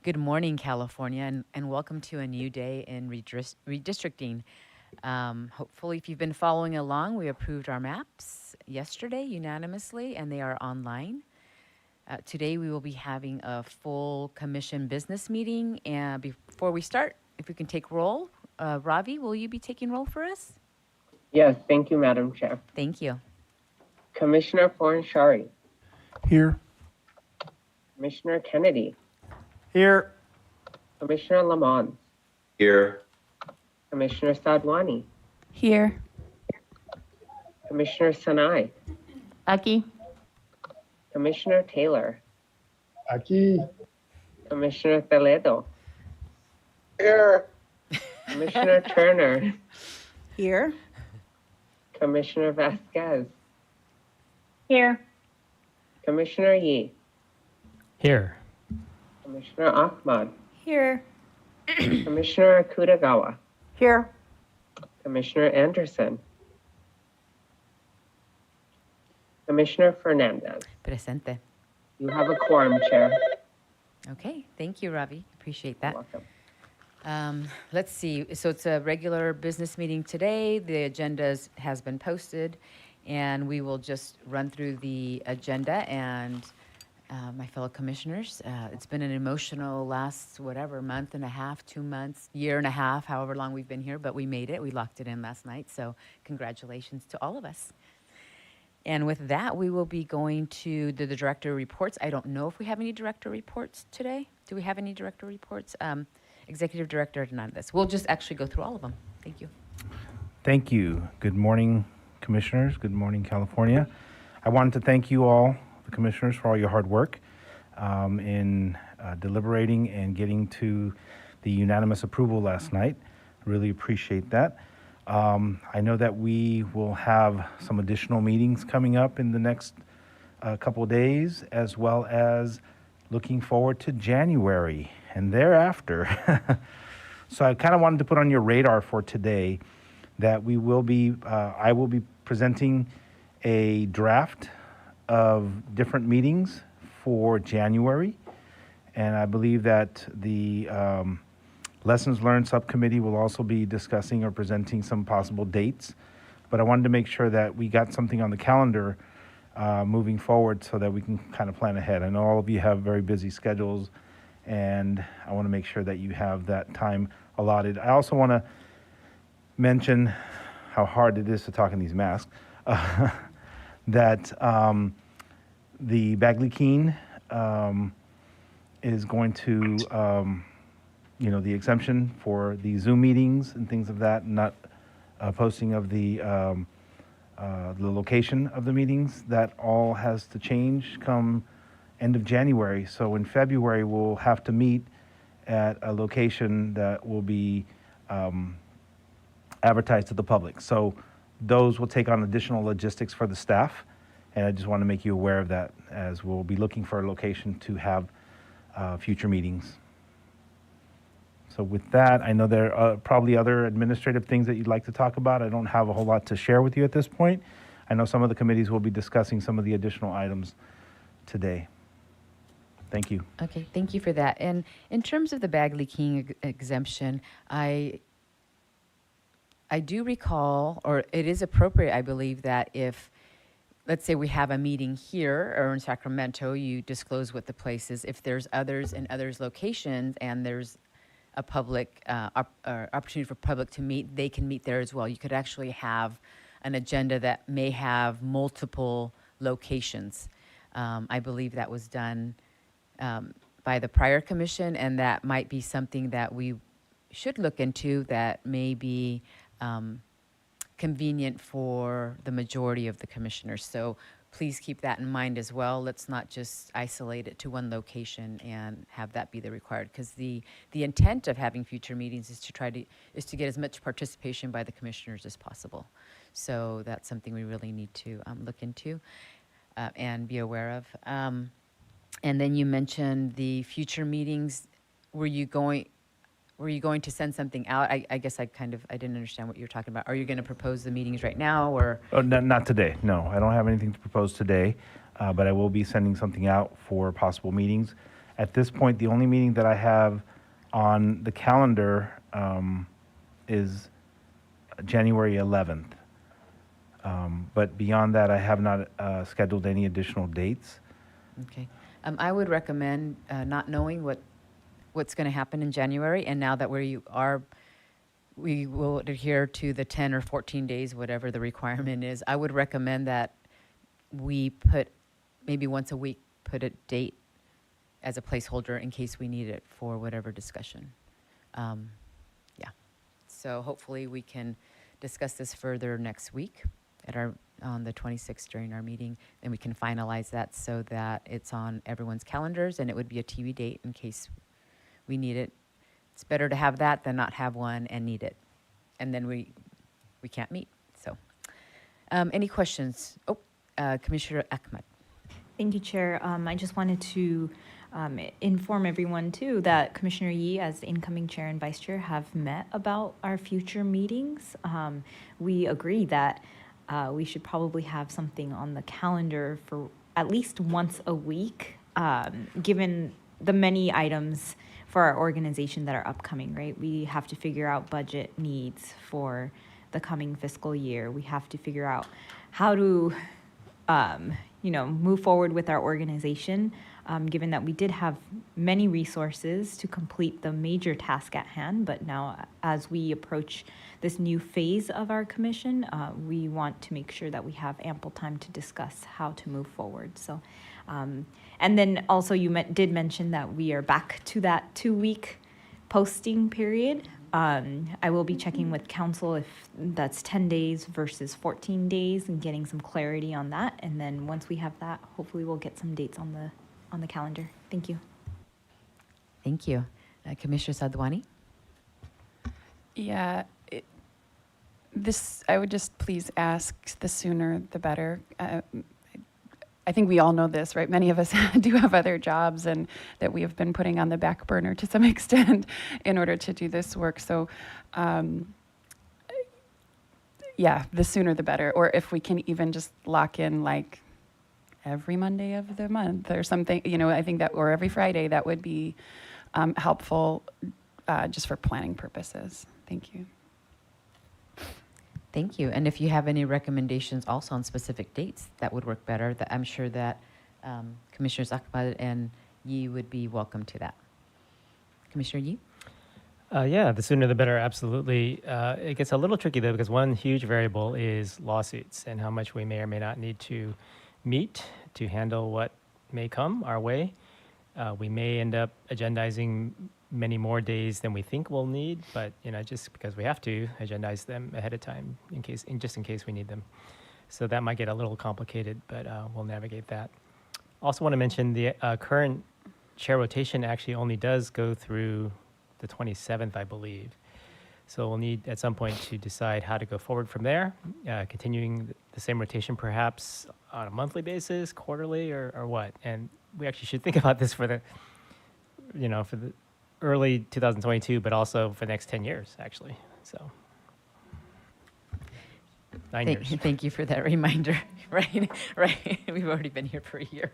Good morning, California, and welcome to a new day in redistricting. Hopefully, if you've been following along, we approved our maps yesterday unanimously, and they are online. Today, we will be having a full commission business meeting. And before we start, if we can take roll, Ravi, will you be taking roll for us? Yes, thank you, Madam Chair. Thank you. Commissioner Shari. Here. Commissioner Kennedy. Here. Commissioner Lamont. Here. Commissioner Sadwani. Here. Commissioner Sanai. Aquí. Commissioner Taylor. Aquí. Commissioner Toledo. Here. Commissioner Turner. Here. Commissioner Vasquez. Here. Commissioner Yee. Here. Commissioner Ahmad. Here. Commissioner Akutagawa. Here. Commissioner Anderson. Commissioner Fernandez. Presente. You have a quorum, Chair. Okay, thank you, Ravi. Appreciate that. You're welcome. Let's see. So it's a regular business meeting today. The agenda has been posted, and we will just run through the agenda and my fellow commissioners. It's been an emotional last, month and a half, 2 months, year and a half, however long we've been here, but we made it. We locked it in last night. So congratulations to all of us. And with that, we will be going to the director reports. I don't know if we have any director reports today. Do we have any director reports? Executive director, none of this. We'll just actually go through all of them. Thank you. Thank you. Good morning, commissioners. Good morning, California. I wanted to thank you all, the commissioners, for all your hard work in deliberating and getting to the unanimous approval last night. Really appreciate that. I know that we will have some additional meetings coming up in the next couple of days, as well as looking forward to January and thereafter. So I kind of wanted to put on your radar for today that we will be, I will be presenting a draft of different meetings for January. And I believe that the Lessons Learned Subcommittee will also be discussing or presenting some possible dates. But I wanted to make sure that we got something on the calendar moving forward so that we can kind of plan ahead. I know all of you have very busy schedules, and I want to make sure that you have that time allotted. I also want to mention how hard it is to talk in these masks, that the Bagley Keene is going to, the exemption for the Zoom meetings and things of that, not posting of the location of the meetings, that all has to change come end of January. So in February, we'll have to meet at a location that will be advertised to the public. So those will take on additional logistics for the staff. And I just want to make you aware of that, as we'll be looking for a location to have future meetings. So with that, I know there are probably other administrative things that you'd like to talk about. I don't have a whole lot to share with you at this point. I know some of the committees will be discussing some of the additional items today. Thank you. Okay, thank you for that. And in terms of the Bagley King exemption, I do recall, or it is appropriate, I believe, that if, let's say we have a meeting here or in Sacramento, you disclose what the place is. If there's others in others locations and there's a public opportunity for public to meet, they can meet there as well. You could actually have an agenda that may have multiple locations. I believe that was done by the prior commission, and that might be something that we should look into that may be convenient for the majority of the commissioners. So please keep that in mind as well. Let's not just isolate it to one location and have that be the required, because the intent of having future meetings is to get as much participation by the commissioners as possible. So that's something we really need to look into and be aware of. And then you mentioned the future meetings. Were you going to send something out? I guess I didn't understand what you were talking about. Are you going to propose the meetings right now, or? Oh, not today. No, I don't have anything to propose today, but I will be sending something out for possible meetings. At this point, the only meeting that I have on the calendar is January 11th. But beyond that, I have not scheduled any additional dates. Okay. I would recommend, not knowing what's going to happen in January, and now that we will adhere to the 10 or 14 days, whatever the requirement is. I would recommend that we put, maybe once a week, put a date as a placeholder in case we need it for whatever discussion. Yeah. So hopefully we can discuss this further next week on the 26th during our meeting, and we can finalize that so that it's on everyone's calendars, and it would be a TV date in case we need it. It's better to have that than not have one and need it, and then we can't meet. So, any questions? Oh, Commissioner Ahmed. Thank you, Chair. I just wanted to inform everyone, too, that Commissioner Yee, as the incoming Chair and Vice Chair, have met about our future meetings. We agree that we should probably have something on the calendar for at least once a week, given the many items for our organization that are upcoming, right? We have to figure out budget needs for the coming fiscal year. We have to figure out how to, move forward with our organization, given that we did have many resources to complete the major task at hand. But now, as we approach this new phase of our commission, we want to make sure that we have ample time to discuss how to move forward. So, and then also you did mention that we are back to that 2-week posting period. I will be checking with council if that's 10 days versus 14 days and getting some clarity on that. And then once we have that, hopefully we'll get some dates on the calendar. Thank you. Thank you. Commissioner Sadwani? Yeah, I would just please ask, the sooner the better. I think we all know this, right? Many of us do have other jobs and that we have been putting on the back burner to some extent in order to do this work. So, yeah, the sooner the better. Or if we can even just lock in like every Monday of the month or something, I think that, or every Friday, that would be helpful just for planning purposes. Thank you. Thank you. And if you have any recommendations also on specific dates that would work better, that I'm sure that Commissioners Ahmed and Yee would be welcome to that. Commissioner Yee? Yeah, the sooner the better, absolutely. It gets a little tricky, though, because one huge variable is lawsuits and how much we may or may not need to meet to handle what may come our way. We may end up agendizing many more days than we think we'll need, but just because we have to agendize them ahead of time just in case we need them. So that might get a little complicated, but we'll navigate that. Also want to mention the current chair rotation actually only does go through the 27th, I believe. So we'll need at some point to decide how to go forward from there, continuing the same rotation perhaps on a monthly basis, quarterly, or what. And we actually should think about this for the early 2022, but also for the next 10 years, actually. So 9 years. Thank you for that reminder. Right. We've already been here for a year.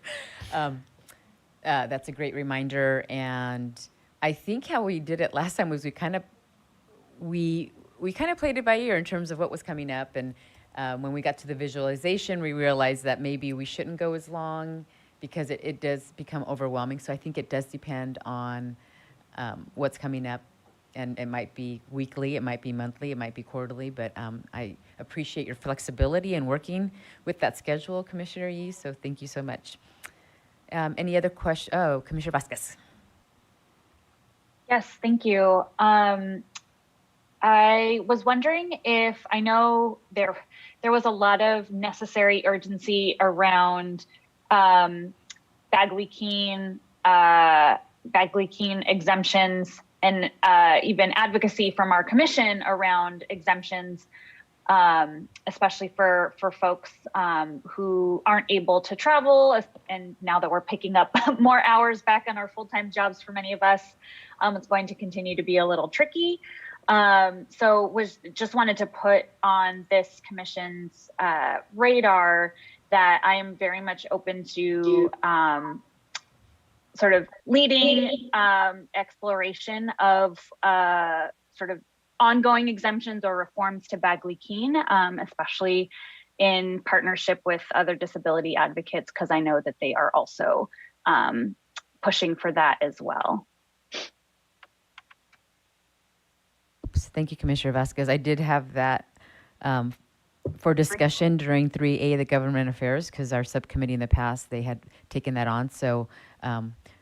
That's a great reminder. And I think how we did it last time was we kind of played it by ear in terms of what was coming up. And when we got to the visualization, we realized that maybe we shouldn't go as long because it does become overwhelming. So I think it does depend on what's coming up, and it might be weekly, it might be monthly, it might be quarterly, but I appreciate your flexibility in working with that schedule, Commissioner Yee, so thank you so much. Any other questions? Oh, Commissioner Vasquez. Yes, thank you. I was wondering if, I know there was a lot of necessary urgency around bag leaking exemptions, and even advocacy from our commission around exemptions, especially for folks who aren't able to travel. And now that we're picking up more hours back on our full-time jobs for many of us, it's going to continue to be a little tricky. So just wanted to put on this commission's radar that I am very much open to sort of leading exploration of sort of ongoing exemptions or reforms to Bagley-Keene, especially in partnership with other disability advocates, because I know that they are also pushing for that as well. Thank you, Commissioner Vasquez. I did have that for discussion during 3A, the government affairs, because our subcommittee in the past, they had taken that on. So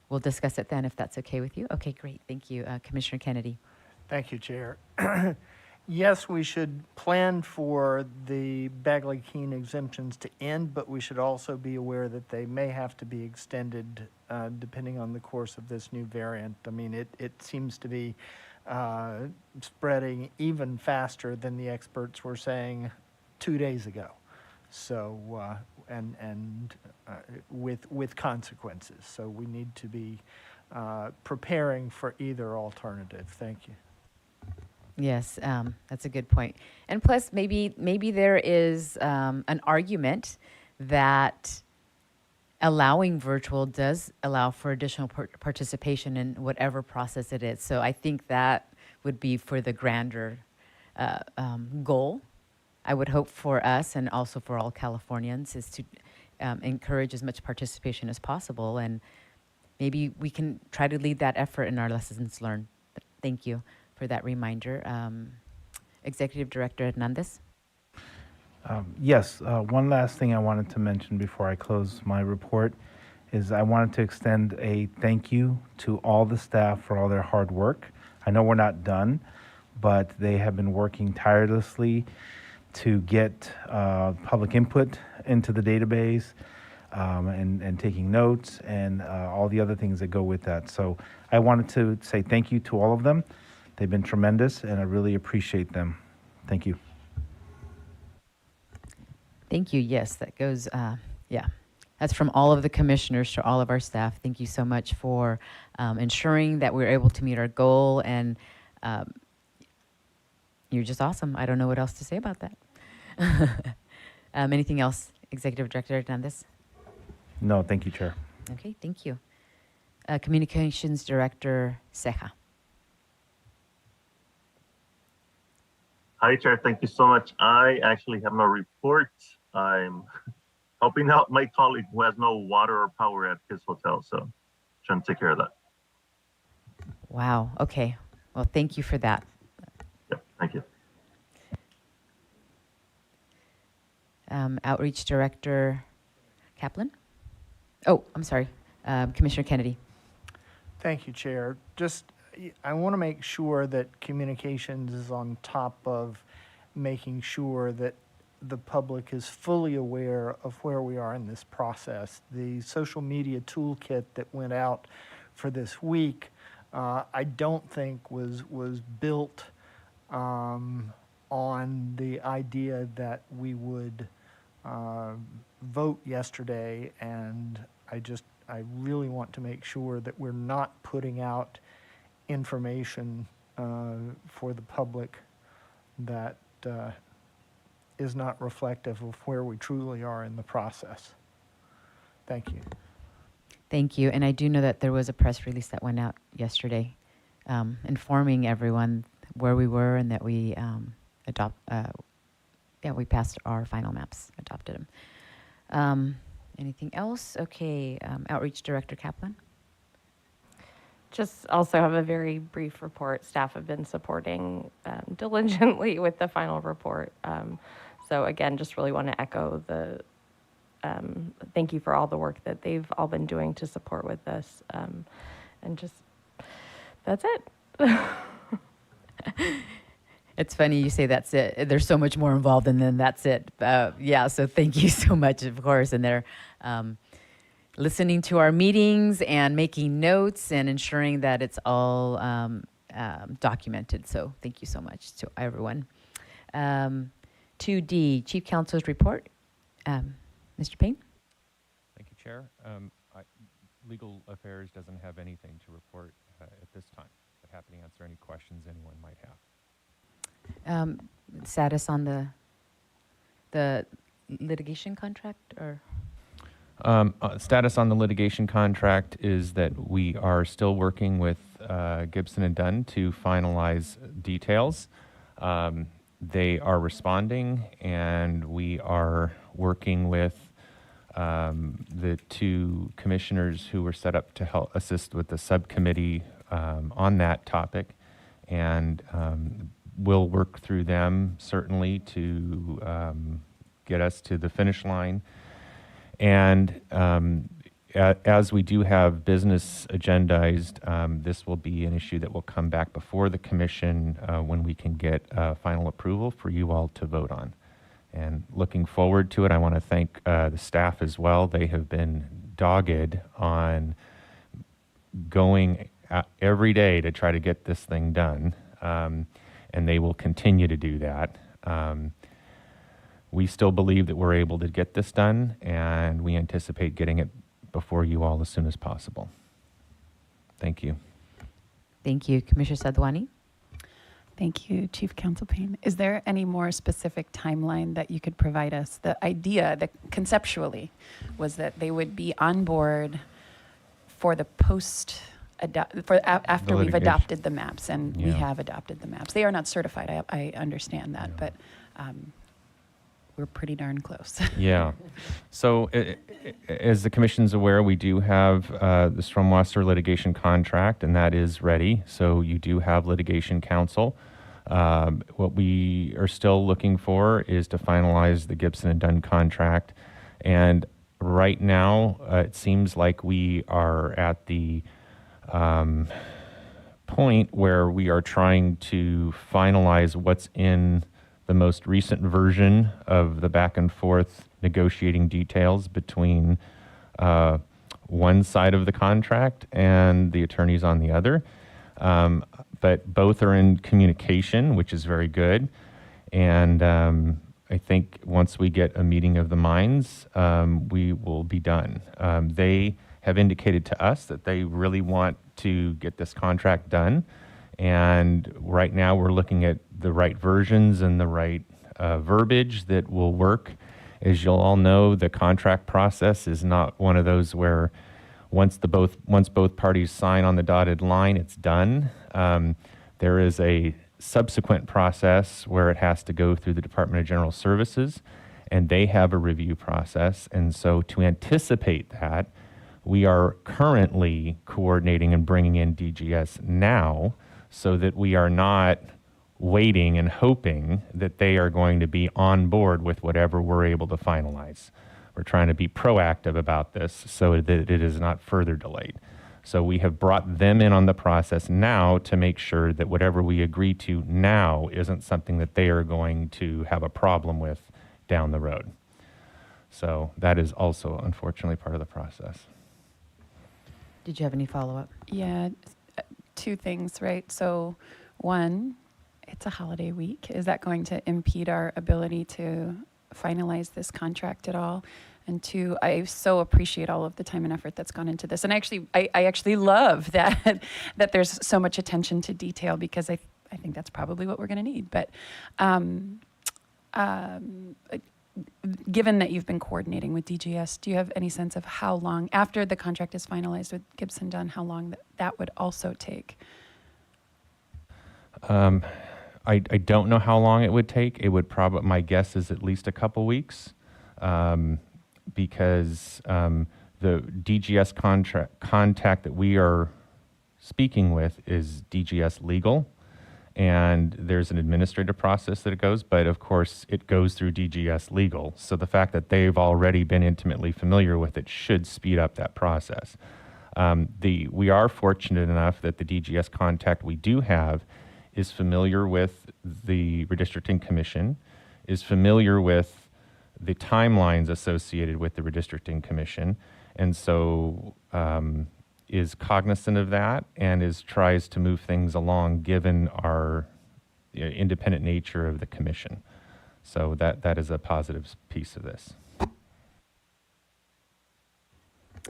we'll discuss it then if that's okay with you. Okay, great. Thank you. Commissioner Kennedy. Thank you, Chair. Yes, we should plan for the Bagley-Keene exemptions to end, but we should also be aware that they may have to be extended depending on the course of this new variant. I mean, it seems to be spreading even faster than the experts were saying 2 days ago. So, with consequences. So we need to be preparing for either alternative. Thank you. Yes, that's a good point. And plus, maybe there is an argument that allowing virtual does allow for additional participation in whatever process it is. So I think that would be for the grander goal. I would hope for us and also for all Californians is to encourage as much participation as possible. And maybe we can try to lead that effort in our lessons learned. Thank you for that reminder. Executive Director Hernandez. Yes, one last thing I wanted to mention before I close my report is I wanted to extend a thank you to all the staff for all their hard work. I know we're not done, but they have been working tirelessly to get public input into the database and taking notes and all the other things that go with that. So I wanted to say thank you to all of them. They've been tremendous, and I really appreciate them. Thank you. Thank you. Yes, that goes, yeah. That's from all of the commissioners to all of our staff. Thank you so much for ensuring that we're able to meet our goal, and you're just awesome. I don't know what else to say about that. Anything else, Executive Director Hernandez? No, thank you, Chair. Okay, thank you. Communications Director Ceja. Hi, Chair. Thank you so much. I actually have no report. I'm helping out my colleague who has no water or power at his hotel, so trying to take care of that. Wow. Okay. Well, thank you for that. Yep. Thank you. Outreach Director Kaplan. Oh, I'm sorry. Commissioner Kennedy. Thank you, Chair. I want to make sure that communications is on top of making sure that the public is fully aware of where we are in this process. The social media toolkit that went out for this week, I don't think was built on the idea that we would vote yesterday, and I really want to make sure that we're not putting out information for the public that is not reflective of where we truly are in the process. Thank you. Thank you. And I do know that there was a press release that went out yesterday informing everyone where we were and that we we passed our final maps, adopted them. Anything else? Okay. Outreach Director Kaplan. Just also have a very brief report. Staff have been supporting diligently with the final report. So again, just really want to echo the thank you for all the work that they've all been doing to support with this. And just, that's it. It's funny you say that's it. There's so much more involved and then that's it. Yeah, so thank you so much, of course. And they're listening to our meetings and making notes and ensuring that it's all documented. So thank you so much to everyone. 2D, Chief Counsel's report. Mr. Payne? Thank you, Chair. Legal Affairs doesn't have anything to report at this time, but happy to answer any questions anyone might have. Status on the litigation contract, or? Status on the litigation contract is that we are still working with Gibson and Dunn to finalize details. They are responding, and we are working with the two commissioners who were set up to help assist with the subcommittee on that topic. And we'll work through them certainly to get us to the finish line. And as we do have business agendized, this will be an issue that will come back before the commission when we can get final approval for you all to vote on. And looking forward to it, I want to thank the staff as well. They have been dogged on going every day to try to get this thing done, and they will continue to do that. We still believe that we're able to get this done, and we anticipate getting it before you all as soon as possible. Thank you. Thank you. Commissioner Sadwani? Thank you, Chief Counsel Payne. Is there any more specific timeline that you could provide us? The idea that conceptually was that they would be on board for the after we've litigation. adopted the maps, and we Yeah. have adopted the maps. They are not certified. I understand that, but we're pretty darn close. Yeah. So as the commission's aware, we do have the stormwater litigation contract, and that is ready. So you do have litigation counsel. What we are still looking for is to finalize the Gibson and Dunn contract. And right now, it seems like we are at the point where we are trying to finalize what's in the most recent version of the back and forth negotiating details between one side of the contract and the attorneys on the other. But both are in communication, which is very good. And I think once we get a meeting of the minds, we will be done. They have indicated to us that they really want to get this contract done. And right now we're looking at the right versions and the right verbiage that will work. As you'll all know, the contract process is not one of those where once both parties sign on the dotted line, it's done. There is a subsequent process where it has to go through the Department of General Services, and they have a review process. And so to anticipate that, we are currently coordinating and bringing in DGS now, so that we are not waiting and hoping that they are going to be on board with whatever we're able to finalize. We're trying to be proactive about this so that it is not further delayed. So we have brought them in on the process now to make sure that whatever we agree to now isn't something that they are going to have a problem with down the road. So that is also unfortunately part of the process. Did you have any follow-up? Yeah, two things, right? So one, it's a holiday week. Is that going to impede our ability to finalize this contract at all? And two, I so appreciate all of the time and effort that's gone into this. And I actually love that that there's so much attention to detail, because I think that's probably what we're going to need. But given that you've been coordinating with DGS, do you have any sense of how long, after the contract is finalized with Gibson Dunn, how long that would also take? I don't know how long it would take. It would probably, my guess is at least a couple weeks, because the DGS contact that we are speaking with is DGS legal, and there's an administrative process that it goes, but of course it goes through DGS legal. So the fact that they've already been intimately familiar with it should speed up that process. We are fortunate enough that the DGS contact we do have is familiar with the Redistricting Commission, is familiar with the timelines associated with the Redistricting Commission, and so is cognizant of that and tries to move things along given our independent nature of the commission. So that is a positive piece of this.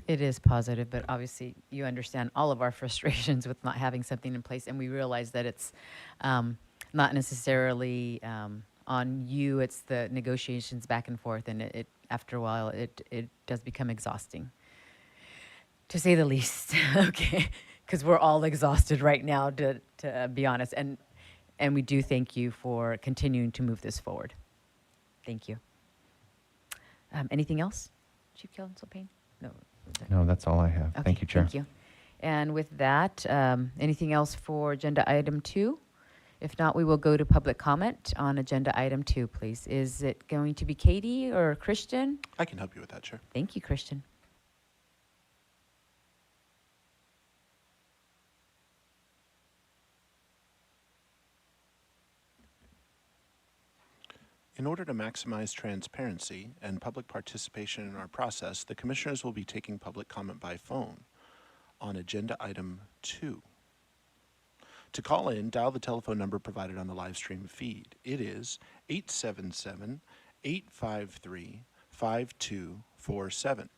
It is positive, but obviously you understand all of our frustrations with not having something in place, and we realize that it's not necessarily on you. It's the negotiations back and forth, and after a while, it does become exhausting, to say the least. Okay, because we're all exhausted right now, to be honest. And we do thank you for continuing to move this forward. Thank you. Anything else, Chief Counsel Payne? No. No, that's all I have. Okay, Thank you, Chair. Thank you. And with that, anything else for agenda item 2? If not, we will go to public comment on agenda item 2, please. Is it going to be Katie or Christian? I can help you with that, Chair. Thank you, Christian. In order to maximize transparency and public participation in our process, the Commissioners will be taking public comment by phone on agenda item 2. To call in, dial the telephone number provided on the live stream feed. It is 877-853-5247.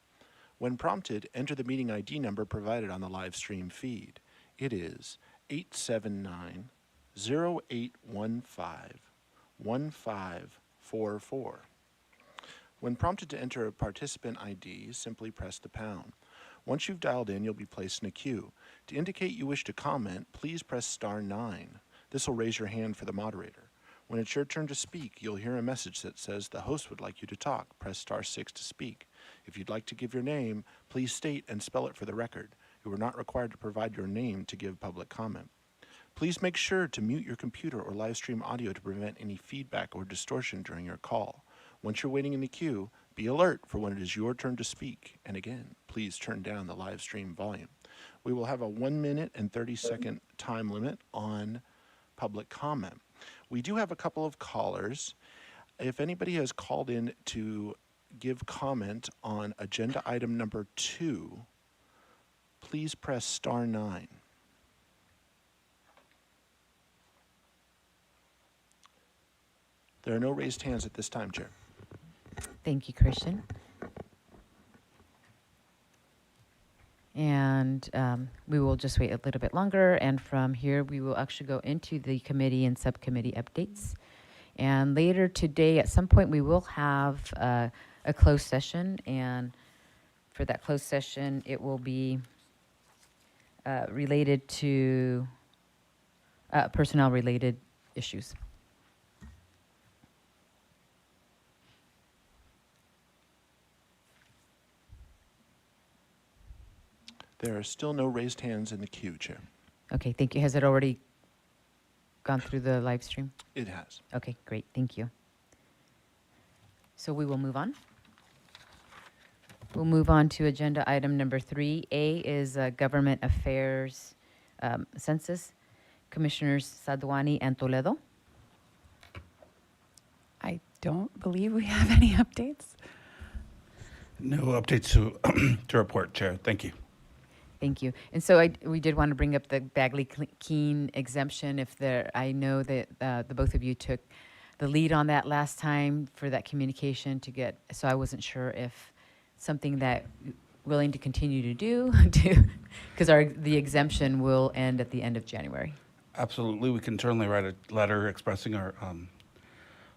When prompted, enter the meeting ID number provided on the live stream feed. It is 879-0815-1544. When prompted to enter a participant ID, simply press the pound. Once you've dialed in, you'll be placed in a queue. To indicate you wish to comment, please press *9. This will raise your hand for the moderator. When it's your turn to speak, you'll hear a message that says the host would like you to talk. Press *6 to speak. If you'd like to give your name, please state and spell it for the record. You are not required to provide your name to give public comment. Please make sure to mute your computer or live stream audio to prevent any feedback or distortion during your call. Once you're waiting in the queue, be alert for when it is your turn to speak. And again, please turn down the live stream volume. We will have a 1 minute and 30-second time limit on public comment. We do have a couple of callers. If anybody has called in to give comment on agenda item number 2, please press *9. There are no raised hands at this time, Chair. Thank you, Christian. And we will just wait a little bit longer. And from here, we will actually go into the committee and subcommittee updates. And later today, at some point, we will have a closed session. And for that closed session, it will be related to personnel-related issues. There are still no raised hands in the queue, Chair. Okay, thank you. Has it already gone through the live stream? It has. Okay, great. Thank you. So we will move on. We'll move on to agenda item number 3A is Government Affairs Census. Commissioners Sadwani and Toledo. I don't believe we have any updates. No updates to to report, Chair. Thank you. Thank you. And so we did want to bring up the Bagley-Keene exemption. I know that the both of you took the lead on that last time for that communication to get, so I wasn't sure if something that willing to continue to do, because the exemption will end at the end of January. Absolutely, we can certainly write a letter expressing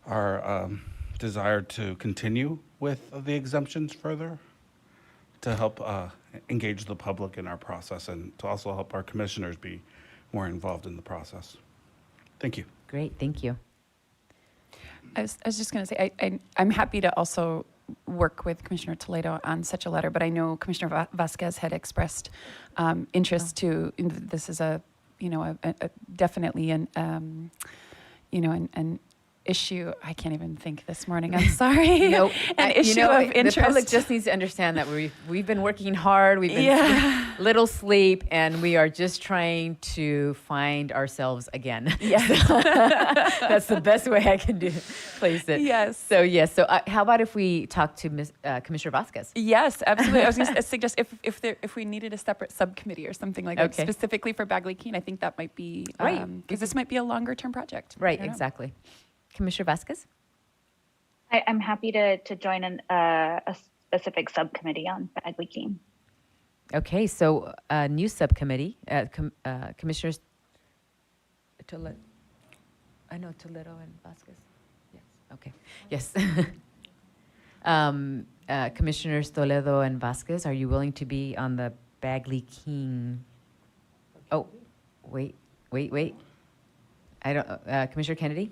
our desire to continue with the exemptions further, to help engage the public in our process and to also help our commissioners be more involved in the process. Thank you. Great, thank you. I was just going to say, I'm happy to also work with Commissioner Toledo on such a letter, but I know Commissioner Vasquez had expressed interest to, this is definitely an issue. I can't even think this morning. I'm sorry. No, an issue of interest. The public just needs to understand that we've been working hard. We've been little sleep, and we are just trying to find ourselves again. Yes, that's the best way I can place it. Yes. So yes. So how about if we talk to Commissioner Vasquez? Yes, absolutely. I was going to suggest if we needed a separate subcommittee or something like that specifically for Bagley-Keene, I think that might be right, because this might be a longer term project. Right. Exactly. Commissioner Vasquez? I'm happy to join a specific subcommittee on Bagley-Keene. Okay, so a new subcommittee, Commissioners Toledo. I know Toledo and Vasquez. Yes. Okay. Yes. Commissioners Toledo and Vasquez, are you willing to be on the Bagley King? Oh, wait. I don't, Commissioner Kennedy?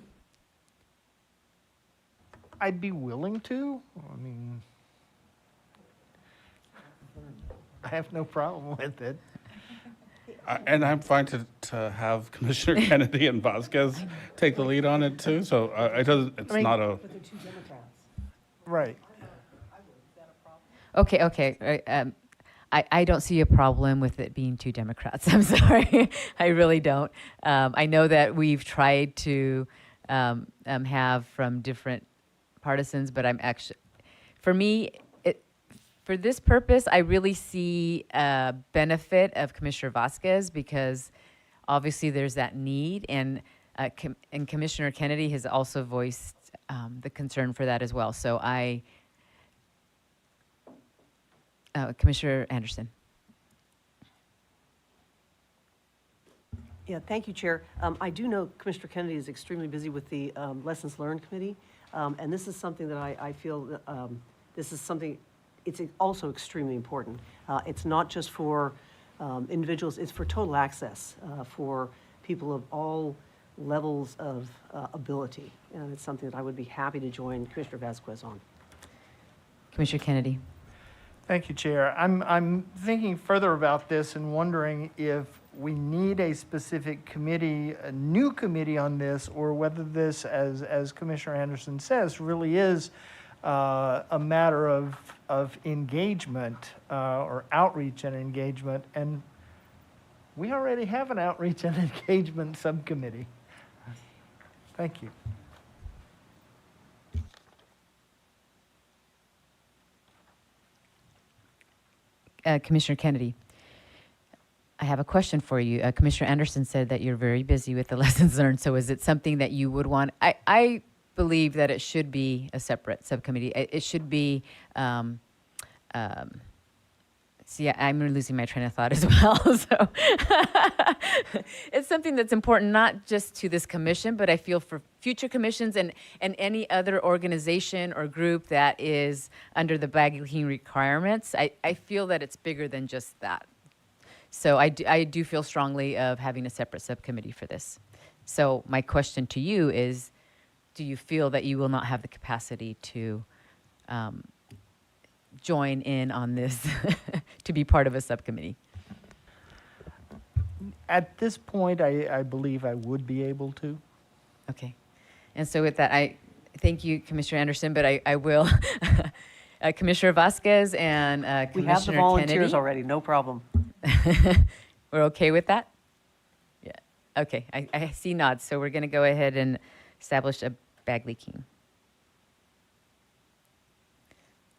I'd be willing to. I mean, I have no problem with it. And I'm fine to have Commissioner Kennedy and Vasquez take the lead on it too. So it doesn't. It's not a. Right. Okay. I don't see a problem with it being two Democrats. I'm sorry. I really don't. I know that we've tried to have from different partisans, but I'm actually, for me, for this purpose, I really see a benefit of Commissioner Vasquez because obviously there's that need, and Commissioner Kennedy has also voiced the concern for that as well. So Commissioner Anderson. Yeah, thank you, Chair. I do know Commissioner Kennedy is extremely busy with the Lessons Learned Committee, and this is something that I feel that this is something, it's also extremely important. It's not just for individuals, it's for total access for people of all levels of ability, and it's something that I would be happy to join Commissioner Vasquez on. Commissioner Kennedy. Thank you, Chair. I'm thinking further about this and wondering if we need a specific committee, a new committee on this, or whether this, as Commissioner Anderson says, really is a matter of engagement or outreach and engagement. And we already have an outreach and engagement subcommittee. Thank you. Commissioner Kennedy, I have a question for you. Commissioner Anderson said that you're very busy with the lessons learned. So is it something that you would want? I believe that it should be a separate subcommittee. It should be, see, I'm losing my train of thought as well. So it's something that's important, not just to this commission, but I feel for future commissions and any other organization or group that is under the Bagley requirements. I feel that it's bigger than just that. So I do feel strongly of having a separate subcommittee for this. So my question to you is, do you feel that you will not have the capacity to join in on this, to be part of a subcommittee? At this point, I believe I would be able to. Okay. And so with that, I thank you, Commissioner Anderson, but I will, Commissioner Vasquez and Commissioner We have the volunteers Kennedy. already, no problem. We're okay with that? Yeah. Okay. I see nods. So we're going to go ahead and establish a Bagley King.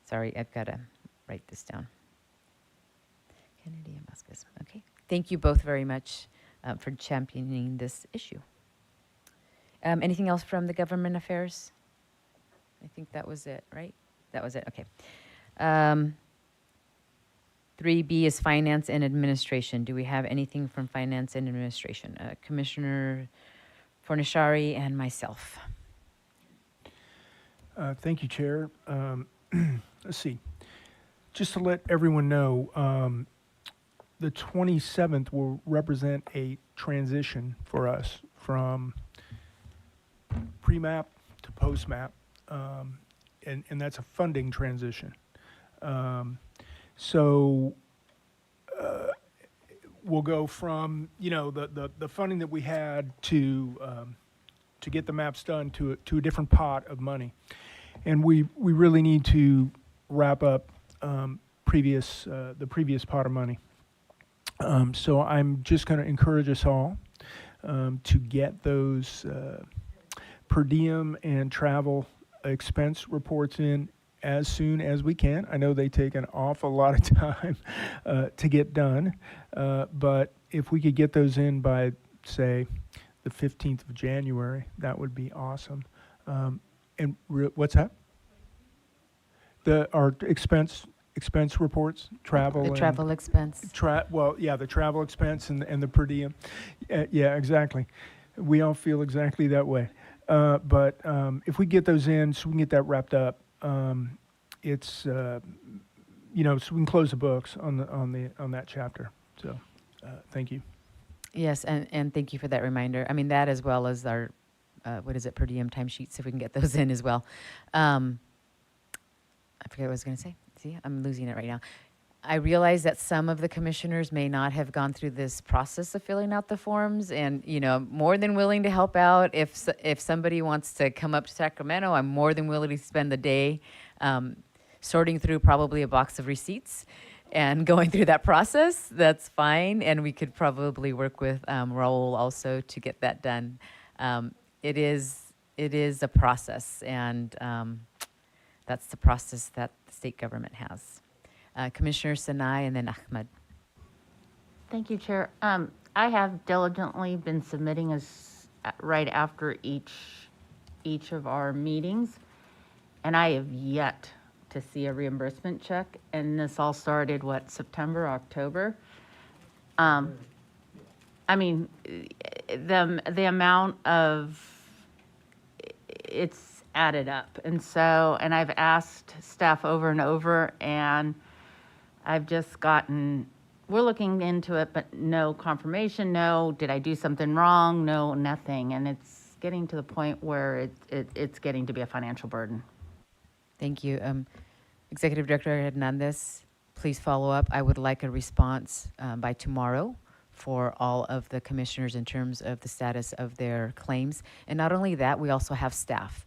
Sorry, I've got to write this down. Kennedy and Vasquez. Okay. Thank you both very much for championing this issue. Anything else from the government affairs? I think that was it, right? That was it. Okay. 3B is finance and administration. Do we have anything from finance and administration? Commissioner Fornishari and myself. Thank you, Chair. Let's see. Just to let everyone know, the 27th will represent a transition for us from pre-map to post-map, and that's a funding transition. So we'll go from, the funding that we had to get the maps done to a different pot of money. And we really need to wrap up the previous pot of money. So I'm just going to encourage us all to get those per diem and travel expense reports in as soon as we can. I know they take an awful lot of time to get done, but if we could get those in by, say, the 15th of January, that would be awesome. And what's that? Our expense reports, travel. The travel expense. The travel expense and the per diem. Yeah, exactly. We all feel exactly that way. But if we get those in, so we can get that wrapped up, it's, you know, so we can close the books on that chapter. So, thank you. Yes, and thank you for that reminder. I mean, that as well as our, what is it, per diem timesheets, if we can get those in as well. I forget what I was going to say. See, I'm losing it right now. I realize that some of the commissioners may not have gone through this process of filling out the forms, and, you know, more than willing to help out. If somebody wants to come up to Sacramento, I'm more than willing to spend the day sorting through probably a box of receipts and going through that process. That's fine, and we could probably work with Raul also to get that done. It is a process, and that's the process that the state government has. Commissioner Sinai and then Ahmed. Thank you, Chair. I have diligently been submitting right after each of our meetings, and I have yet to see a reimbursement check. And this all started, September, October? I mean, the amount of, it's added up. And I've asked staff over and over, and I've just gotten, we're looking into it, but no confirmation, no, did I do something wrong? No, nothing. And it's getting to the point where it's getting to be a financial burden. Thank you. Executive Director Hernandez, please follow up. I would like a response by tomorrow for all of the commissioners in terms of the status of their claims. And not only that, we also have staff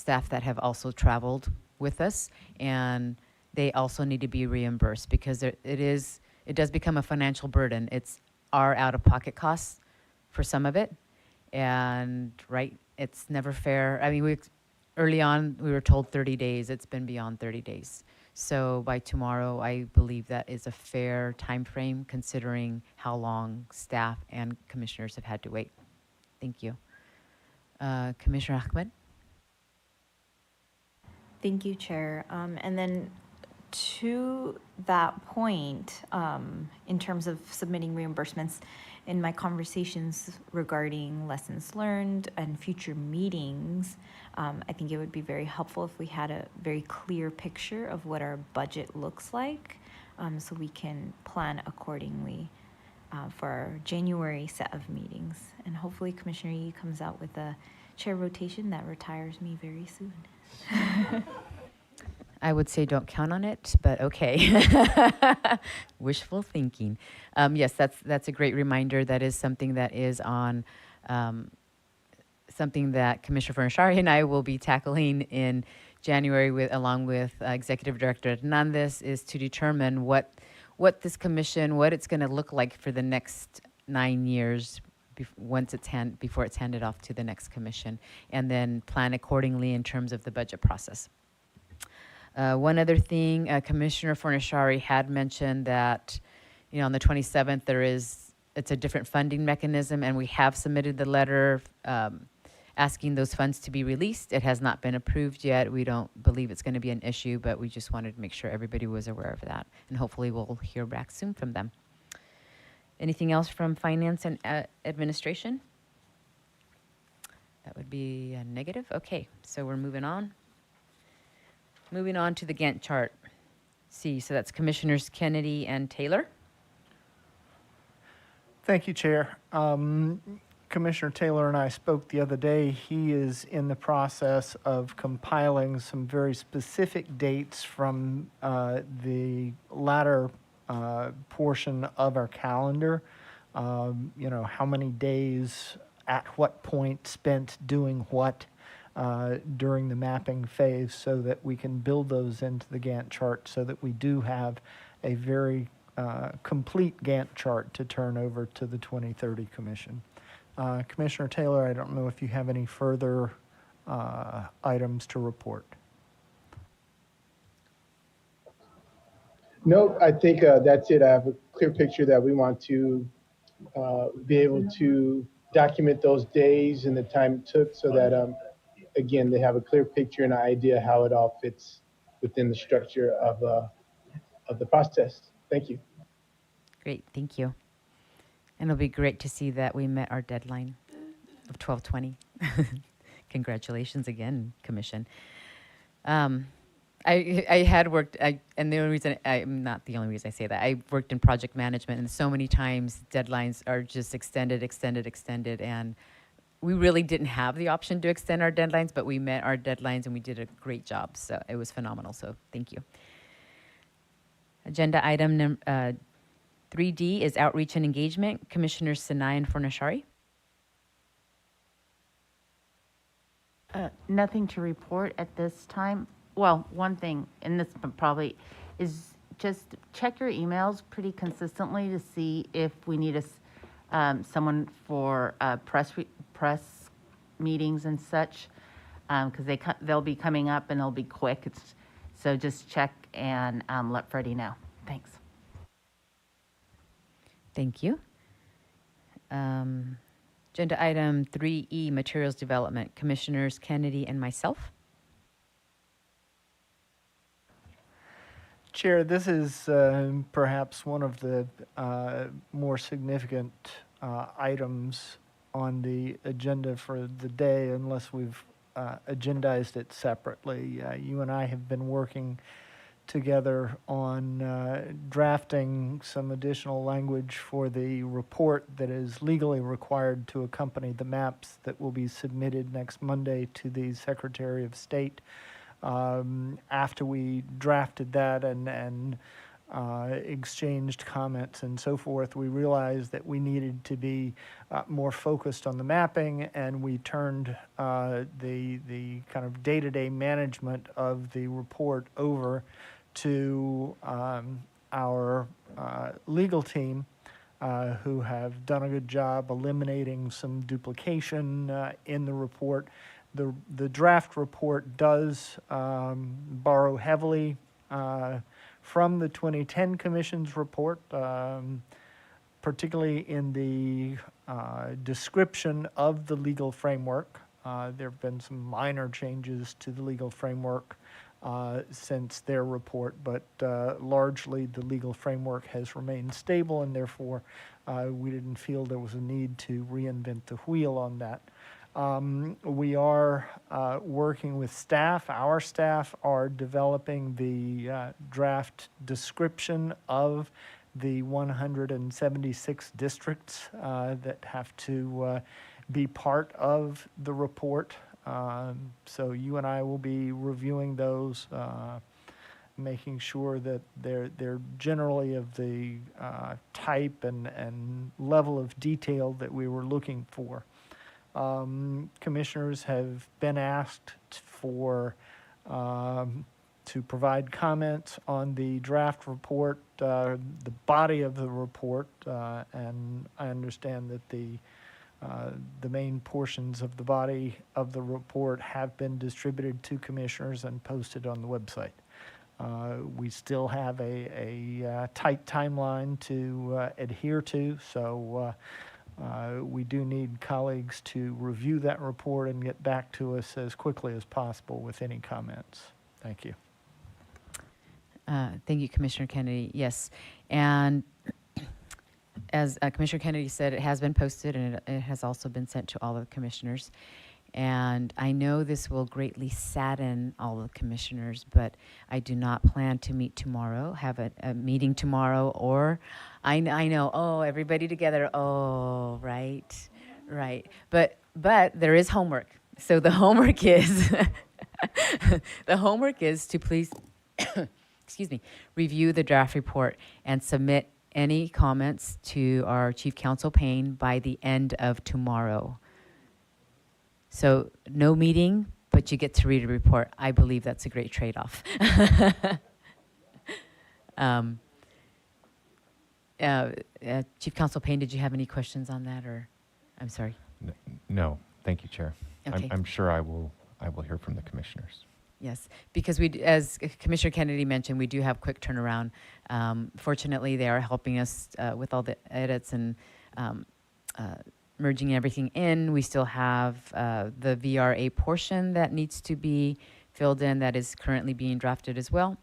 that have also traveled with us, and they also need to be reimbursed because it does become a financial burden. It's our out-of-pocket costs for some of it, and it's never fair. I mean, early on we were told 30 days. It's been beyond 30 days. So by tomorrow, I believe that is a fair time frame considering how long staff and commissioners have had to wait. Thank you. Commissioner Ahmed? Thank you, Chair. And then to that point, in terms of submitting reimbursements, in my conversations regarding lessons learned and future meetings, I think it would be very helpful if we had a very clear picture of what our budget looks like, so we can plan accordingly for our January set of meetings. And hopefully Commissioner Yee comes out with a chair rotation that retires me very soon. I would say don't count on it, but okay. Wishful thinking. Yes, that's a great reminder. That is something that is on something that Commissioner Fernashari and I will be tackling in January along with Executive Director Hernandez, is to determine what this commission, what it's going to look like for the next 9 years before it's handed off to the next commission, and then plan accordingly in terms of the budget process. One other thing, Commissioner Fornashari had mentioned that, on the 27th, it's a different funding mechanism, and we have submitted the letter asking those funds to be released. It has not been approved yet. We don't believe it's going to be an issue, but we just wanted to make sure everybody was aware of that, and hopefully we'll hear back soon from them. Anything else from Finance and Administration? That would be a negative. Okay, so we're moving on. Moving on to the Gantt chart. C, so that's Commissioners Kennedy and Taylor. Thank you, Chair. Commissioner Taylor and I spoke the other day. He is in the process of compiling some very specific dates from the latter portion of our calendar. How many days at what point spent doing what during the mapping phase, so that we can build those into the Gantt chart so that we do have a very complete Gantt chart to turn over to the 2030 Commission. Commissioner Taylor, I don't know if you have any further items to report. No, I think that's it. I have a clear picture that we want to be able to document those days and the time it took, so that again, they have a clear picture and an idea how it all fits within the structure of the process. Thank you. Great, thank you. And it'll be great to see that we met our deadline of 12/20. Congratulations again, Commission. I had worked, and the only reason, I'm not the only reason I say that, I worked in project management, and so many times deadlines are just extended, and we really didn't have the option to extend our deadlines, but we met our deadlines and we did a great job. So it was phenomenal. So thank you. Agenda item 3D is outreach and engagement. Commissioners Sinai and Fornashari. Nothing to report at this time. Well, one thing, and this probably is just check your emails pretty consistently to see if we need someone for press meetings and such, because they'll be coming up and they'll be quick. So just check and let Freddie know. Thanks. Thank you. Agenda item 3E, materials development. Commissioners Kennedy and myself. Chair, this is perhaps one of the more significant items on the agenda for the day, unless we've agendized it separately. You and I have been working together on drafting some additional language for the report that is legally required to accompany the maps that will be submitted next Monday to the Secretary of State. After we drafted that and exchanged comments and so forth, we realized that we needed to be more focused on the mapping, and we turned the kind of day-to-day management of the report over to our legal team, who have done a good job eliminating some duplication in the report. The draft report does borrow heavily from the 2010 Commission's report, particularly in the description of the legal framework. There have been some minor changes to the legal framework since their report, but largely the legal framework has remained stable, and therefore we didn't feel there was a need to reinvent the wheel on that. We are working with staff. Our staff are developing the draft description of the 176 districts that have to be part of the report. So you and I will be reviewing those, making sure that they're generally of the type and level of detail that we were looking for. Commissioners have been asked to provide comments on the draft report, the body of the report, and I understand that the main portions of the body of the report have been distributed to commissioners and posted on the website. We still have a tight timeline to adhere to, so we do need colleagues to review that report and get back to us as quickly as possible with any comments. Thank you. Thank you, Commissioner Kennedy. Yes, and as Commissioner Kennedy said, it has been posted and it has also been sent to all of the commissioners. And I know this will greatly sadden all the commissioners, but I do not plan to meet tomorrow, have a meeting tomorrow, or I know, oh, everybody together, oh, right. But there is homework. So the homework is, to please, excuse me, review the draft report and submit any comments to our Chief Counsel Payne by the end of tomorrow. So no meeting, but you get to read a report. I believe that's a great trade-off. Chief Counsel Payne, did you have any questions on that, or I'm sorry? No, thank you, Chair. Okay. I'm sure I will hear from the commissioners. Yes, because as Commissioner Kennedy mentioned, we do have quick turnaround. Fortunately, they are helping us with all the edits and merging everything in. We still have the VRA portion that needs to be filled in that is currently being drafted as well.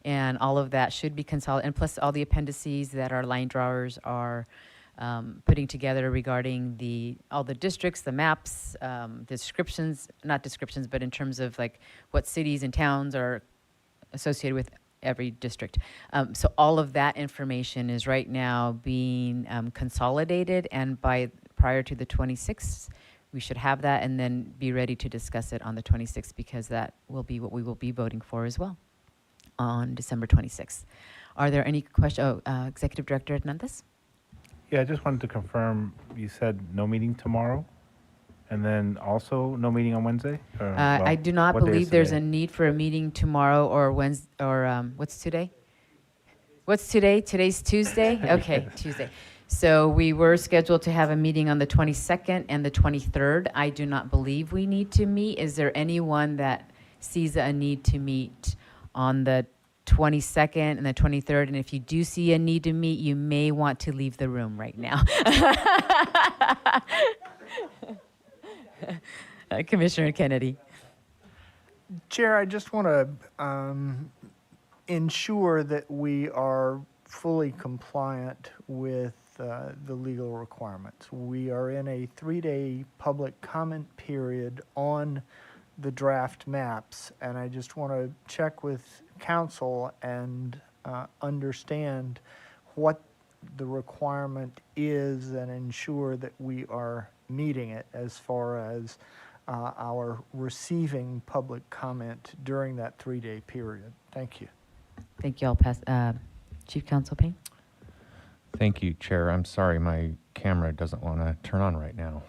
And all of that should be consolidated, and plus all the appendices that our line drawers are putting together regarding all the districts, the maps, descriptions, not descriptions, but in terms of like what cities and towns are associated with every district. So all of that information is right now being consolidated, and prior to the 26th, we should have that and then be ready to discuss it on the 26th, because that will be what we will be voting for as well on December 26th. Are there any questions? Executive Director Hernandez? Yeah, I just wanted to confirm, you said no meeting tomorrow? And then also no meeting on Wednesday? Or, I do not what day is believe there's today? a need for a meeting tomorrow or Wednesday, or what's today? What's today? Today's Tuesday? Okay, Tuesday. So we were scheduled to have a meeting on the 22nd and the 23rd. I do not believe we need to meet. Is there anyone that sees a need to meet on the 22nd and the 23rd? And if you do see a need to meet, you may want to leave the room right now. Commissioner Kennedy. Chair, I just want to ensure that we are fully compliant with the legal requirements. We are in a 3-day public comment period on the draft maps, and I just want to check with council and understand what the requirement is and ensure that we are meeting it as far as our receiving public comment during that 3-day period. Thank you. Thank you. Chief Counsel Payne. Thank you, Chair. I'm sorry, my camera doesn't want to turn on right now.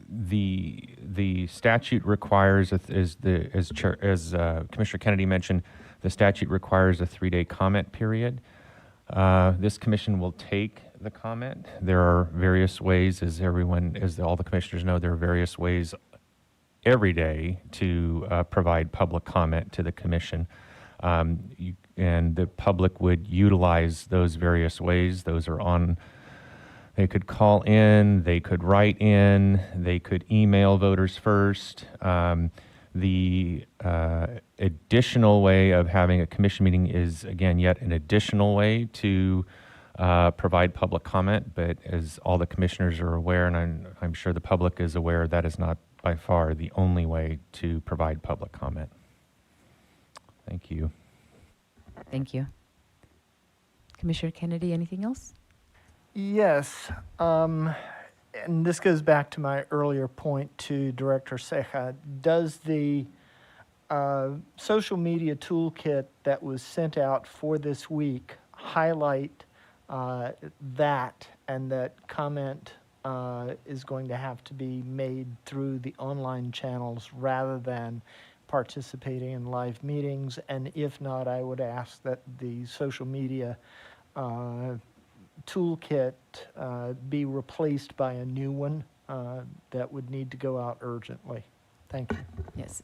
The statute requires, as Commissioner Kennedy mentioned, the statute requires a 3-day comment period. This commission will take the comment. There are various ways, as all the commissioners know, there are various ways every day to provide public comment to the commission. And the public would utilize those various ways. Those are on, they could call in, they could write in, they could email voters first. The additional way of having a commission meeting is, again, yet an additional way to provide public comment. But as all the commissioners are aware, and I'm sure the public is aware, that is not by far the only way to provide public comment. Thank you. Thank you. Commissioner Kennedy, anything else? Yes, and this goes back to my earlier point to Director Ceja. Does the social media toolkit that was sent out for this week highlight that, and that comment is going to have to be made through the online channels rather than participating in live meetings? And if not, I would ask that the social media toolkit be replaced by a new one that would need to go out urgently. Thank you. Yes.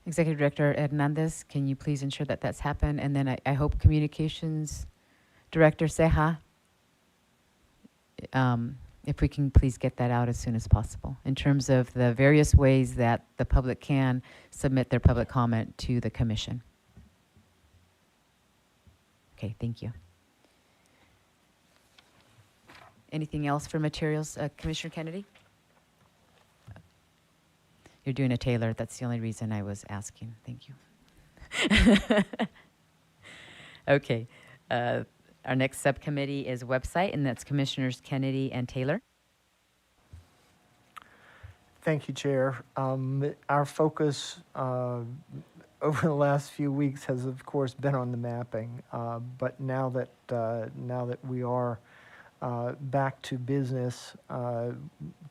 Executive Director Hernandez, can you please ensure that that's happened? And then I hope Communications Director Ceja, if we can please get that out as soon as possible in terms of the various ways that the public can submit their public comment to the commission. Okay, thank you. Anything else for materials, Commissioner Kennedy? You're doing a Taylor. That's the only reason I was asking. Thank you. Okay. Our next subcommittee is website, and that's Commissioners Kennedy and Taylor. Thank you, Chair. Our focus over the last few weeks has, of course, been on the mapping. But now that we are back to business,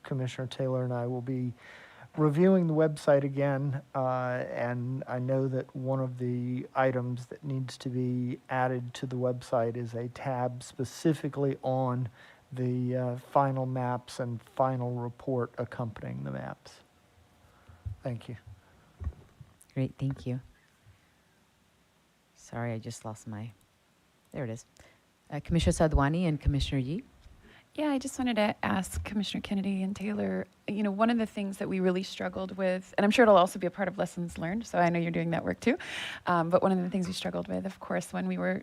Commissioner Taylor and I will be reviewing the website again, and I know that one of the items that needs to be added to the website is a tab specifically on the final maps and final report accompanying the maps. Thank you. Great, thank you. Sorry, I just lost there it is. Commissioner Sadwani and Commissioner Yee. Yeah, I just wanted to ask Commissioner Kennedy and Taylor, one of the things that we really struggled with, and I'm sure it'll also be a part of lessons learned, so I know you're doing that work too, but one of the things we struggled with, of course, when we were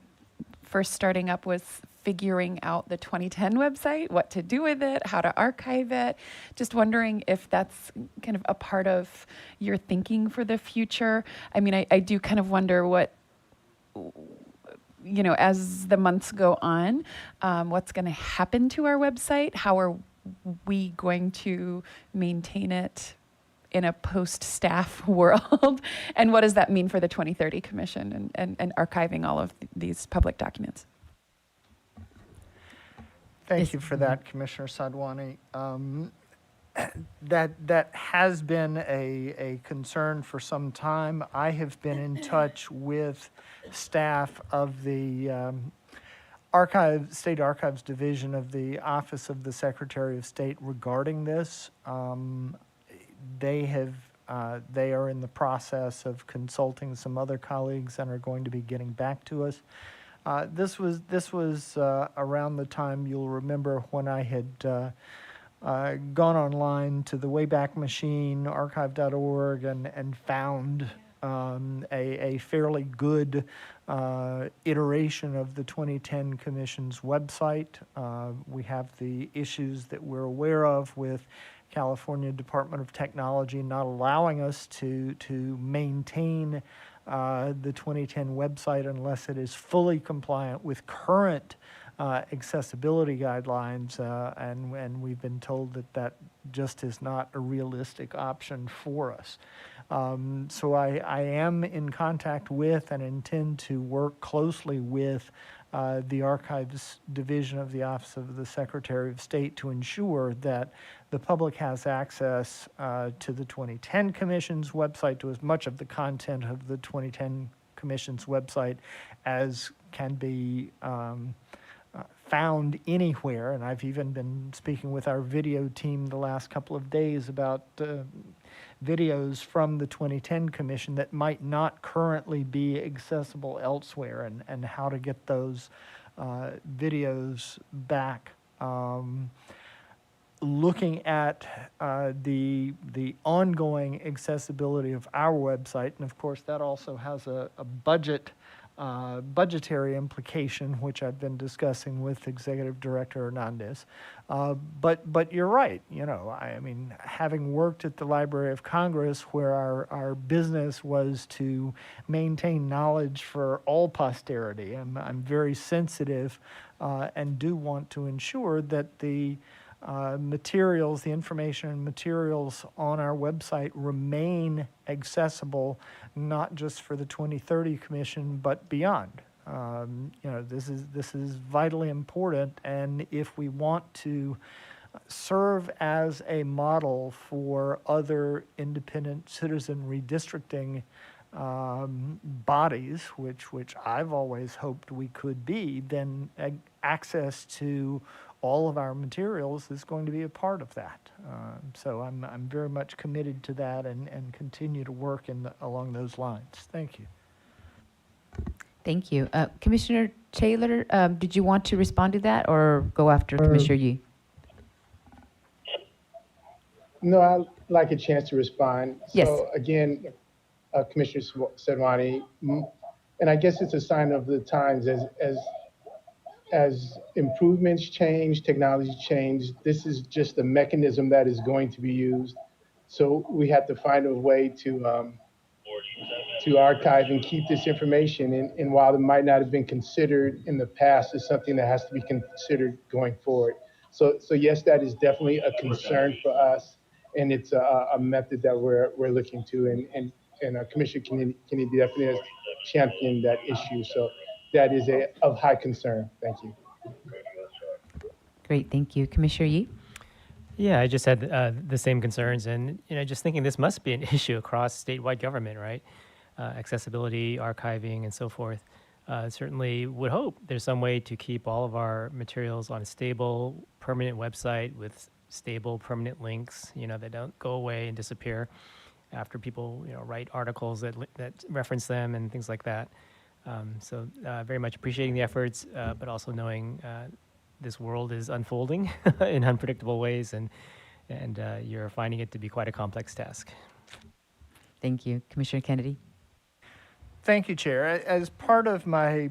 first starting up was figuring out the 2010 website, what to do with it, how to archive it. Just wondering if that's kind of a part of your thinking for the future. I mean, I do kind of wonder what, as the months go on, what's going to happen to our website? How are we going to maintain it in a post-staff world? And what does that mean for the 2030 Commission and archiving all of these public documents? Thank you for that, Commissioner Sadwani. That has been a concern for some time. I have been in touch with staff of the State Archives Division of the Office of the Secretary of State regarding this. They are in the process of consulting some other colleagues and are going to be getting back to us. This was around the time, you'll remember, when I had gone online to the Wayback Machine, archive.org, and found a fairly good iteration of the 2010 Commission's website. We have the issues that we're aware of with California Department of Technology not allowing us to maintain the 2010 website unless it is fully compliant with current accessibility guidelines, and we've been told that just is not a realistic option for us. So I am in contact with and intend to work closely with the Archives Division of the Office of the Secretary of State to ensure that the public has access to the 2010 Commission's website, to as much of the content of the 2010 Commission's website as can be found anywhere. And I've even been speaking with our video team the last couple of days about videos from the 2010 Commission that might not currently be accessible elsewhere, and how to get those videos back. Looking at the ongoing accessibility of our website, and of course that also has a budgetary implication, which I've been discussing with Executive Director Hernandez. But you're right. I mean, having worked at the Library of Congress, where our business was to maintain knowledge for all posterity, I'm very sensitive and do want to ensure that the materials, the information and materials on our website remain accessible, not just for the 2030 Commission, but beyond. This is vitally important, and if we want to serve as a model for other independent citizen redistricting bodies, which I've always hoped we could be, then access to all of our materials is going to be a part of that. So I'm very much committed to that and continue to work along those lines. Thank you. Thank you. Commissioner Taylor, did you want to respond to that or go after Commissioner Yee? No, I'd like a chance to respond. Yes. So again, Commissioner Sedwani, and I guess it's a sign of the times as improvements change, technology change, this is just a mechanism that is going to be used. So we have to find a way to archive and keep this information. And while it might not have been considered in the past, it's something that has to be considered going forward. So yes, that is definitely a concern for us, and it's a method that we're looking to, and Commissioner Kennedy definitely has championed that issue. So that is of high concern. Thank you. Great, thank you. Commissioner Yee? Yeah, I just had the same concerns, and just thinking this must be an issue across statewide government, right? Accessibility, archiving, and so forth. Certainly would hope there's some way to keep all of our materials on a stable, permanent website with stable, permanent links, that don't go away and disappear after people, write articles that reference them and things like that. So very much appreciating the efforts, but also knowing this world is unfolding in unpredictable ways, and you're finding it to be quite a complex task. Thank you. Commissioner Kennedy? Thank you, Chair. As part of my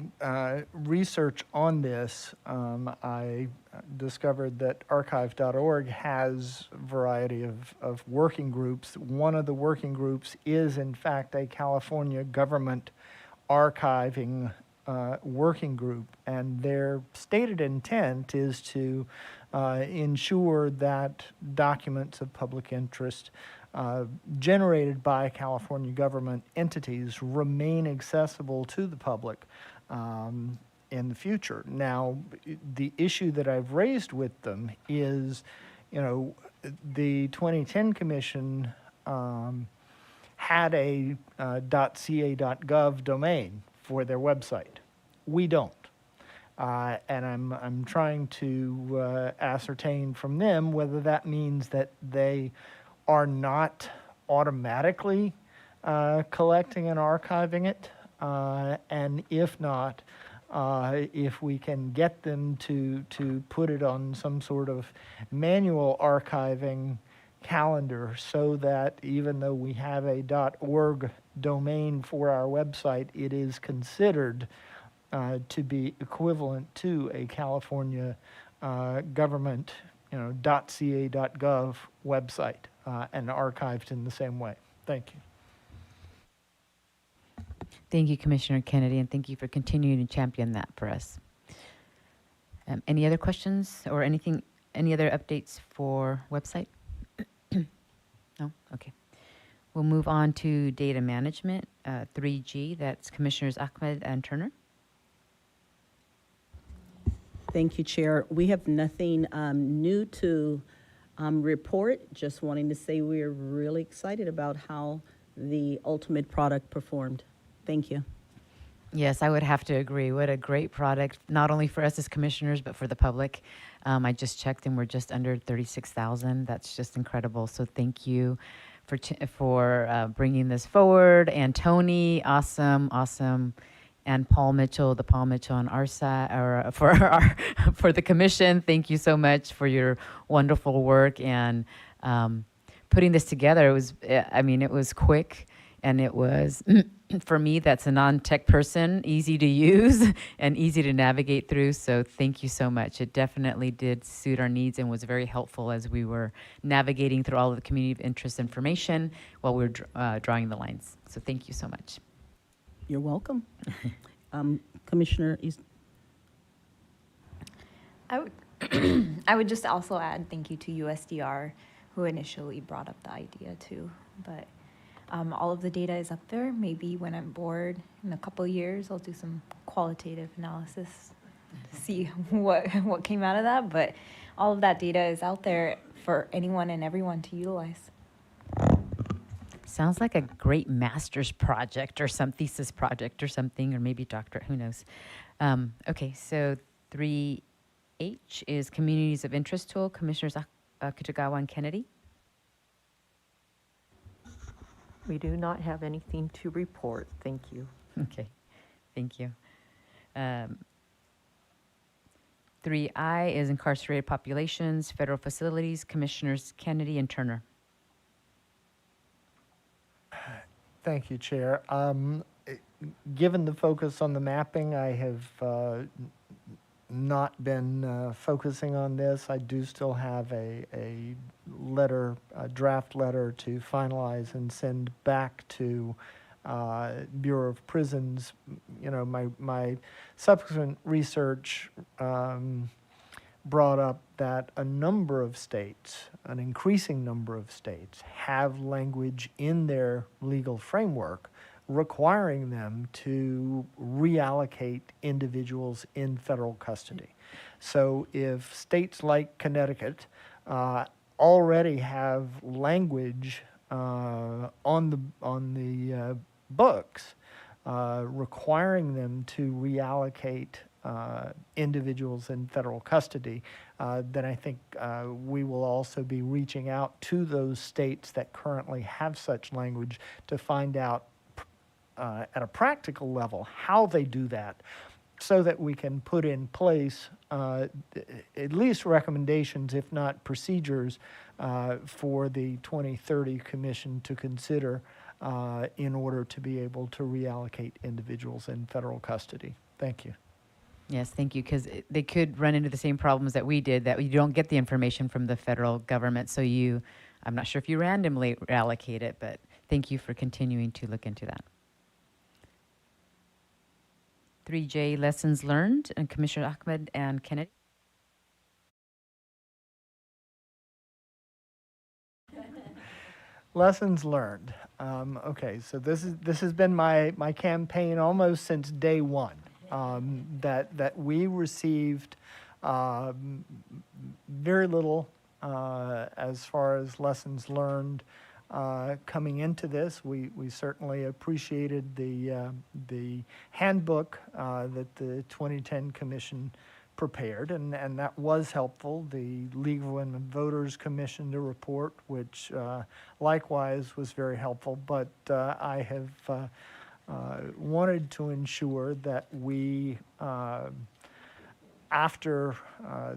research on this, I discovered that archive.org has a variety of working groups. One of the working groups is, in fact, a California government archiving working group, and their stated intent is to ensure that documents of public interest generated by California government entities remain accessible to the public in the future. Now, the issue that I've raised with them is, the 2010 Commission had a .ca.gov domain for their website. We don't. And I'm trying to ascertain from them whether that means that they are not automatically collecting and archiving it, and if not, if we can get them to put it on some sort of manual archiving calendar, so that even though we have a .org domain for our website, it is considered to be equivalent to a California government, .ca.gov website, and archived in the same way. Thank you. Thank you, Commissioner Kennedy, and thank you for continuing to champion that for us. Any other questions or any other updates for website? No? Okay. We'll move on to data management, 3G. That's Commissioners Ahmed and Turner. Thank you, Chair. We have nothing new to report. Just wanting to say we are really excited about how the ultimate product performed. Thank you. Yes, I would have to agree. What a great product, not only for us as commissioners, but for the public. I just checked and we're just under 36,000. That's just incredible. So thank you for bringing this forward. And Tony, awesome. And Paul Mitchell on our side, or for the commission. Thank you so much for your wonderful work and putting this together. It was quick, and it was, for me, that's a non-tech person, easy to use and easy to navigate through. So thank you so much. It definitely did suit our needs and was very helpful as we were navigating through all of the community of interest information while we were drawing the lines. So thank you so much. You're welcome. Commissioner East. I would just also add thank you to USDR, who initially brought up the idea too. But all of the data is up there. Maybe when I'm bored in a couple of years, I'll do some qualitative analysis, see what came out of that. But all of that data is out there for anyone and everyone to utilize. Sounds like a great master's project or some thesis project or something, or maybe doctorate, who knows. Okay, so 3H is Communities of Interest Tool, Commissioners Kitagawa and Kennedy. We do not have anything to report. Thank you. Okay, thank you. 3I is Incarcerated Populations, Federal Facilities, Commissioners Kennedy and Turner. Thank you, Chair. Given the focus on the mapping, I have not been focusing on this. I do still have a draft letter to finalize and send back to Bureau of Prisons. My subsequent research brought up that a number of states, an increasing number of states, have language in their legal framework requiring them to reallocate individuals in federal custody. So if states like Connecticut already have language on the books requiring them to reallocate individuals in federal custody, then I think we will also be reaching out to those states that currently have such language to find out at a practical level how they do that, so that we can put in place at least recommendations, if not procedures, for the 2030 Commission to consider in order to be able to reallocate individuals in federal custody. Thank you. Yes, thank you, because they could run into the same problems that we did, that you don't get the information from the federal government, so I'm not sure if you randomly allocate it, but thank you for continuing to look into that. 3J, lessons learned, and Commissioner Ahmed and Kennedy. Lessons learned. Okay, so this has been my campaign almost since day one. That we received very little as far as lessons learned coming into this. We certainly appreciated the handbook that the 2010 Commission prepared, and that was helpful. The League of Women Voters commissioned a report, which likewise was very helpful, but I have wanted to ensure that we, after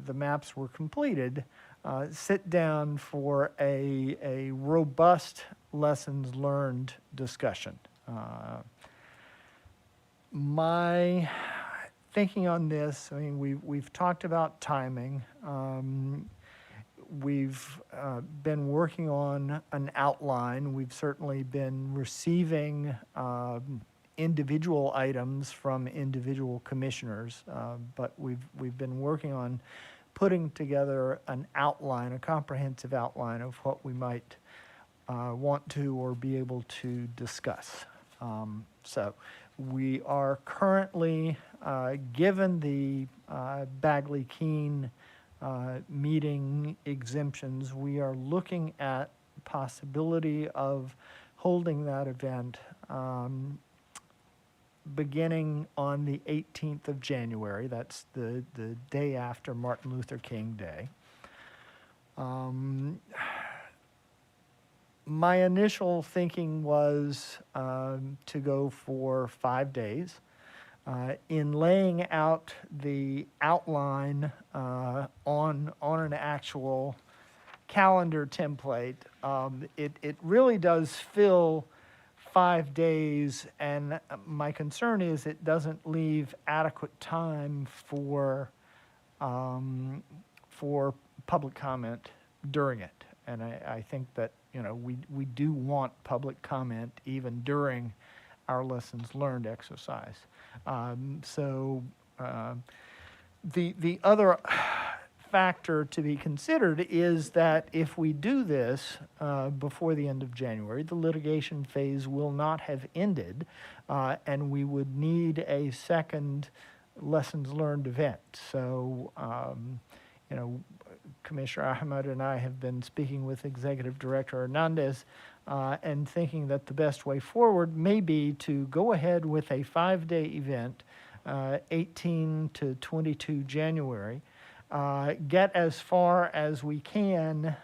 the maps were completed, sit down for a robust lessons learned discussion. My thinking on this, I mean, we've talked about timing. We've been working on an outline. We've certainly been receiving individual items from individual commissioners, but we've been working on putting together an outline, a comprehensive outline of what we might want to or be able to discuss. So we are currently, given the Bagley-Keene meeting exemptions, we are looking at possibility of holding that event beginning on the 18th of January. That's the day after Martin Luther King Day. My initial thinking was to go for 5 days. In laying out the outline on an actual calendar template, it really does fill 5 days, and my concern is it doesn't leave adequate time for public comment during it. And I think that, you know, we do want public comment even during our lessons learned exercise. The other factor to be considered is that if we do this before the end of January, the litigation phase will not have ended, and we would need a second lessons learned event. So, you know, Commissioner Ahmed and I have been speaking with Executive Director Hernandez and thinking that the best way forward may be to go ahead with a 5-day event, 18 to 22 January, get as far as we can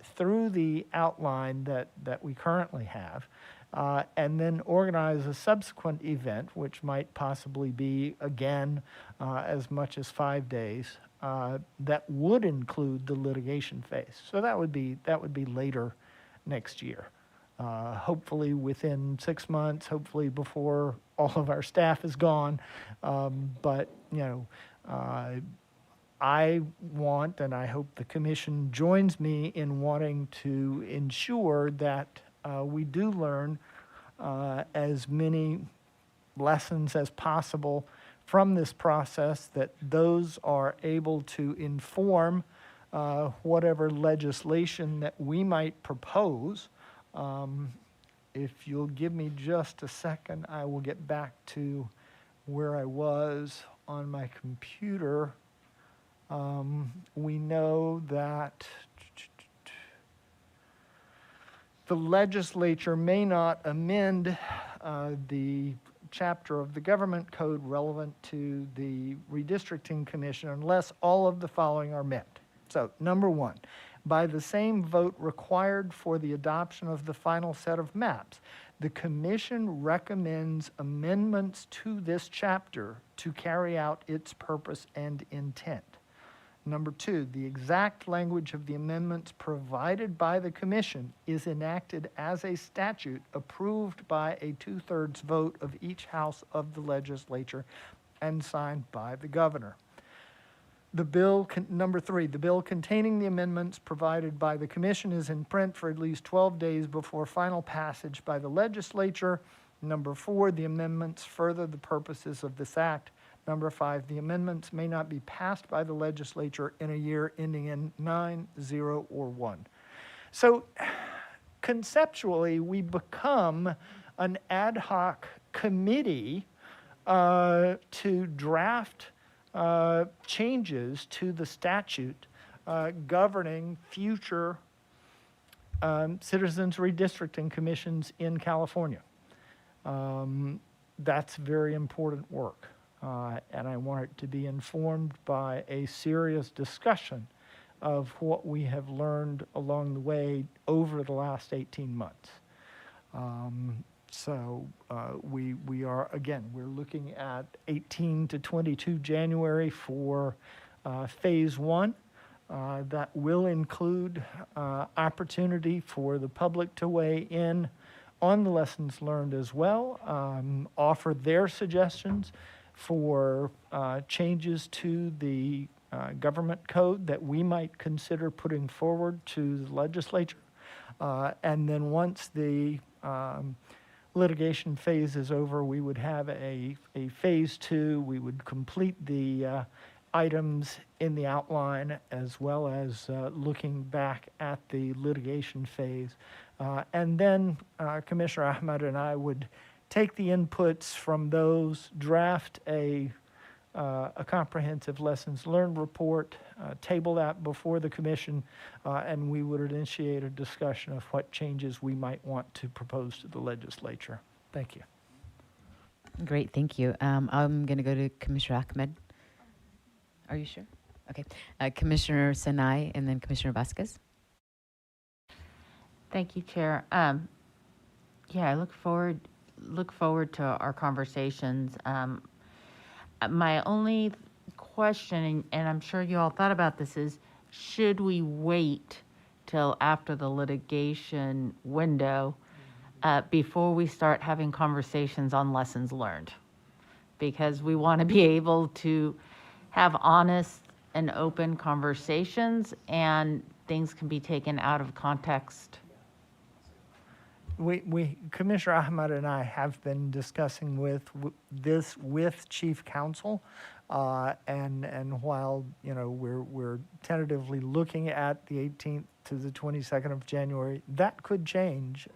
through the outline that we currently have, and then organize a subsequent event, which might possibly be, again, as much as 5 days, that would include the litigation phase. So that would be later next year. Hopefully within 6 months, hopefully before all of our staff is gone. But, you know, I want, and I hope the Commission joins me in wanting to ensure that we do learn as many lessons as possible from this process, that those are able to inform whatever legislation that we might propose. If you'll give me just a second, I will get back to where I was on my computer. We know that the legislature may not amend the chapter of the government code relevant to the Redistricting Commission unless all of the following are met. So, number one, by the same vote required for the adoption of the final set of maps, the Commission recommends amendments to this chapter to carry out its purpose and intent. Number 2, the exact language of the amendments provided by the commission is enacted as a statute approved by a 2/3 vote of each house of the legislature and signed by the governor. Number 3, the bill containing the amendments provided by the commission is in print for at least 12 days before final passage by the legislature. Number 4, the amendments further the purposes of this act. Number 5, the amendments may not be passed by the legislature in a year ending in 9, 0, or 1. So conceptually, we become an ad hoc committee to draft changes to the statute governing future citizens redistricting commissions in California. That's very important work. And I want it to be informed by a serious discussion of what we have learned along the way over the last 18 months. We are, again, we're looking at 18 to 22 January for phase 1. That will include opportunity for the public to weigh in on the lessons learned as well, offer their suggestions for changes to the government code that we might consider putting forward to the legislature. And then once the litigation phase is over, we would have a phase 2. We would complete the items in the outline as well as looking back at the litigation phase. And then Commissioner Ahmed and I would take the inputs from those, draft a comprehensive lessons learned report, table that before the commission, and we would initiate a discussion of what changes we might want to propose to the legislature. Thank you. Great, thank you. I'm going to go to Commissioner Ahmed. Are you sure? Okay. Commissioner Sinai and then Commissioner Vasquez. Thank you, Chair. Yeah, I look forward to our conversations. My only question, and I'm sure you all thought about this, is should we wait till after the litigation window before we start having conversations on lessons learned? Because we want to be able to have honest and open conversations, and things can be taken out of context. Commissioner Ahmed and I have been discussing this with Chief Counsel, and while we're tentatively looking at the 18th to the 22nd of January, that could change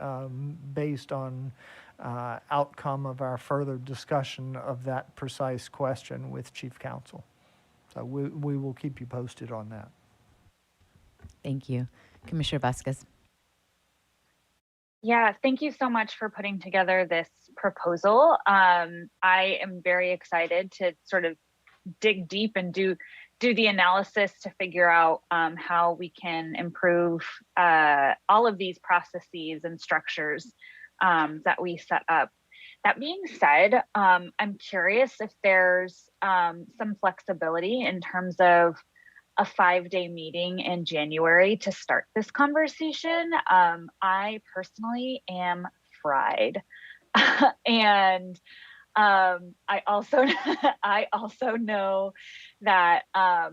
based on outcome of our further discussion of that precise question with Chief Counsel. So we will keep you posted on that. Thank you. Commissioner Vasquez. Yeah, thank you so much for putting together this proposal. I am very excited to sort of dig deep and do the analysis to figure out how we can improve all of these processes and structures that we set up. That being said, I'm curious if there's some flexibility in terms of a 5-day meeting in January to start this conversation. I personally am fried. And I also know that I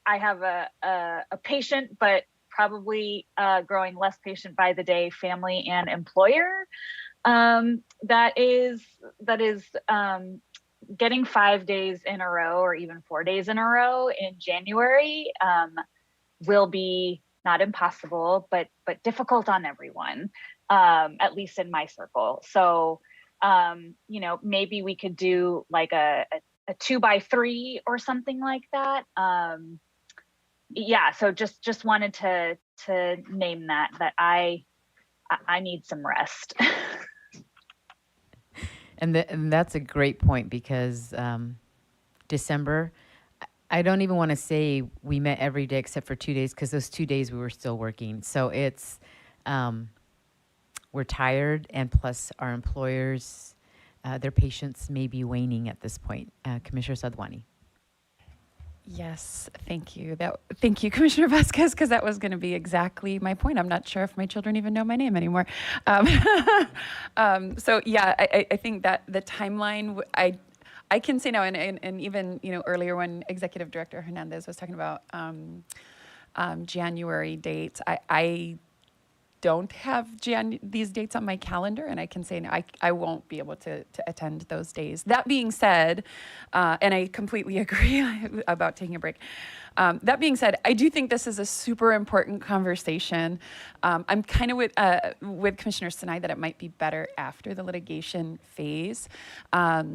have a patient, but probably growing less patient by the day family and employer that is getting 5 days in a row or even 4 days in a row in January will be not impossible, but difficult on everyone, at least in my circle. So, maybe we could do like a 2x3 or something like that. Yeah, so just wanted to name that I need some rest. And that's a great point because December, I don't even want to say we met every day except for 2 days because those 2 days we were still working. So it's, we're tired, and plus our employers, their patience may be waning at this point. Commissioner Sadwani. Yes, thank you. Thank you, Commissioner Vasquez, because that was going to be exactly my point. I'm not sure if my children even know my name anymore. So yeah, I think that the timeline, I can say now, and even earlier when Executive Director Hernandez was talking about January dates, I don't have these dates on my calendar, and I can say no, I won't be able to attend those days. That being said, and I completely agree about taking a break. That being said, I do think this is a super important conversation. I'm kind of with Commissioner Sinai that it might be better after the litigation phase. I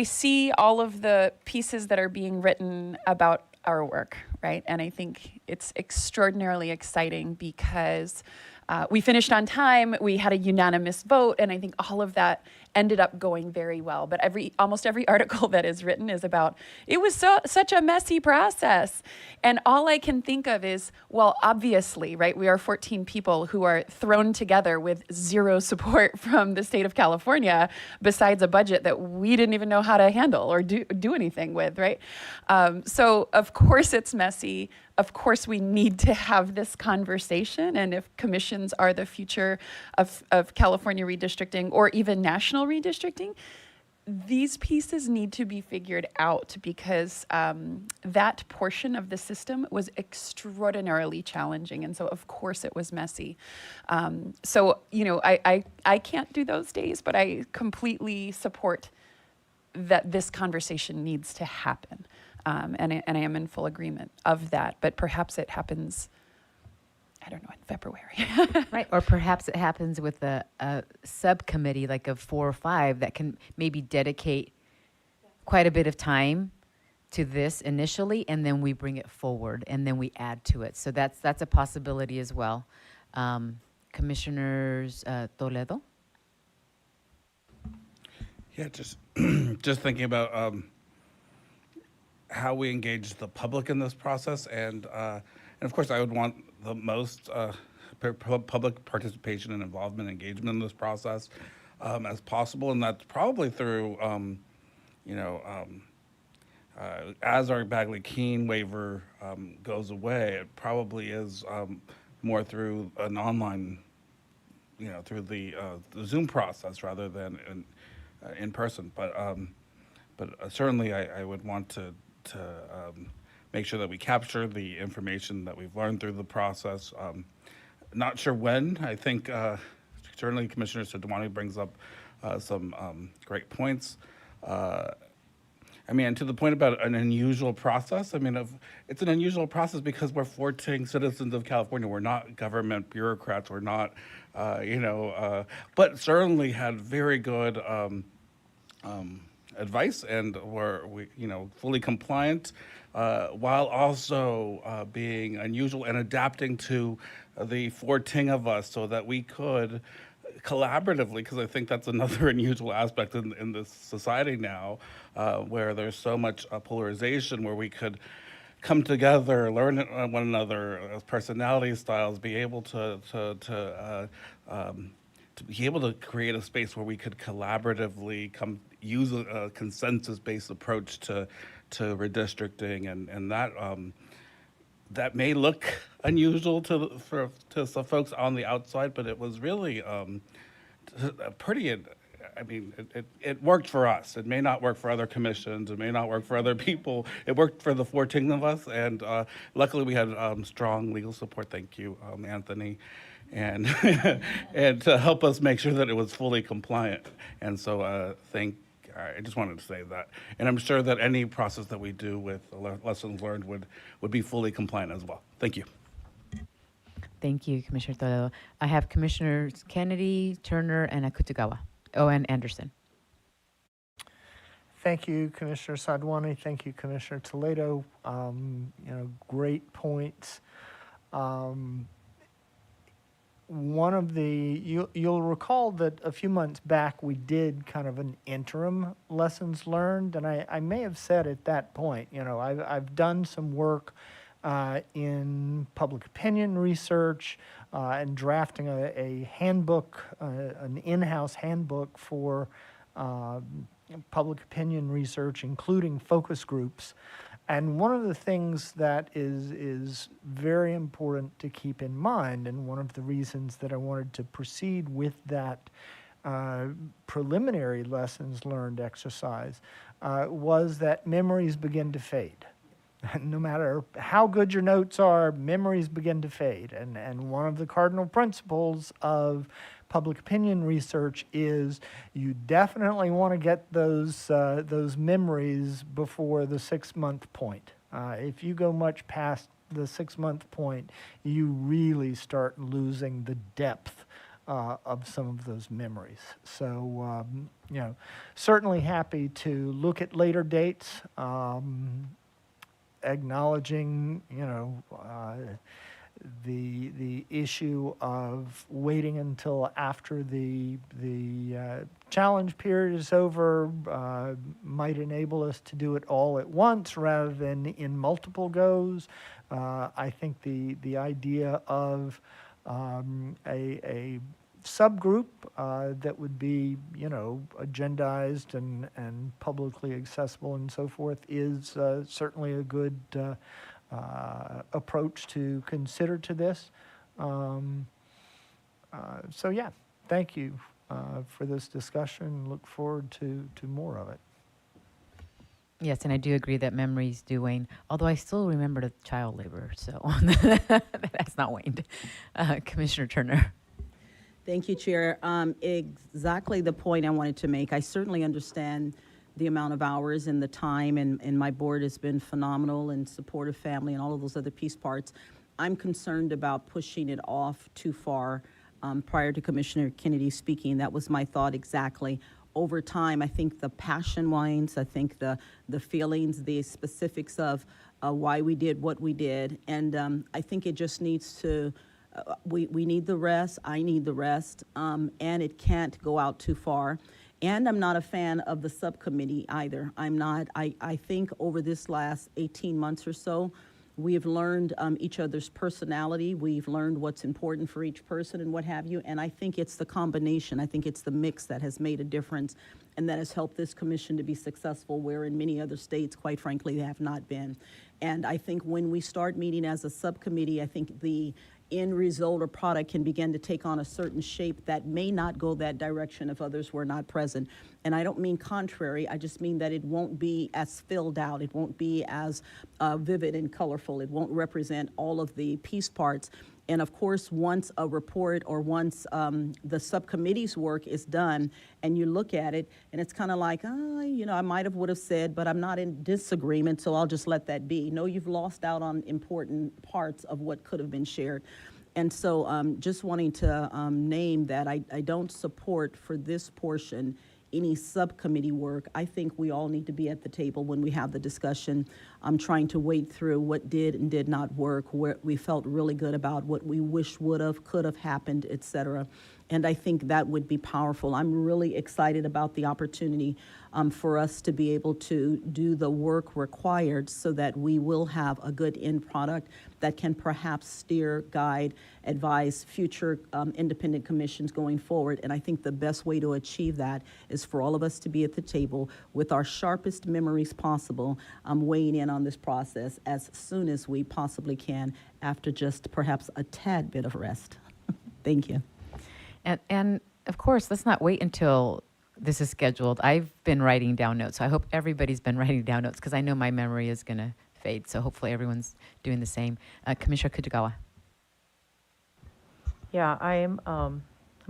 see all of the pieces that are being written about our work, right? And I think it's extraordinarily exciting because we finished on time, we had a unanimous vote, and I think all of that ended up going very well. But almost every article that is written is about, it was such a messy process. And all I can think of is, well, obviously, right, we are 14 people who are thrown together with zero support from the state of California, besides a budget that we didn't even know how to handle or do anything with, right? So of course it's messy. Of course we need to have this conversation. And if commissions are the future of California redistricting or even national redistricting, these pieces need to be figured out because that portion of the system was extraordinarily challenging. And so of course it was messy. So, I can't do those days, but I completely support that this conversation needs to happen. And I am in full agreement of that, but perhaps it happens, I don't know, in February. Right, or perhaps it happens with a subcommittee like of 4 or 5 that can maybe dedicate quite a bit of time to this initially, and then we bring it forward, and then we add to it. So that's a possibility as well. Commissioners Toledo? Yeah, just just thinking about how we engage the public in this process, and of course, I would want the most public participation and involvement, engagement in this process as possible, and that's probably through, as our Bagley-Keene waiver goes away, it probably is more through an online, through the Zoom process rather than in person. But certainly, I would want to make sure that we capture the information that we've learned through the process. Not sure when. I think certainly Commissioner Sidwani brings up some great points. And to the point about an unusual process, it's an unusual process because we're 14 citizens of California. We're not government bureaucrats. We're not, but certainly had very good advice and were fully compliant, while also being unusual and adapting to the 14 of us so that we could collaboratively, because I think that's another unusual aspect in this society now, where there's so much polarization, where we could come together, learn one another, personality styles, be able to be able to create a space where we could collaboratively use a consensus-based approach to redistricting, and that may look unusual to some folks on the outside, but it was really pretty. It worked for us. It may not work for other commissions. It may not work for other people. It worked for the 14 of us, and luckily we had strong legal support. Thank you, Anthony. And and to help us make sure that it was fully compliant. And so I just wanted to say that. And I'm sure that any process that we do with lessons learned would be fully compliant as well. Thank you. Thank you, Commissioner Toledo. I have Commissioners Kennedy, Turner, and Akutagawa. Oh, and Anderson. Thank you, Commissioner Sadwani. Thank you, Commissioner Toledo. Great points. One of you'll recall that a few months back we did kind of an interim lessons learned, and I may have said at that point, I've done some work in public opinion research and drafting a handbook, an in-house handbook for public opinion research, including focus groups. And one of the things that is very important to keep in mind, and one of the reasons that I wanted to proceed with that preliminary lessons learned exercise was that memories begin to fade. No matter how good your notes are, memories begin to fade. And one of the cardinal principles of public opinion research is you definitely want to get those memories before the 6-month point. If you go much past the 6-month point, you really start losing the depth of some of those memories. So, certainly happy to look at later dates. Acknowledging, the issue of waiting until after the challenge period is over might enable us to do it all at once rather than in multiple goes. I think the idea of a subgroup that would be, agendized and publicly accessible and so forth is certainly a good approach to consider to this. So yeah, thank you for this discussion. Look forward to more of it. Yes, and I do agree that memories do wane, although I still remember the child labor, so that's not waned. Commissioner Turner. Thank you, Chair. Exactly the point I wanted to make. I certainly understand the amount of hours and the time, and my board has been phenomenal and supportive family and all of those other piece parts. I'm concerned about pushing it off too far. Prior to Commissioner Kennedy speaking, that was my thought exactly. Over time, I think the passion wines, I think the feelings, the specifics of why we did what we did, and I think it just needs to, we need the rest, I need the rest, and it can't go out too far. And I'm not a fan of the subcommittee either. I think over this last 18 months or so, we have learned each other's personality. We've learned what's important for each person and what have you. And I think it's the combination. I think it's the mix that has made a difference and that has helped this commission to be successful, where in many other states, quite frankly, they have not been. And I think when we start meeting as a subcommittee, I think the end result or product can begin to take on a certain shape that may not go that direction if others were not present. And I don't mean contrary, I just mean that it won't be as filled out, it won't be as vivid and colorful, it won't represent all of the piece parts. And of course, once a report or once the subcommittee's work is done and you look at it and it's kind of like, I might have would have said, but I'm not in disagreement, so I'll just let that be. No, you've lost out on important parts of what could have been shared. And so just wanting to name that I don't support for this portion any subcommittee work. I think we all need to be at the table when we have the discussion. I'm trying to wade through what did and did not work, where we felt really good about, what we wish would have, could have happened, et cetera. And I think that would be powerful. I'm really excited about the opportunity for us to be able to do the work required so that we will have a good end product that can perhaps steer, guide, advise future independent commissions going forward. And I think the best way to achieve that is for all of us to be at the table with our sharpest memories possible, weighing in on this process as soon as we possibly can after just perhaps a tad bit of rest. Thank you. And of course, let's not wait until this is scheduled. I've been writing down notes, so I hope everybody's been writing down notes because I know my memory is going to fade. So hopefully everyone's doing the same. Commissioner Kutagawa. Yeah, I'm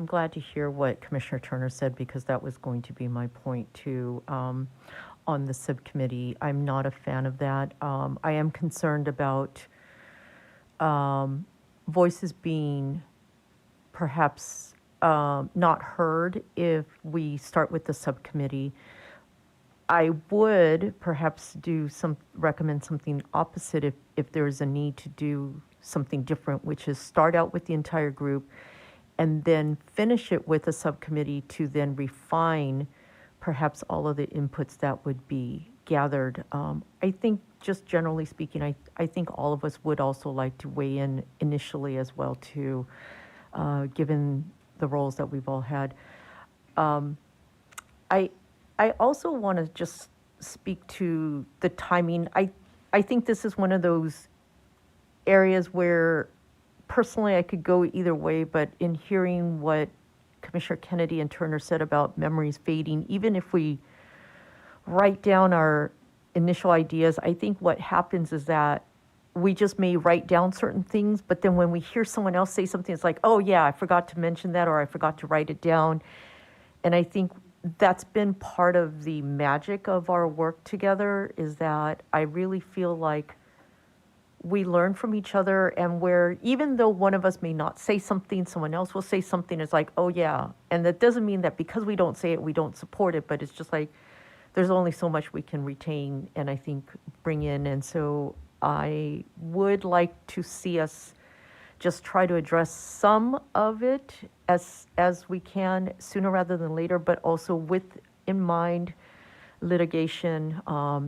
glad to hear what Commissioner Turner said, because that was going to be my point too. On the subcommittee, I'm not a fan of that. I am concerned about voices being perhaps not heard if we start with the subcommittee. I would perhaps recommend something opposite if there's a need to do something different, which is start out with the entire group and then finish it with a subcommittee to then refine perhaps all of the inputs that would be gathered. I think just generally speaking, I think all of us would also like to weigh in initially as well too, given the roles that we've all had. I also want to just speak to the timing. I think this is one of those areas where personally I could go either way, but in hearing what Commissioner Kennedy and Turner said about memories fading, even if we write down our initial ideas, I think what happens is that we just may write down certain things, but then when we hear someone else say something, it's like, oh yeah, I forgot to mention that, or I forgot to write it down. And I think that's been part of the magic of our work together, is that I really feel like we learn from each other, and where even though one of us may not say something, someone else will say something, it's like, oh yeah. And that doesn't mean that because we don't say it, we don't support it, but it's just like, there's only so much we can retain and I think bring in. And so I would like to see us just try to address some of it as we can sooner rather than later, but also with in mind litigation.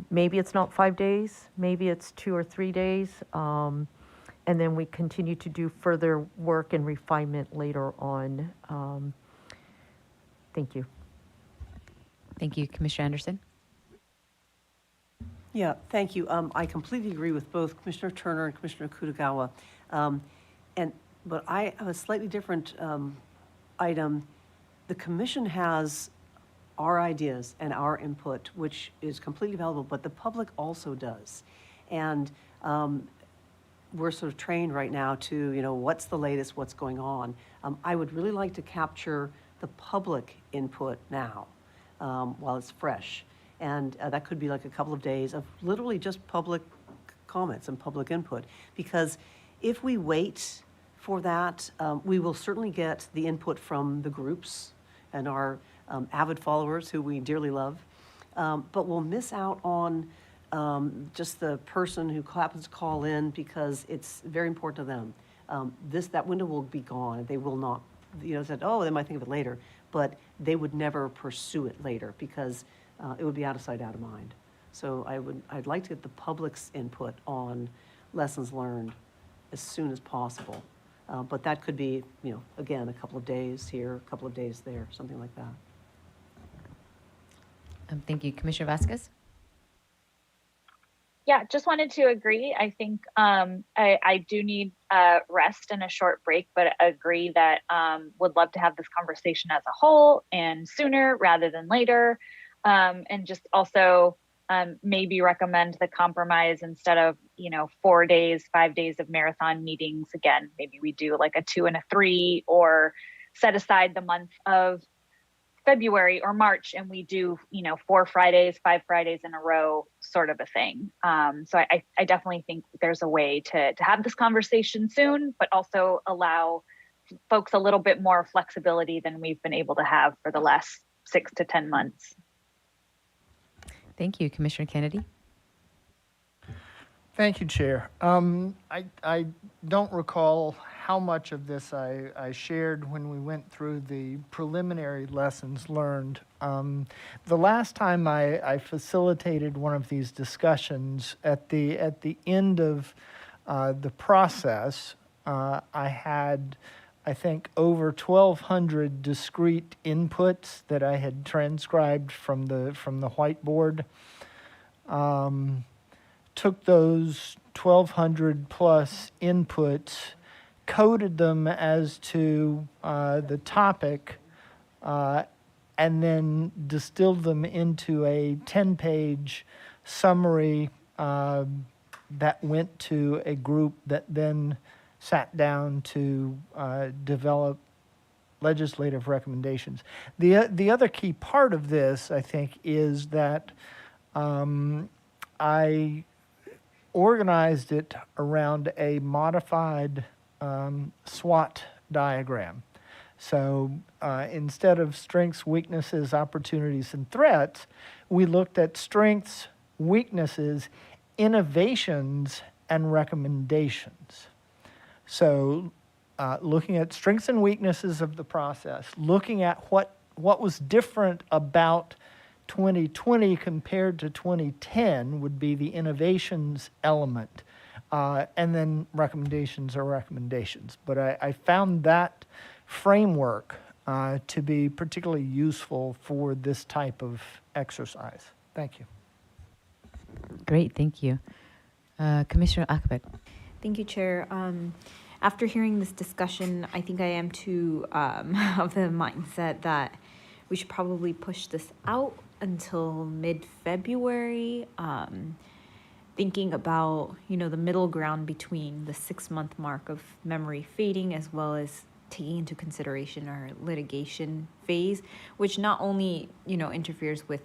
Maybe it's not 5 days, maybe it's 2 or 3 days. And then we continue to do further work and refinement later on. Thank you. Thank you, Commissioner Anderson. Yeah, thank you. I completely agree with both Commissioner Turner and Commissioner Kutagawa. But I have a slightly different item. The commission has our ideas and our input, which is completely valuable, but the public also does. And we're sort of trained right now to, what's the latest, what's going on. I would really like to capture the public input now while it's fresh. And that could be like a couple of days of literally just public comments and public input. Because if we wait for that, we will certainly get the input from the groups and our avid followers who we dearly love. But we'll miss out on just the person who happens to call in because it's very important to them. That window will be gone. They will not, said, oh, they might think of it later, but they would never pursue it later because it would be out of sight, out of mind. So I'd like to get the public's input on lessons learned as soon as possible. But that could be, again, a couple of days here, a couple of days there, something like that. Thank you, Commissioner Vasquez. Yeah, just wanted to agree. I think I do need rest and a short break, but agree that would love to have this conversation as a whole and sooner rather than later. And just also maybe recommend the compromise instead of 4 days, 5 days of marathon meetings. Again, maybe we do like a 2 and a 3, or set aside the month of February or March and we do 4 Fridays, 5 Fridays in a row, sort of a thing. So I definitely think there's a way to have this conversation soon, but also allow folks a little bit more flexibility than we've been able to have for the last 6 to 10 months. Thank you, Commissioner Kennedy. Thank you, Chair. I don't recall how much of this I shared when we went through the preliminary lessons learned. The last time I facilitated one of these discussions, at the end of the process, I had, I think, over 1,200 discrete inputs that I had transcribed from the whiteboard. Took those 1,200 plus inputs, coded them as to the topic, and then distilled them into a 10-page summary that went to a group that then sat down to develop legislative recommendations. The other key part of this, I think, is that I organized it around a modified SWOT diagram. So instead of strengths, weaknesses, opportunities, and threats, we looked at strengths, weaknesses, innovations, and recommendations. So looking at strengths and weaknesses of the process, looking at what was different about 2020 compared to 2010 would be the innovations element. And then recommendations are recommendations. But I found that framework to be particularly useful for this type of exercise. Thank you. Great, thank you. Commissioner Ahmed. Thank you, Chair. After hearing this discussion, I think I am too of the mindset that we should probably push this out until mid-February. Thinking about, you know, the middle ground between the 6-month mark of memory fading as well as taking into consideration our litigation phase, which not only, you know, interferes with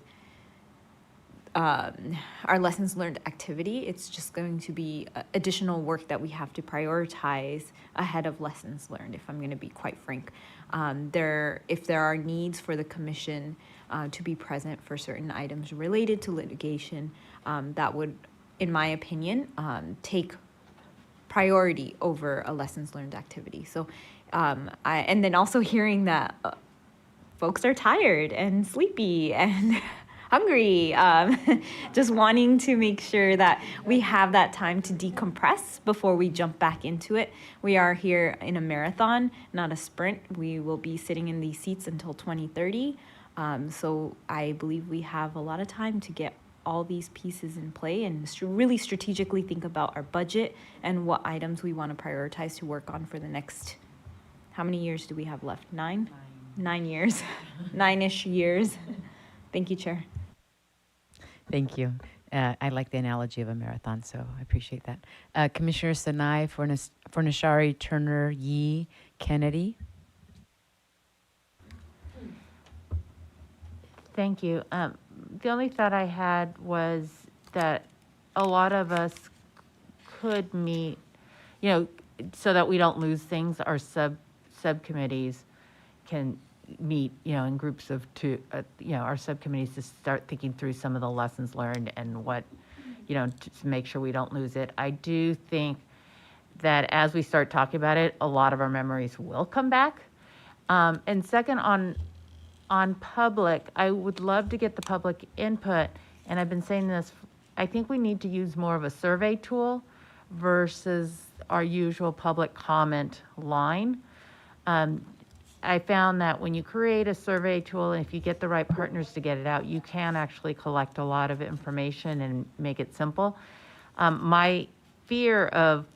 our lessons learned activity, it's just going to be additional work that we have to prioritize ahead of lessons learned, if I'm going to be quite frank. If there are needs for the commission to be present for certain items related to litigation, that would, in my opinion, take priority over a lessons learned activity. So, and then also hearing that folks are tired and sleepy and hungry, just wanting to make sure that we have that time to decompress before we jump back into it. We are here in a marathon, not a sprint. We will be sitting in these seats until 2030. So I believe we have a lot of time to get all these pieces in play and really strategically think about our budget and what items we want to prioritize to work on for the next, how many years do we have left? 9 years, 9-ish years. Thank you, Chair. Thank you. I like the analogy of a marathon, so I appreciate that. Commissioner Sanai, Fornashari, Turner, Yee, Kennedy. Thank you. The only thought I had was that a lot of us could meet, you know, so that we don't lose things. Our subcommittees can meet, you know, in groups of two, you know, our subcommittees to start thinking through some of the lessons learned and what, you know, to make sure we don't lose it. I do think that as we start talking about it, a lot of our memories will come back. And second, on public, I would love to get the public input, and I've been saying this, I think we need to use more of a survey tool versus our usual public comment line. I found that when you create a survey tool, and if you get the right partners to get it out, you can actually collect a lot of information and make it simple. My fear of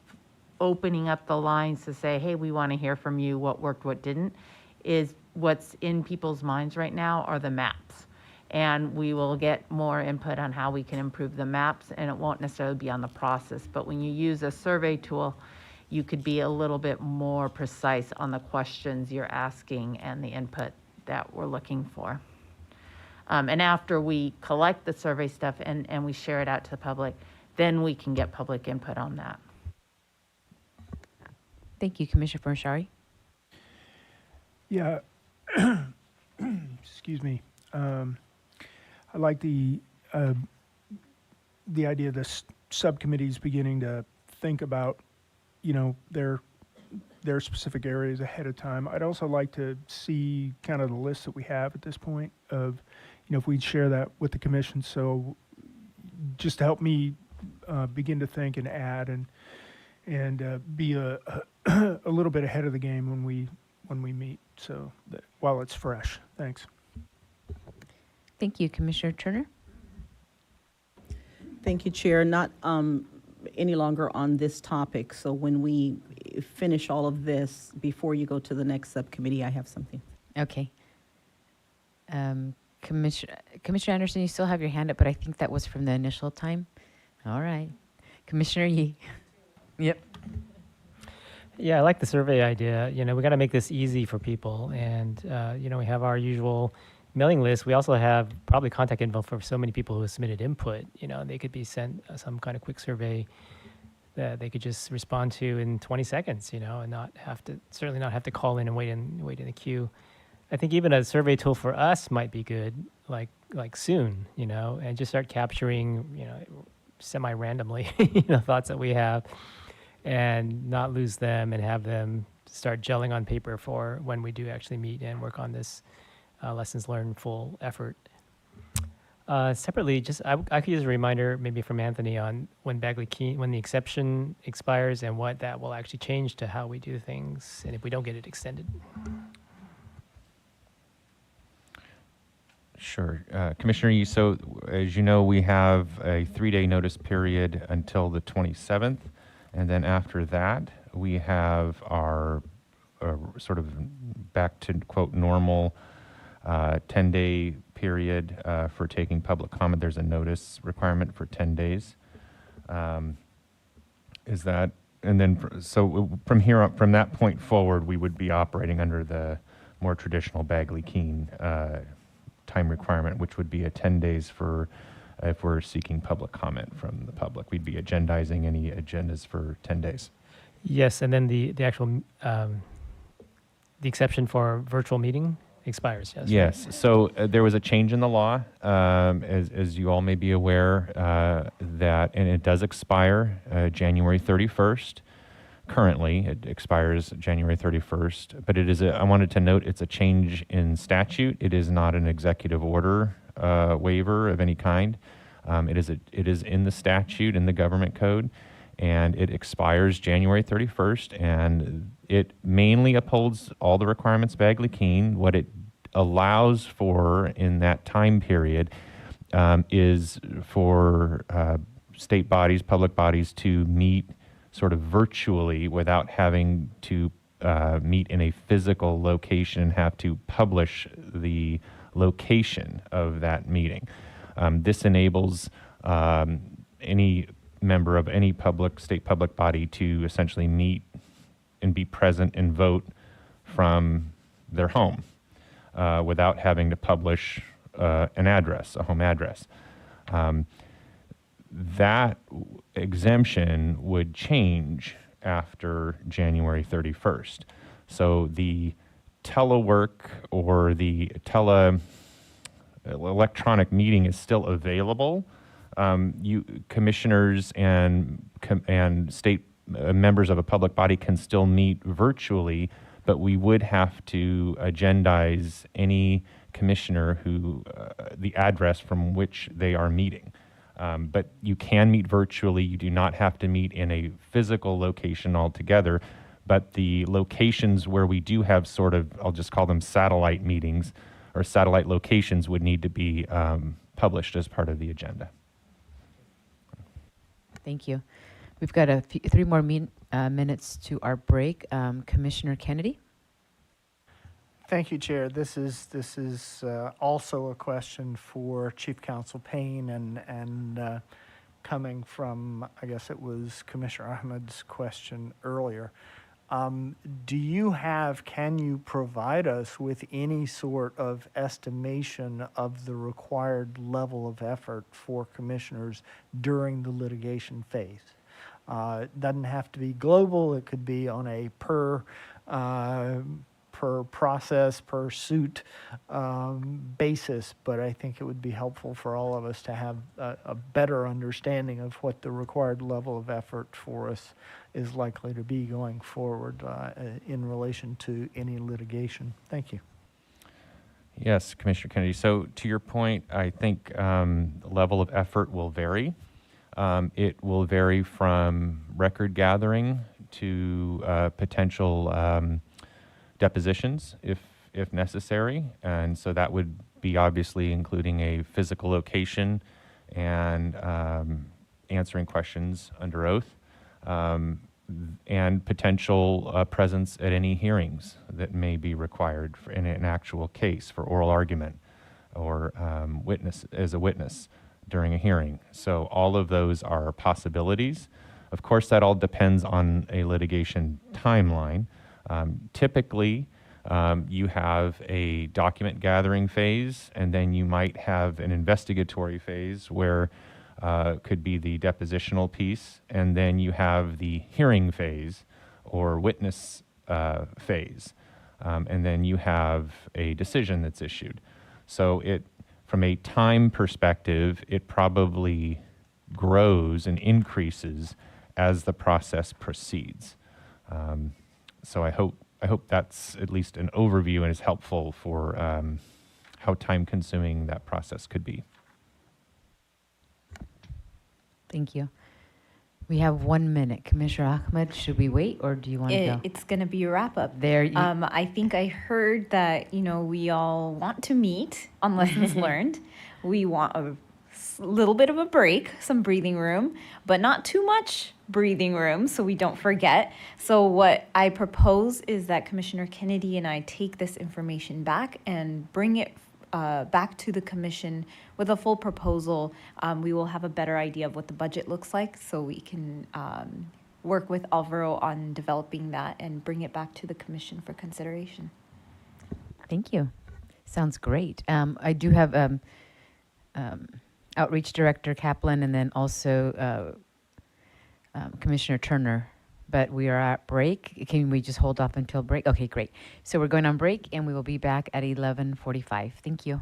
opening up the lines to say, hey, we want to hear from you, what worked, what didn't, is what's in people's minds right now are the maps. And we will get more input on how we can improve the maps, and it won't necessarily be on the process. But when you use a survey tool, you could be a little bit more precise on the questions you're asking and the input that we're looking for. And after we collect the survey stuff and we share it out to the public, then we can get public input on that. Thank you, Commissioner Fornashari. Yeah, excuse me. I like the idea of the subcommittees beginning to think about, you know, their specific areas ahead of time. I'd also like to see kind of the list that we have at this point of, you know, if we'd share that with the commission. So just to help me begin to think and add and be a little bit ahead of the game when we meet. So that while it's fresh. Thanks. Thank you, Commissioner Turner. Thank you, Chair. Not any longer on this topic. So when we finish all of this, before you go to the next subcommittee, I have something. Okay. Commissioner Anderson, you still have your hand up, but I think that was from the initial time. All right. Commissioner Yee. Yep. Yeah, I like the survey idea. You know, we got to make this easy for people. And, you know, we have our usual mailing list. We also have probably contact info for so many people who have submitted input. You know, they could be sent some kind of quick survey that they could just respond to in 20 seconds, you know, and certainly not have to call in and wait in the queue. I think even a survey tool for us might be good, like soon, you know, and just start capturing, you know, semi-randomly, you know, thoughts that we have, and not lose them and have them start gelling on paper for when we do actually meet and work on this lessons learned full effort. Separately, just I could use a reminder maybe from Anthony on when the exception expires and what that will actually change to how we do things, and if we don't get it extended. Sure. Commissioner, so as you know, we have a 3-day notice period until the 27th. And then after that, we have our sort of back to quote normal 10-day period for taking public comment. There's a notice requirement for 10 days. Is that, and then, so from here up, from that point forward, we would be operating under the more traditional Bagley-Keene time requirement, which would be a 10 days for if we're seeking public comment from the public. We'd be agendizing any agendas for 10 days. Yes, and then the actual the exception for virtual meeting expires. Yes. Yes. So there was a change in the law, as you all may be aware, that, and it does expire January 31st. Currently, it expires January 31st, but it is I wanted to note it's a change in statute. It is not an executive order waiver of any kind. It is in the statute, in the government code, and it expires January 31st, and it mainly upholds all the requirements of Bagley-Keene. What it allows for in that time period is for state bodies, public bodies to meet sort of virtually without having to meet in a physical location and have to publish the location of that meeting. This enables any member of any state public body to essentially meet and be present and vote from their home without having to publish an address, a home address. That exemption would change after January 31st. So the telework or the electronic meeting is still available. Commissioners and state members of a public body can still meet virtually, but we would have to agendize any commissioner who the address from which they are meeting. But you can meet virtually. You do not have to meet in a physical location altogether. But the locations where we do have sort of, I'll just call them satellite meetings or satellite locations, would need to be published as part of the agenda. Thank you. We've got 3 more minutes to our break. Commissioner Kennedy? Thank you, Chair. This is also a question for Chief Counsel Payne and coming from, I guess it was Commissioner Ahmed's question earlier. Can you provide us with any sort of estimation of the required level of effort for commissioners during the litigation phase? It doesn't have to be global. It could be on a per process, per suit basis, but I think it would be helpful for all of us to have a better understanding of what the required level of effort for us is likely to be going forward in relation to any litigation. Thank you. Yes, Commissioner Kennedy. So to your point, I think the level of effort will vary. It will vary from record gathering to potential depositions if necessary. And so that would be obviously including a physical location and answering questions under oath, and potential presence at any hearings that may be required in an actual case for oral argument or as a witness during a hearing. So all of those are possibilities. Of course, that all depends on a litigation timeline. Typically, you have a document gathering phase, and then you might have an investigatory phase where could be the depositional piece, and then you have the hearing phase or witness phase, and then you have a decision that's issued. So from a time perspective, it probably grows and increases as the process proceeds. So I hope that's at least an overview and is helpful for how time-consuming that process could be. Thank you. We have 1 minute. Commissioner Ahmed, should we wait or do you want to go? It's going to be a wrap up. There you I think I heard that, we all want to meet on lessons learned. We want a little bit of a break, some breathing room, but not too much breathing room so we don't forget. So what I propose is that Commissioner Kennedy and I take this information back and bring it back to the commission with a full proposal. We will have a better idea of what the budget looks like, so we can work with Alvaro on developing that and bring it back to the commission for consideration. Thank you. Sounds great. I do have Outreach Director Kaplan and then also Commissioner Turner, but we are at break. Can we just hold off until break? Okay, great. So we're going on break and we will be back at 11:45. Thank you.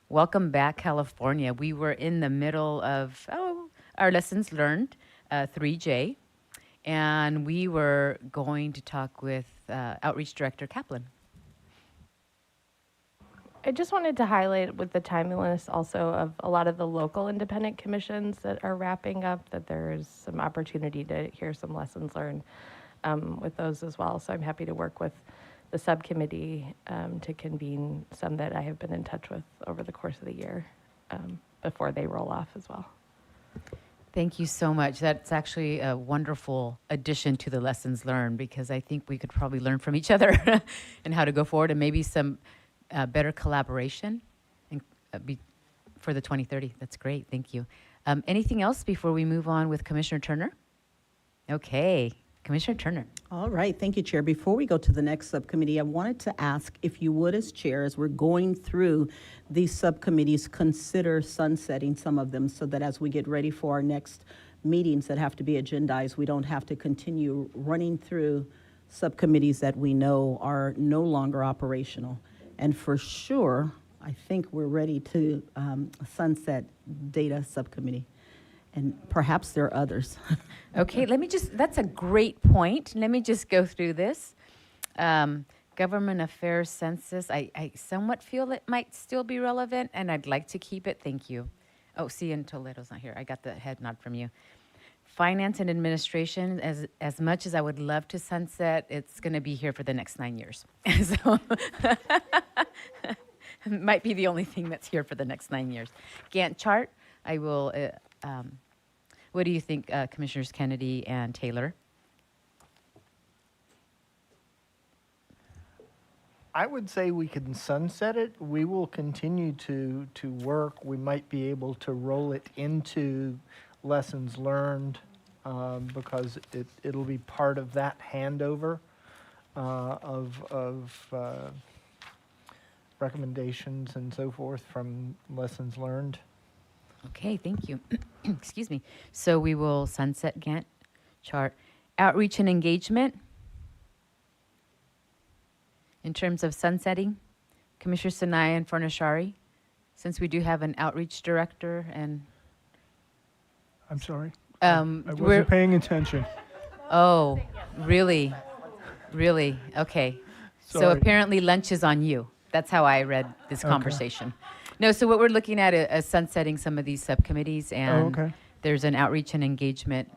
welcome back, California. We were in the middle of our lessons learned, 3J, and we were going to talk with Outreach Director Kaplan. I just wanted to highlight with the timeliness also of a lot of the local independent commissions that are wrapping up, that there's some opportunity to hear some lessons learned with those as well. So I'm happy to work with the subcommittee to convene some that I have been in touch with over the course of the year before they roll off as well. Thank you so much. That's actually a wonderful addition to the lessons learned, because I think we could probably learn from each other and how to go forward, and maybe some better collaboration and for the 2030. That's great. Thank you. Anything else before we move on with Commissioner Turner? Okay, Commissioner Turner. All right, thank you, Chair. Before we go to the next subcommittee, I wanted to ask if you would, as Chair, as we're going through these subcommittees, consider sunsetting some of them so that as we get ready for our next meetings that have to be agendized, we don't have to continue running through subcommittees that we know are no longer operational. And for sure, I think we're ready to sunset data subcommittee. And perhaps there are others. Okay, that's a great point. Let me just go through this. Government Affairs Census, I somewhat feel it might still be relevant, and I'd like to keep it. Thank you. Oh, see, and Toledo's not here. I got the head nod from you. Finance and Administration, as much as I would love to sunset, it's going to be here for the next 9 years. So might be the only thing that's here for the next 9 years. Gantt chart, I will, what do you think, Commissioners Kennedy and Taylor? I would say we can sunset it. We will continue to work. We might be able to roll it into lessons learned because it'll be part of that handover of recommendations and so forth from lessons learned. Okay, thank you. Excuse me. So we will sunset Gantt chart. Outreach and engagement. In terms of sunsetting, Commissioner Sinai and Fornashari, since we do have an outreach director and... I'm sorry. I wasn't paying attention. Oh, really? Really? Okay. So Sorry. apparently lunch is on you. That's how I read this conversation. No, so what we're looking at is sunsetting some of these subcommittees, and there's an outreach and engagement.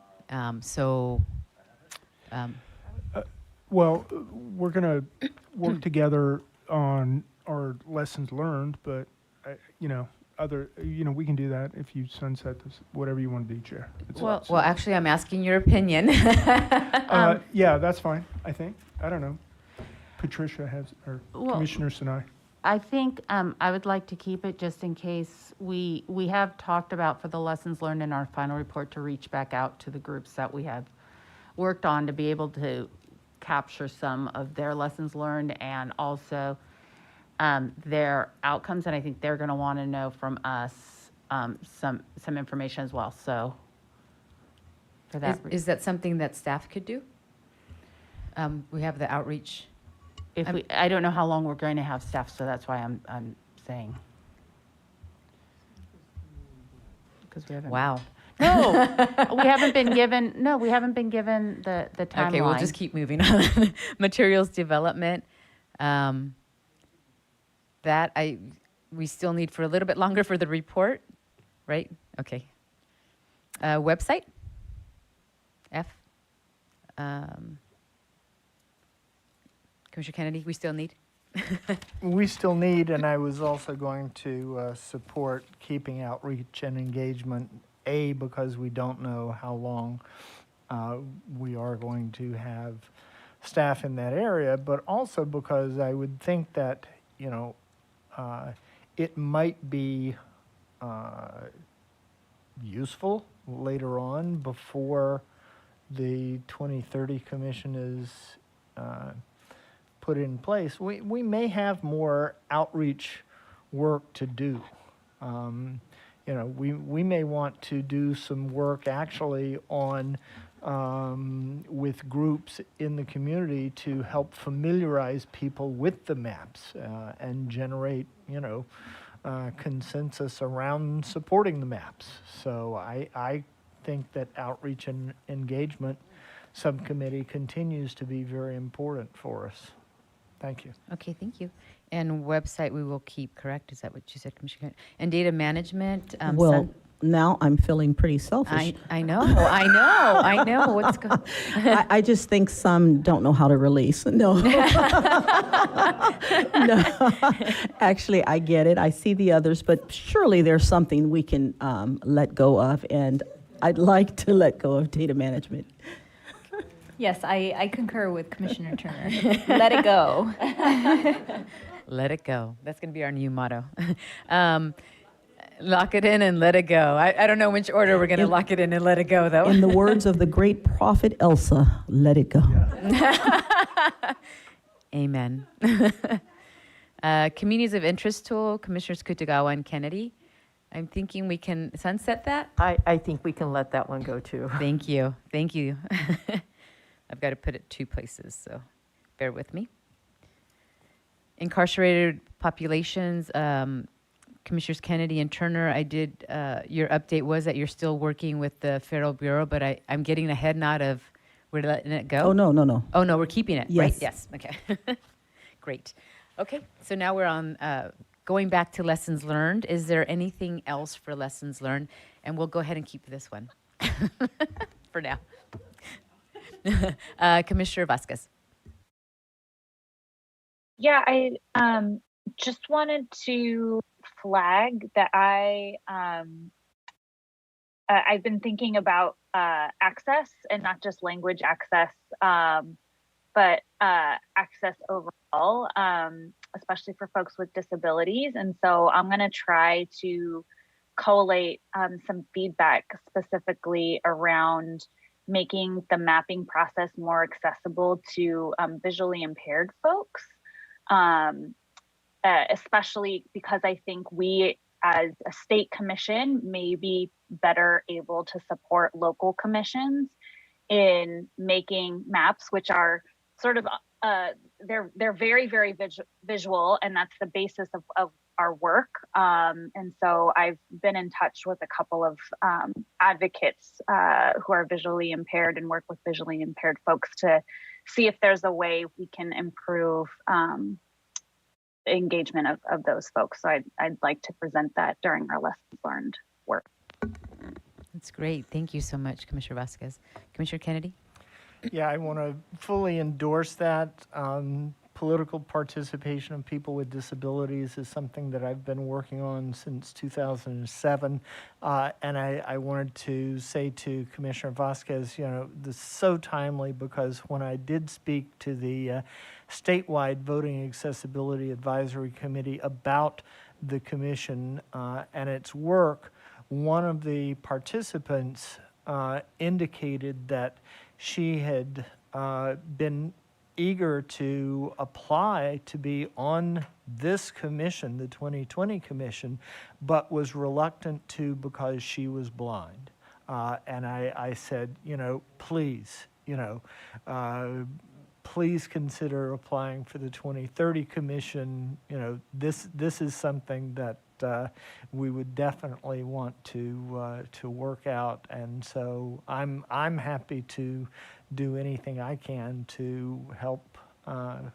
Well, we're going to work together on our lessons learned, but, we can do that if you sunset this, whatever you want to do, Chair. Well, actually, I'm asking your opinion. Yeah, that's fine, I think. I don't know. Patricia has, or Commissioner Sinai. I think I would like to keep it just in case we have talked about for the lessons learned in our final report to reach back out to the groups that we have worked on to be able to capture some of their lessons learned and also their outcomes. And I think they're going to want to know from us some information as well. So for that, is that something that staff could do? We have the outreach. I don't know how long we're going to have staff, so that's why I'm saying. Because we haven't. Wow. No, we haven't been given. No, we haven't been given the timeline. Okay, we'll just keep moving on. Materials development. We still need for a little bit longer for the report, right? Okay. Website. F. Commissioner Kennedy, we still need? We still need, and I was also going to support keeping outreach and engagement, because we don't know how long we are going to have staff in that area, but also because I would think that, it might be useful later on before the 2030 Commission is put in place. We may have more outreach work to do. We may want to do some work actually on with groups in the community to help familiarize people with the maps and generate, consensus around supporting the maps. So I think that outreach and engagement subcommittee continues to be very important for us. Thank you. Okay, thank you. And website we will keep, correct? Is that what you said, Commissioner? And data management? Well, now I'm feeling pretty selfish. I know. What's going I just think some don't know how to release. No. No. Actually, I get it. I see the others, but surely there's something we can let go of, and I'd like to let go of data management. Yes, I concur with Commissioner Turner. Let it go. Let it go. That's going to be our new motto. Lock it in and let it go. I don't know which order we're going to lock it in and let it go, though. In the words of the great prophet Elsa, let it go. Amen. Communities of interest tool, Commissioners Kutagawa and Kennedy. I'm thinking we can sunset that. I think we can let that one go too. Thank you. Thank you. I've got to put it 2 places, so bear with me. Incarcerated populations, Commissioners Kennedy and Turner, I did, your update was that you're still working with the Federal Bureau, but I'm getting a head nod of we're letting it go. Oh, no. Oh, no, we're keeping it, right? Yes. Yes, okay. Great. Okay, so now we're on going back to lessons learned. Is there anything else for lessons learned? And we'll go ahead and keep this one for now. Commissioner Vasquez. Yeah, I just wanted to flag that I've been thinking about access, and not just language access, but access overall, especially for folks with disabilities. And so I'm going to try to collate some feedback specifically around making the mapping process more accessible to visually impaired folks, especially because I think we as a state commission may be better able to support local commissions in making maps, which are sort of, they're very, very visual, and that's the basis of our work. And so I've been in touch with a couple of advocates who are visually impaired and work with visually impaired folks to see if there's a way we can improve engagement of those folks. So I'd like to present that during our lessons learned work. That's great. Thank you so much, Commissioner Vasquez. Commissioner Kennedy? Yeah, I want to fully endorse that. Political participation of people with disabilities is something that I've been working on since 2007. And I wanted to say to Commissioner Vasquez, this is so timely, because when I did speak to the statewide Voting Accessibility Advisory Committee about the commission and its work, one of the participants indicated that she had been eager to apply to be on this commission, the 2020 commission, but was reluctant to because she was blind. And I said, please, please consider applying for the 2030 commission. This is something that we would definitely want to work out. And so I'm happy to do anything I can to help on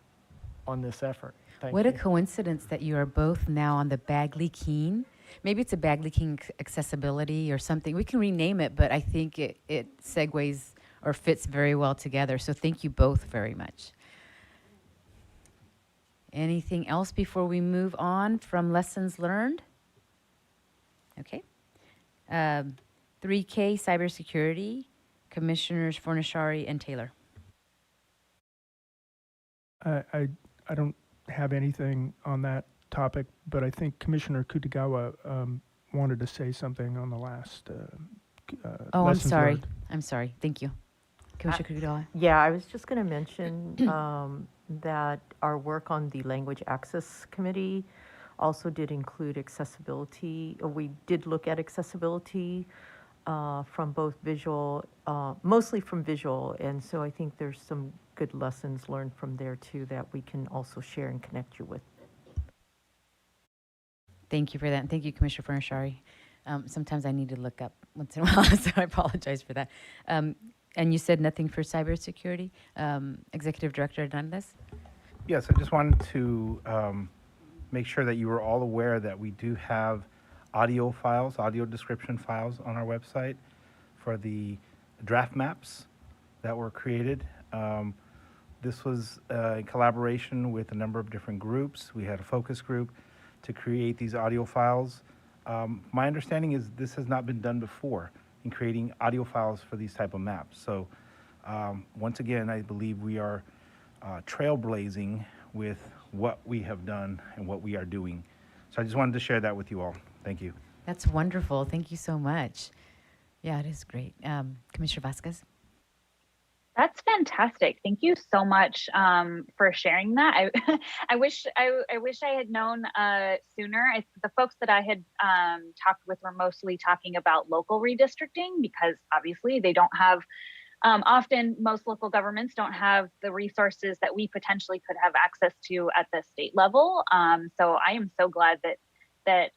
this effort. Thank What you. a coincidence that you are both now on the Bagley-Keene. Maybe it's a Bagley-Keene accessibility or something. We can rename it, but I think it segues or fits very well together. So thank you both very much. Anything else before we move on from lessons learned? Okay. 3K cybersecurity, Commissioners Fornashari and Taylor. I don't have anything on that topic, but I think Commissioner Kutagawa wanted to say something on the last Oh, I'm lessons sorry. learned. I'm sorry. Thank you. Commissioner Kutagawa. Yeah, I was just going to mention that our work on the Language Access Committee also did include accessibility. We did look at accessibility from both visual, mostly from visual, and so I think there's some good lessons learned from there too that we can also share and connect you with. Thank you for that. And thank you, Commissioner Fernashari. Sometimes I need to look up once in a while, so I apologize for that. And you said nothing for cybersecurity, Executive Director Hernandez? Yes, I just wanted to make sure that you were all aware that we do have audio files, audio description files on our website for the draft maps that were created. This was in collaboration with a number of different groups. We had a focus group to create these audio files. My understanding is this has not been done before in creating audio files for these type of maps. So once again, I believe we are trailblazing with what we have done and what we are doing. So I just wanted to share that with you all. Thank you. That's wonderful. Thank you so much. Yeah, it is great. Commissioner Vasquez? That's fantastic. Thank you so much for sharing that. I wish I had known sooner. The folks that I had talked with were mostly talking about local redistricting, because obviously they don't have, often most local governments don't have the resources that we potentially could have access to at the state level. So I am so glad that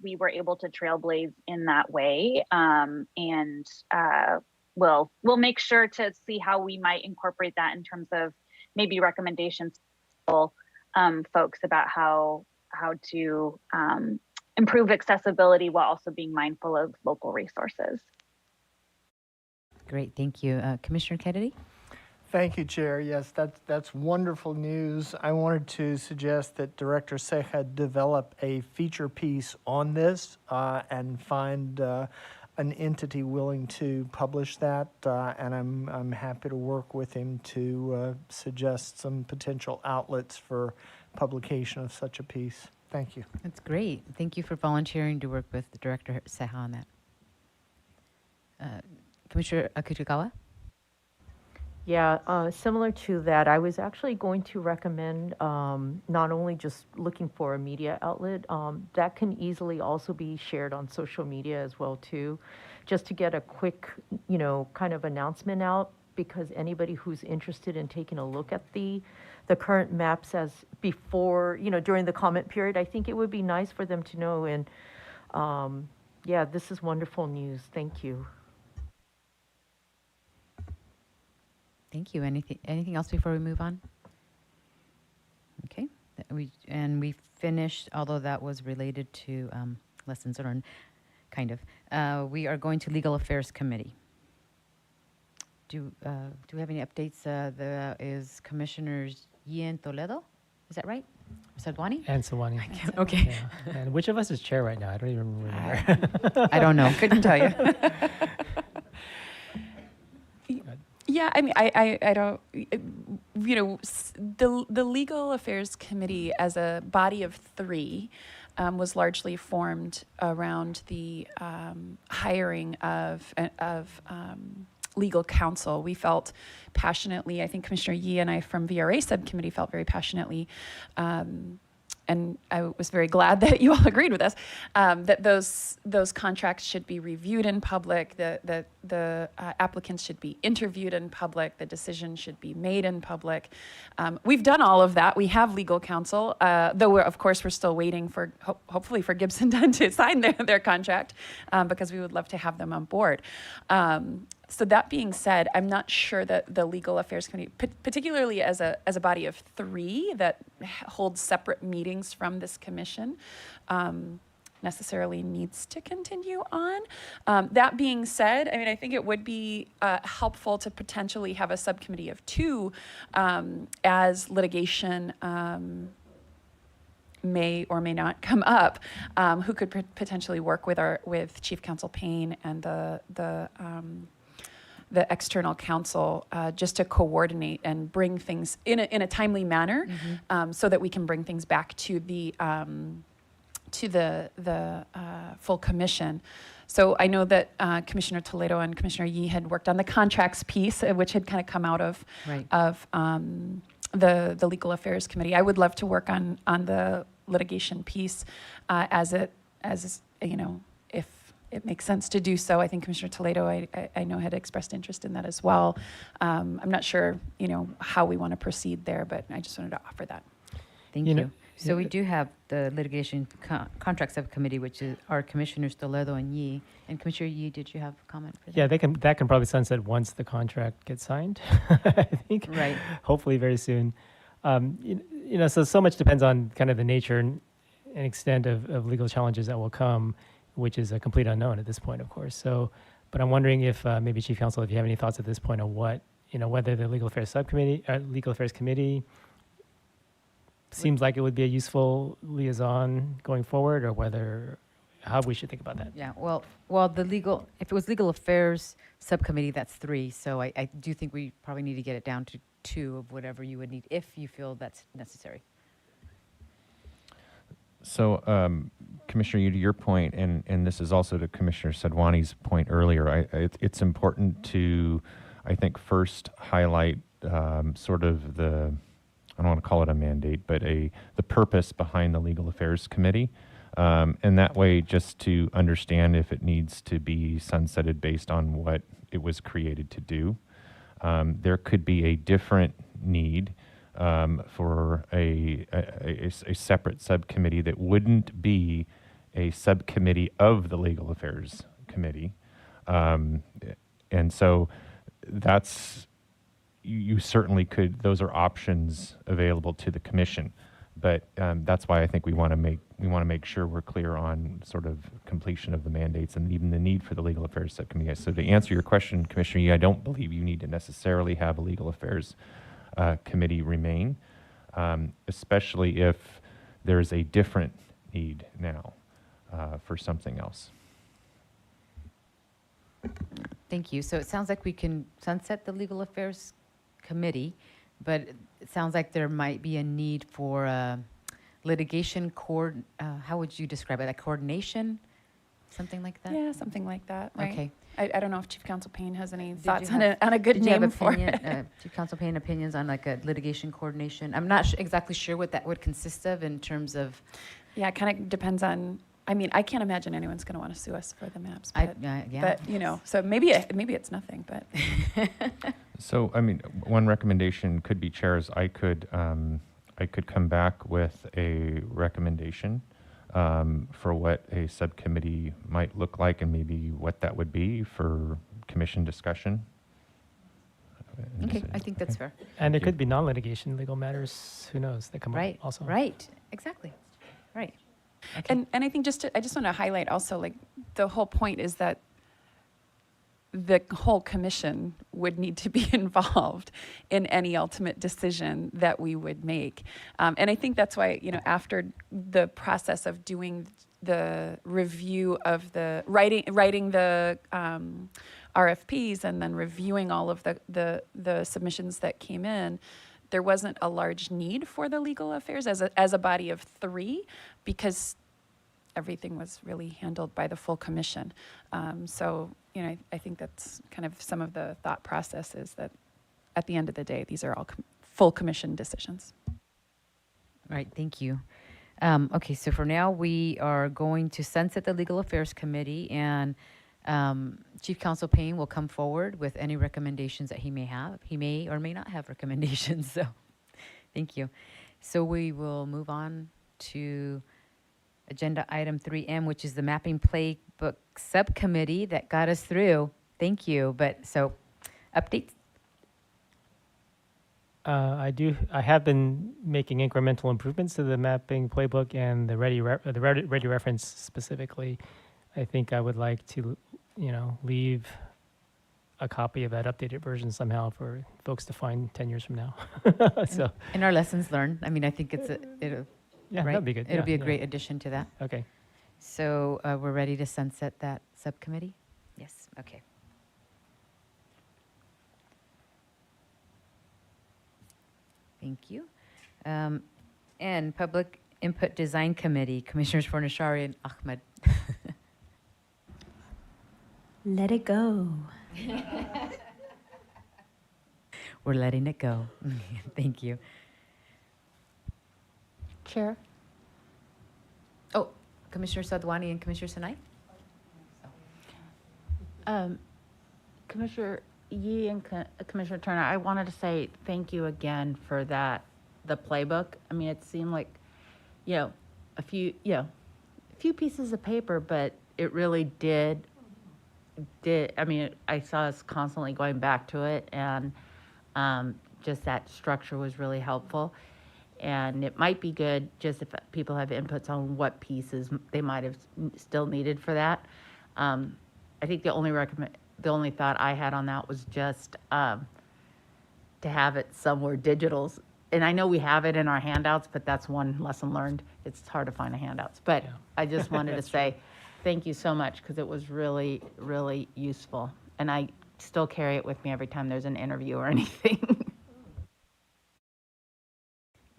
we were able to trailblaze in that way. We'll make sure to see how we might incorporate that in terms of maybe recommendations to folks about how to improve accessibility while also being mindful of local resources. Great, thank you. Commissioner Kennedy? Thank you, Chair. Yes, that's wonderful news. I wanted to suggest that Director Ceja develop a feature piece on this and find an entity willing to publish that, and I'm happy to work with him to suggest some potential outlets for publication of such a piece. Thank you. That's great. Thank you for volunteering to work with Director Ceja on that. Commissioner Akutagawa? Yeah, similar to that, I was actually going to recommend not only just looking for a media outlet, that can easily also be shared on social media as well too, just to get a quick, kind of announcement out, because anybody who's interested in taking a look at the current maps as before, during the comment period, I think it would be nice for them to know. And yeah, this is wonderful news. Thank you. Thank you. Anything else before we move on? Okay. We finished, although that was related to lessons learned, kind of. We are going to Legal Affairs Committee. Do we have any updates? Is Commissioners Yi and Toledo? Is that right? Sadwani? And Sawani. Okay. Yeah. And which of us is chair right now? I don't even remember. I don't know. Couldn't tell you. Yeah, I mean, I don't, the Legal Affairs Committee as a body of three was largely formed around the hiring of legal counsel. We felt passionately, I think Commissioner Yi and I from VRA subcommittee felt very passionately, and I was very glad that you all agreed with us, that those contracts should be reviewed in public, that the applicants should be interviewed in public, the decision should be made in public. We've done all of that. We have legal counsel, though of course we're still waiting for, hopefully for Gibson Dunn to sign their contract, because we would love to have them on board. So that being said, I'm not sure that the Legal Affairs Committee, particularly as a body of three that holds separate meetings from this commission, necessarily needs to continue on. That being said, I mean, I think it would be helpful to potentially have a subcommittee of two as litigation may or may not come up, who could potentially work with Chief Counsel Payne and the external counsel, just to coordinate and bring things in a timely manner, so that we can bring things back to the full commission. So I know that Commissioner Toledo and Commissioner Yi had worked on the contracts piece, which had kind of come out of the Legal Affairs Committee. I would love to work on the litigation piece, as if it makes sense to do so. I think Commissioner Toledo, I know, had expressed interest in that as well. I'm not sure, how we want to proceed there, but I just wanted to offer that. Thank you. So we do have the litigation contract subcommittee, which is our commissioners Toledo and Yee. And Commissioner Yee, did you have a comment for that? Yeah, that can probably sunset once the contract gets signed, I think. Right. Hopefully very soon. So much depends on kind of the nature and extent of legal challenges that will come, which is a complete unknown at this point, of course. So, but I'm wondering if maybe Chief Counsel, if you have any thoughts at this point on what, whether the Legal Affairs Subcommittee, Legal Affairs Committee seems like it would be a useful liaison going forward, or how we should think about that. Yeah, well, if it was legal affairs subcommittee, that's 3. So I do think we probably need to get it down to 2 of whatever you would need, if you feel that's necessary. So, Commissioner, to your point, and this is also to Commissioner Sadwani's point earlier, it's important to, I think, first highlight sort of I don't want to call it a mandate, but the purpose behind the Legal Affairs Committee. And that way, just to understand if it needs to be sunsetted based on what it was created to do. There could be a different need for a separate subcommittee that wouldn't be a subcommittee of the Legal Affairs Committee. And so that's, you certainly could, those are options available to the commission. But that's why I think we want to make sure we're clear on sort of completion of the mandates and even the need for the Legal Affairs Subcommittee. So to answer your question, Commissioner Yee, I don't believe you need to necessarily have a Legal Affairs Committee remain, especially if there's a different need now for something else. Thank you. So it sounds like we can sunset the Legal Affairs Committee, but it sounds like there might be a need for litigation how would you describe it? Like coordination? Something like that? Yeah, something like that, right? Okay. I don't know if Chief Counsel Payne has any Did thoughts you on have- a good did you have name for opinion, it. Chief Counsel Payne, opinions on like a litigation coordination? I'm not exactly sure what that would consist of in terms of. Yeah, it kind of depends on, I mean, I can't imagine anyone's going to want to sue us for the maps, I- but, yeah. but so maybe it's nothing, but. So, I mean, one recommendation could be, chairs, I could come back with a recommendation for what a subcommittee might look like and maybe what that would be for commission discussion. Okay, I think that's fair. And there could be non-litigation legal matters, who knows, that come Right, up also. right, exactly, right. And I think I just want to highlight also, like, the whole point is that the whole commission would need to be involved in any ultimate decision that we would make. And I think that's why, after the process of doing the review of the writing the RFPs and then reviewing all of the submissions that came in, there wasn't a large need for the legal affairs as a body of 3 because everything was really handled by the full commission. So, I think that's kind of some of the thought processes that at the end of the day, these are all full commission decisions. All right, thank you. Okay, so for now, we are going to sunset the Legal Affairs Committee, and Chief Counsel Payne will come forward with any recommendations that he may have. He may or may not have recommendations, so thank you. So we will move on to agenda item 3M, which is the Mapping Playbook Subcommittee that got us through. Thank you. But so, updates? I have been making incremental improvements to the mapping playbook and the ready reference specifically. I think I would like to, leave a copy of that updated version somehow for folks to find 10 years from now. So, in our lessons learned, I mean, I think it'll. yeah, Right? that'd be good. It'll be a Yeah. great addition to that. Okay. So we're ready to sunset that subcommittee? Yes, okay. Thank you. And Public Input Design Committee, Commissioners Fornashari and Ahmed. Let it go. We're letting it go. Thank you. Chair? Oh, Commissioner Sadwani and Commissioner Sinai? Commissioner Yee and Commissioner Turner, I wanted to say thank you again for the playbook. I mean, it seemed like a few pieces of paper, but it really did, I mean, I saw us constantly going back to it, and just that structure was really helpful. And it might be good just if people have inputs on what pieces they might have still needed for that. I think the only thought I had on that was just to have it somewhere digital. And I know we have it in our handouts, but that's one lesson learned. It's hard to find the handouts. But I just wanted to say thank you so much, because it was really, really useful. And I still carry it with me every time there's an interview or anything.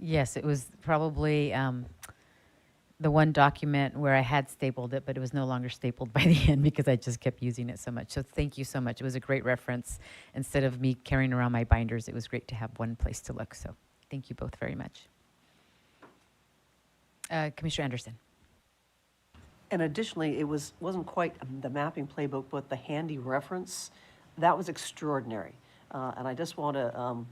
Yes, it was probably the one document where I had stapled it, but it was no longer stapled by the end because I just kept using it so much. So thank you so much. It was a great reference. Instead of me carrying around my binders, it was great to have one place to look. So thank you both very much. Commissioner Anderson. And additionally, it wasn't quite the mapping playbook, but the handy reference. That was extraordinary. And I just want to,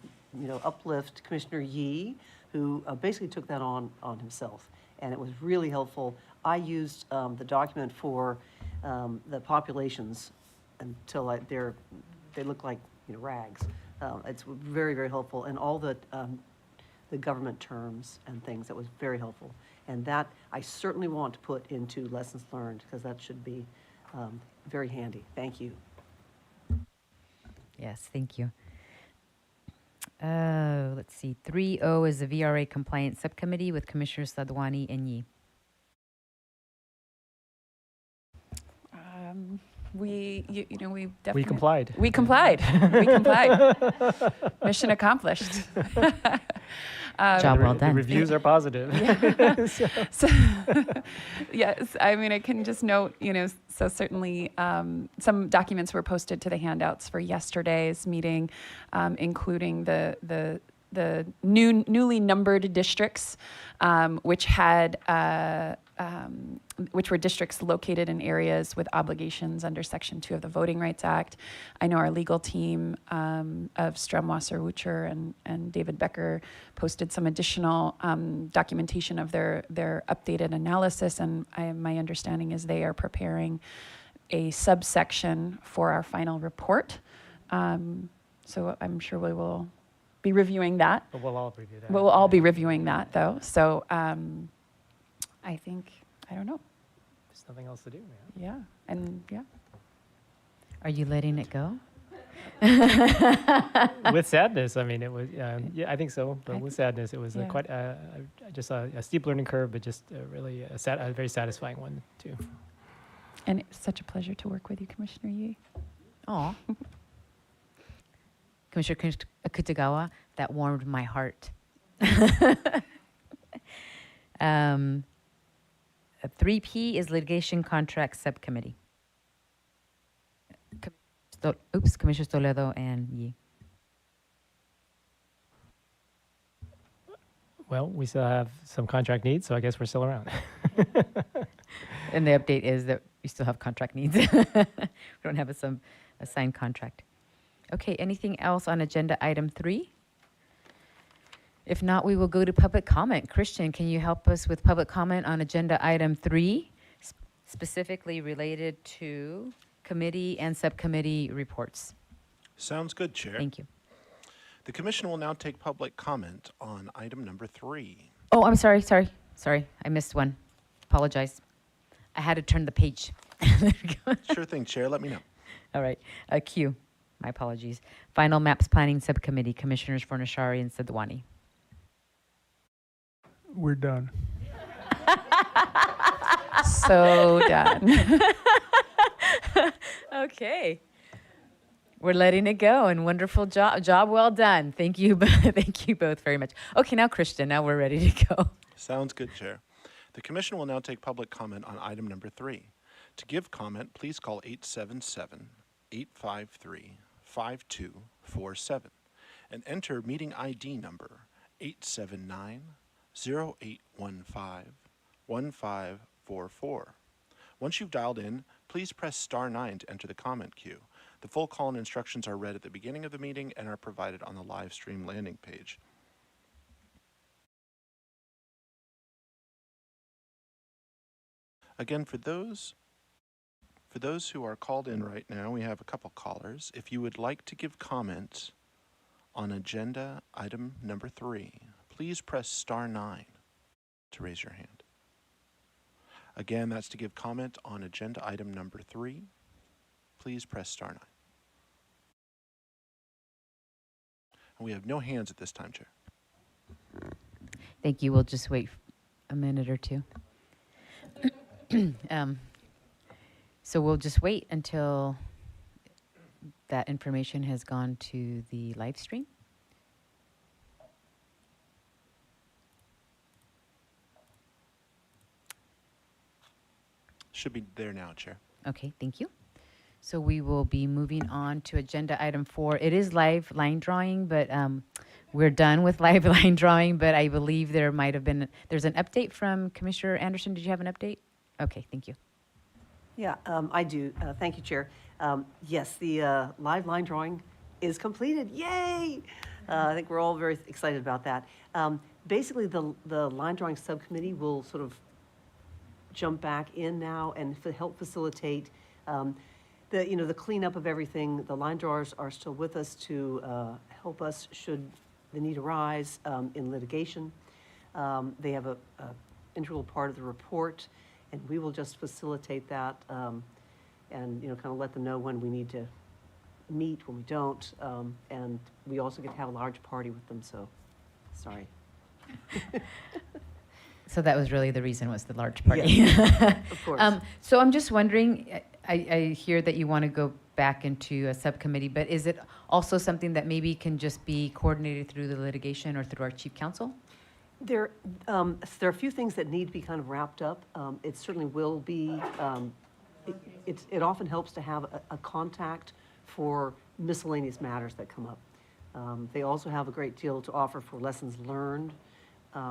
uplift Commissioner Yee, who basically took that on himself. And it was really helpful. I used the document for the populations until they look like rags. It's very, very helpful. And all the government terms and things, that was very helpful. And that I certainly want to put into lessons learned, because that should be very handy. Thank you. Yes, thank you. Let's see. 3O is the VRA Compliance Subcommittee with Commissioners Sadwani and Yee. We definitely. We complied. We complied. We complied. Mission accomplished. Job well done. The reviews are positive. So, yes, I mean, I can just note, so certainly some documents were posted to the handouts for yesterday's meeting, including the newly numbered districts, which were districts located in areas with obligations under Section 2 of the Voting Rights Act. I know our legal team of Stromwasser, Wucher, and David Becker posted some additional documentation of their updated analysis, and my understanding is they are preparing a subsection for our final report. So I'm sure we will be reviewing that. But we'll all review that. We'll all be reviewing that, though. So I think, I don't know. There's nothing else to do, man. Yeah, and yeah. Are you letting it go? With sadness, I mean, it was, I think so. But with sadness, it was quite just a steep learning curve, but just really a very satisfying one, too. And it's such a pleasure to work with you, Commissioner Yee. Aw. Commissioner Akutagawa, that warmed my heart. 3P is Litigation Contract Subcommittee. Commissioner Toledo and Yee. Well, we still have some contract needs, so I guess we're still around. And the update is that we still have contract needs. We don't have a signed contract. Okay, anything else on agenda item 3? If not, we will go to public comment. Christian, can you help us with public comment on agenda item 3, specifically related to committee and subcommittee reports? Sounds good, Chair. Thank you. The Commission will now take public comment on item number 3. Oh, I'm sorry. I missed one. Apologize. I had to turn the page. Sure thing, Chair. Let me know. All right. Q. My apologies. Final Maps Planning Subcommittee, Commissioners Fornashari and Sadwani. We're done. So done. Okay. We're letting it go, and wonderful job well done. Thank you. Thank you both very much. Okay, now Christian, now we're ready to go. Sounds good, Chair. The Commission will now take public comment on item number 3. To give comment, please call 877-853-5247 and enter meeting ID number 879-0815-1544. Once you've dialed in, please press star 9 to enter the comment queue. The full call and instructions are read at the beginning of the meeting and are provided on the live stream landing page. Again, for those who are called in right now, we have a couple callers. If you would like to give comment on agenda item number 3, please press *9 to raise your hand. Again, that's to give comment on agenda item number 3. Please press *9. And we have no hands at this time, Chair. Thank you. We'll just wait a minute or two. So we'll just wait until that information has gone to the live stream. Should be there now, Chair. Okay, thank you. So we will be moving on to agenda item 4. It is live line drawing, but we're done with live line drawing, but I believe there's an update from Commissioner Anderson. Did you have an update? Okay, thank you. Yeah, I do. Thank you, Chair. Yes, the live line drawing is completed. Yay! I think we're all very excited about that. Basically, the line drawing subcommittee will sort of jump back in now and help facilitate the cleanup of everything. The line drawers are still with us to help us should the need arise in litigation. They have a integral part of the report, and we will just facilitate that and kind of let them know when we need to meet, when we don't, and we also get to have a large party with them. So, sorry. So that was really the reason, was the large party. Yes, of course. So I'm just wondering, I hear that you want to go back into a subcommittee, but is it also something that maybe can just be coordinated through the litigation or through our chief counsel? There are a few things that need to be kind of wrapped up. It certainly will be, it often helps to have a contact for miscellaneous matters that come up. They also have a great deal to offer for lessons learned,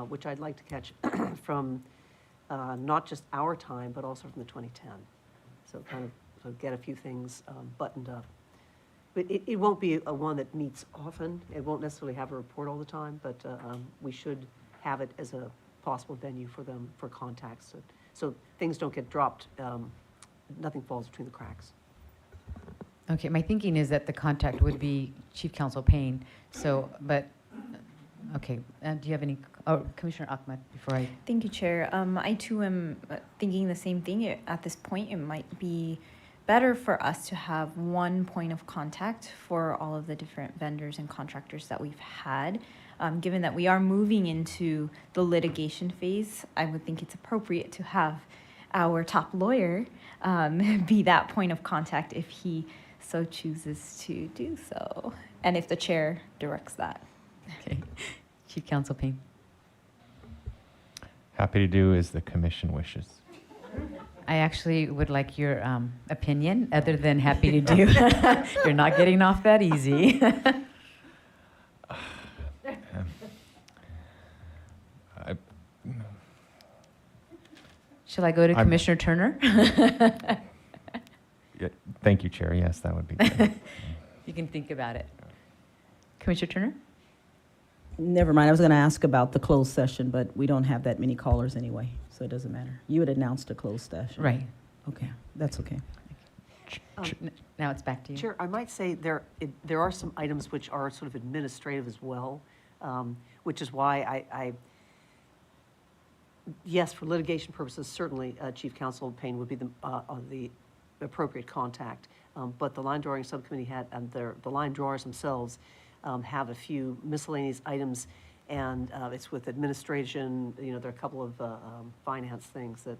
which I'd like to catch from not just our time, but also from the 2010. So kind of get a few things buttoned up. But it won't be a one that meets often. It won't necessarily have a report all the time, but we should have it as a possible venue for them for contacts. So things don't get dropped, nothing falls between the cracks. Okay, my thinking is that the contact would be Chief Counsel Payne. So, but, okay, do you have any, Commissioner Ahmed, before I? Thank you, Chair. I too am thinking the same thing. At this point, it might be better for us to have one point of contact for all of the different vendors and contractors that we've had. Given that we are moving into the litigation phase, I would think it's appropriate to have our top lawyer be that point of contact if he so chooses to do so, and if the chair directs that. Okay, Chief Counsel Payne. Happy to do as the commission wishes. I actually would like your opinion, other than happy to do. You're not getting off that easy. Shall I go to Commissioner Turner? Yeah, thank you, Chair. Yes, that would be good. You can think about it. Commissioner Turner? Never mind. I was going to ask about the closed session, but we don't have that many callers anyway, so it doesn't matter. You had announced a closed session. Right. Okay, that's okay. Now it's back to you. Chair, I might say there are some items which are sort of administrative as well, which is why yes, for litigation purposes, certainly Chief Counsel Payne would be the appropriate contact. But the line drawing subcommittee had, and the line drawers themselves have a few miscellaneous items, and it's with administration. There are a couple of finance things that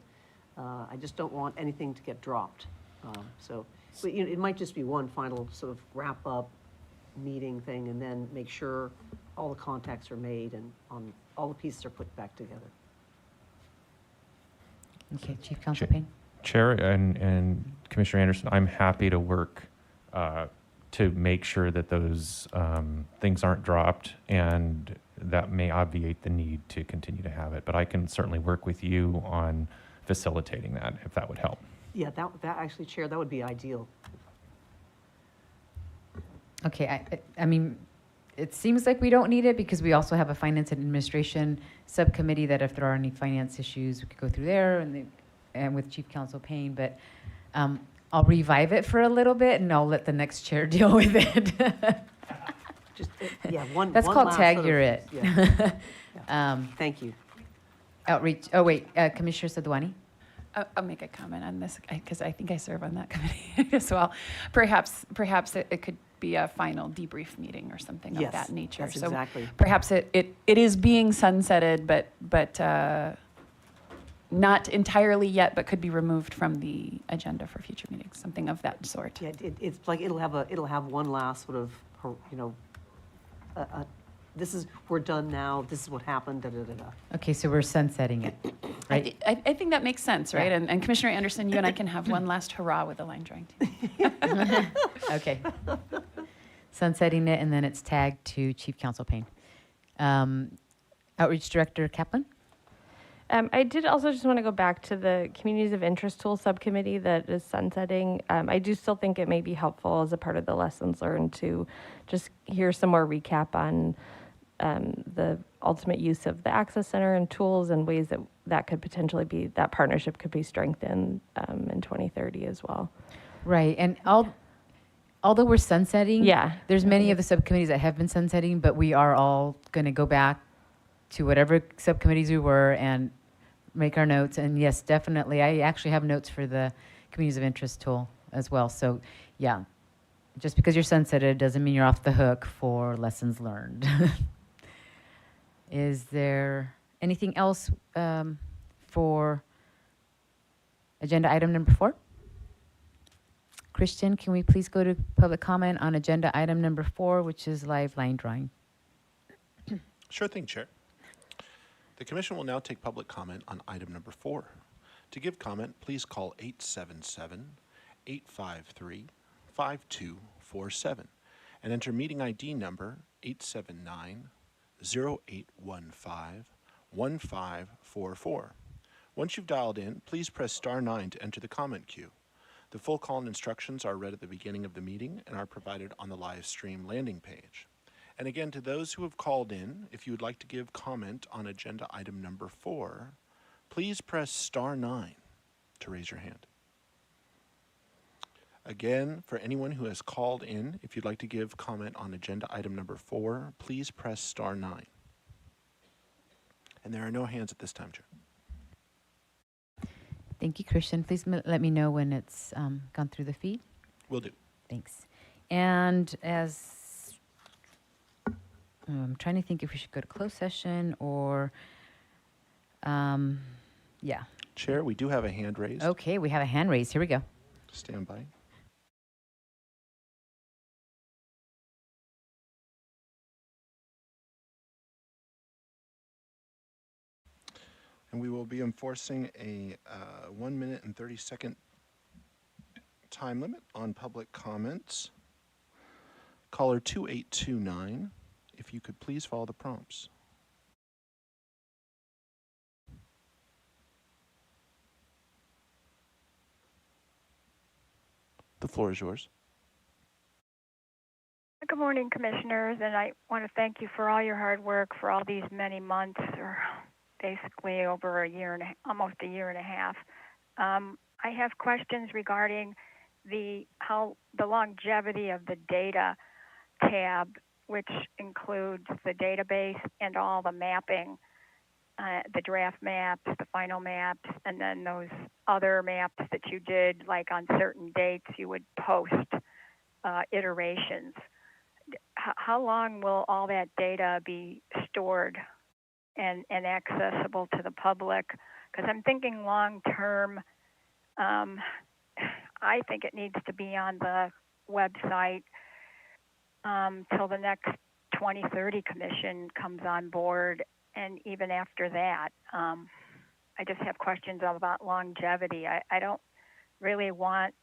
I just don't want anything to get dropped. But, it might just be one final sort of wrap up meeting thing, and then make sure all the contacts are made and all the pieces are put back together. Okay, Chief Counsel Payne. Chair and Commissioner Anderson, I'm happy to work to make sure that those things aren't dropped, and that may obviate the need to continue to have it. But I can certainly work with you on facilitating that, if that would help. Yeah, that actually, Chair, that would be ideal. Okay, I mean, it seems like we don't need it because we also have a finance and administration subcommittee that if there are any finance issues, we could go through there, and and with Chief Counsel Payne, but I'll revive it for a little bit and I'll let the next chair deal with it. Just, yeah, one. That's one called last tag sort of- you're it. yeah. Thank you. Outreach, oh wait, Commissioner Sadwani? I'll make a comment on this because I think I serve on that committee as well. Perhaps it could be a final debrief meeting or something of Yes, that nature. that's So exactly. perhaps it is being sunsetted, but not entirely yet, but could be removed from the agenda for future meetings, something of that sort. Yeah, it's like it'll have one last sort of, this is, we're done now, this is what happened, da, da, da, da. Okay, so we're sunsetting it, right? I think that makes sense, right? Yeah. And Commissioner Anderson, you and I can have one last hurrah with the line drawing team. Okay. Sunsetting it, and then it's tagged to Chief Counsel Payne. Outreach Director Kaplan? I did also just want to go back to the Communities of Interest Tool Subcommittee that is sunsetting. I do still think it may be helpful as a part of the lessons learned to just hear some more recap on the ultimate use of the Access Center and tools and ways that could potentially be, that partnership could be strengthened in 2030 as well. Right, and although we're sunsetting, Yeah. there's many of the subcommittees that have been sunsetting, but we are all going to go back to whatever subcommittees we were and make our notes. And yes, definitely, I actually have notes for the Communities of Interest tool as well. So yeah, just because you're sunsetted doesn't mean you're off the hook for lessons learned. Is there anything else for agenda item number 4? Christian, can we please go to public comment on agenda item number 4, which is live line drawing? Sure thing, Chair. The Commission will now take public comment on item number 4. To give comment, please call 877-853-5247 and enter meeting ID number 879-0815-1544. Once you've dialed in, please press star 9 to enter the comment queue. The full call and instructions are read at the beginning of the meeting and are provided on the live stream landing page. And again, to those who have called in, if you would like to give comment on agenda item number 4, please press star 9 to raise your hand. Again, for anyone who has called in, if you'd like to give comment on agenda item number 4, please press star 9. And there are no hands at this time, Chair. Thank you, Christian. Please let me know when it's gone through the feed. Will do. Thanks. And as I'm trying to think if we should go to closed session or, yeah. Chair, we do have a hand raised. Okay, we have a hand raised. Here we go. Stand by. And we will be enforcing a 1 minute and 30-second time limit on public comments. Caller 2829, if you could please follow the prompts. The floor is yours. Good morning, Commissioners, and I want to thank you for all your hard work for all these many months, or basically over a year and almost a year and a half. I have questions regarding the longevity of the data tab, which includes the database and all the mapping, the draft maps, the final maps, and then those other maps that you did, like on certain dates, you would post iterations. How long will all that data be stored and accessible to the public? Because I'm thinking long term, I think it needs to be on the website till the next 2030 Commission comes on board, and even after that. I just have questions about longevity. I don't really want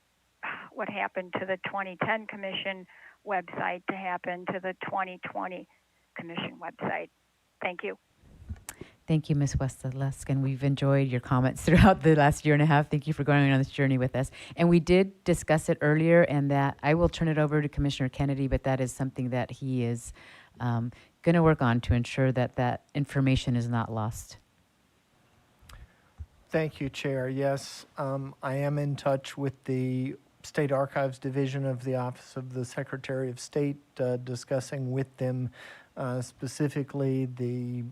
what happened to the 2010 Commission website to happen to the 2020 Commission website. Thank you. Thank you, Ms. Westalesk, and we've enjoyed your comments throughout the last year and a half. Thank you for going on this journey with us. And we did discuss it earlier, and that I will turn it over to Commissioner Kennedy, but that is something that he is going to work on to ensure that that information is not lost. Thank you, Chair. Yes, I am in touch with the State Archives Division of the Office of the Secretary of State, discussing with them specifically the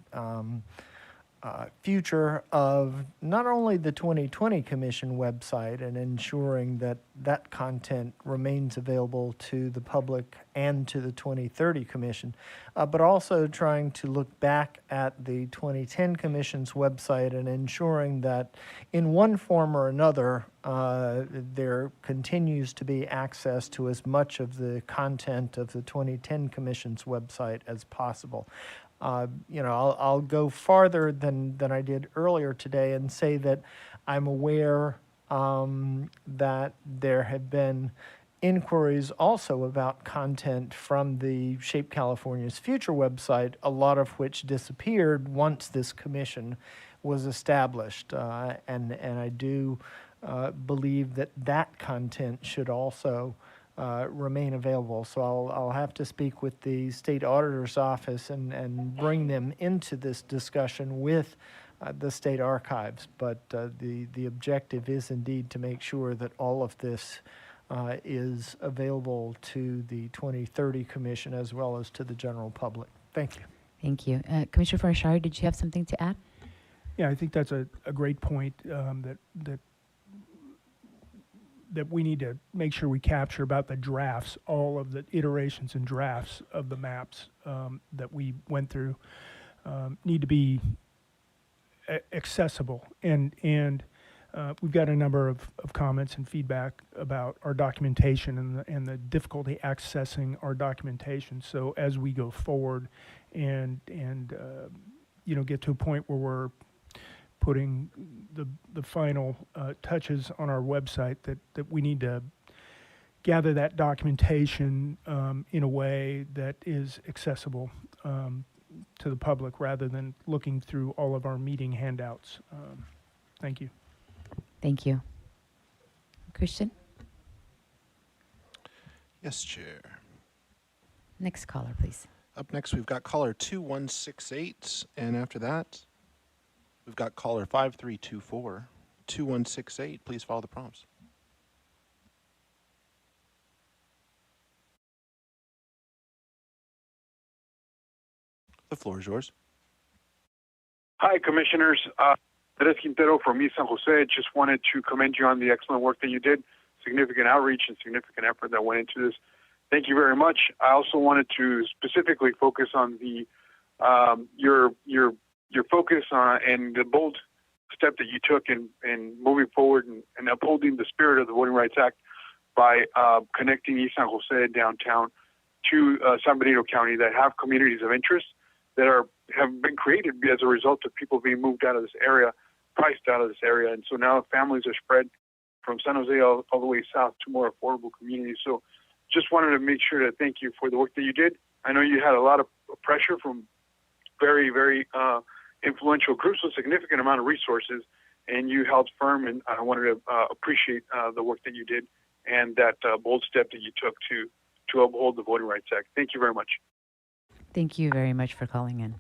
future of not only the 2020 Commission website and ensuring that that content remains available to the public and to the 2030 Commission, but also trying to look back at the 2010 Commission's website and ensuring that in one form or another, there continues to be access to as much of the content of the 2010 Commission's website as possible. I'll go farther than I did earlier today and say that I'm aware that there have been inquiries also about content from the Shape California's Future website, a lot of which disappeared once this commission was established. And I do believe that that content should also remain available. So I'll have to speak with the State Auditor's Office and bring them into this discussion with the State Archives. But the objective is indeed to make sure that all of this is available to the 2030 Commission as well as to the general public. Thank you. Thank you. Commissioner Farshari, did you have something to add? Yeah, I think that's a great point that we need to make sure we capture about the drafts, all of the iterations and drafts of the maps that we went through need to be accessible. And we've got a number of comments and feedback about our documentation and the difficulty accessing our documentation. So as we go forward and get to a point where we're putting the final touches on our website, that we need to gather that documentation in a way that is accessible to the public rather than looking through all of our meeting handouts. Thank you. Thank you. Christian? Yes, Chair. Next caller, please. Up next, we've got caller 2168, and after that, we've got caller 5324. 2168, please follow the prompts. The floor is yours. Hi, Commissioners. Andres Quintero from East San Jose. Just wanted to commend you on the excellent work that you did. Significant outreach and significant effort that went into this. Thank you very much. I also wanted to specifically focus on the your focus and the bold step that you took in moving forward and upholding the spirit of the Voting Rights Act by connecting East San Jose downtown to San Benito County that have communities of interest that have been created as a result of people being moved out of this area, priced out of this area. And so now families are spread from San Jose all the way south to more affordable communities. So just wanted to make sure to thank you for the work that you did. I know you had a lot of pressure from very, very influential groups with significant amount of resources, and you held firm, and I wanted to appreciate the work that you did and that bold step that you took to uphold the Voting Rights Act. Thank you very much. Thank you very much for calling in.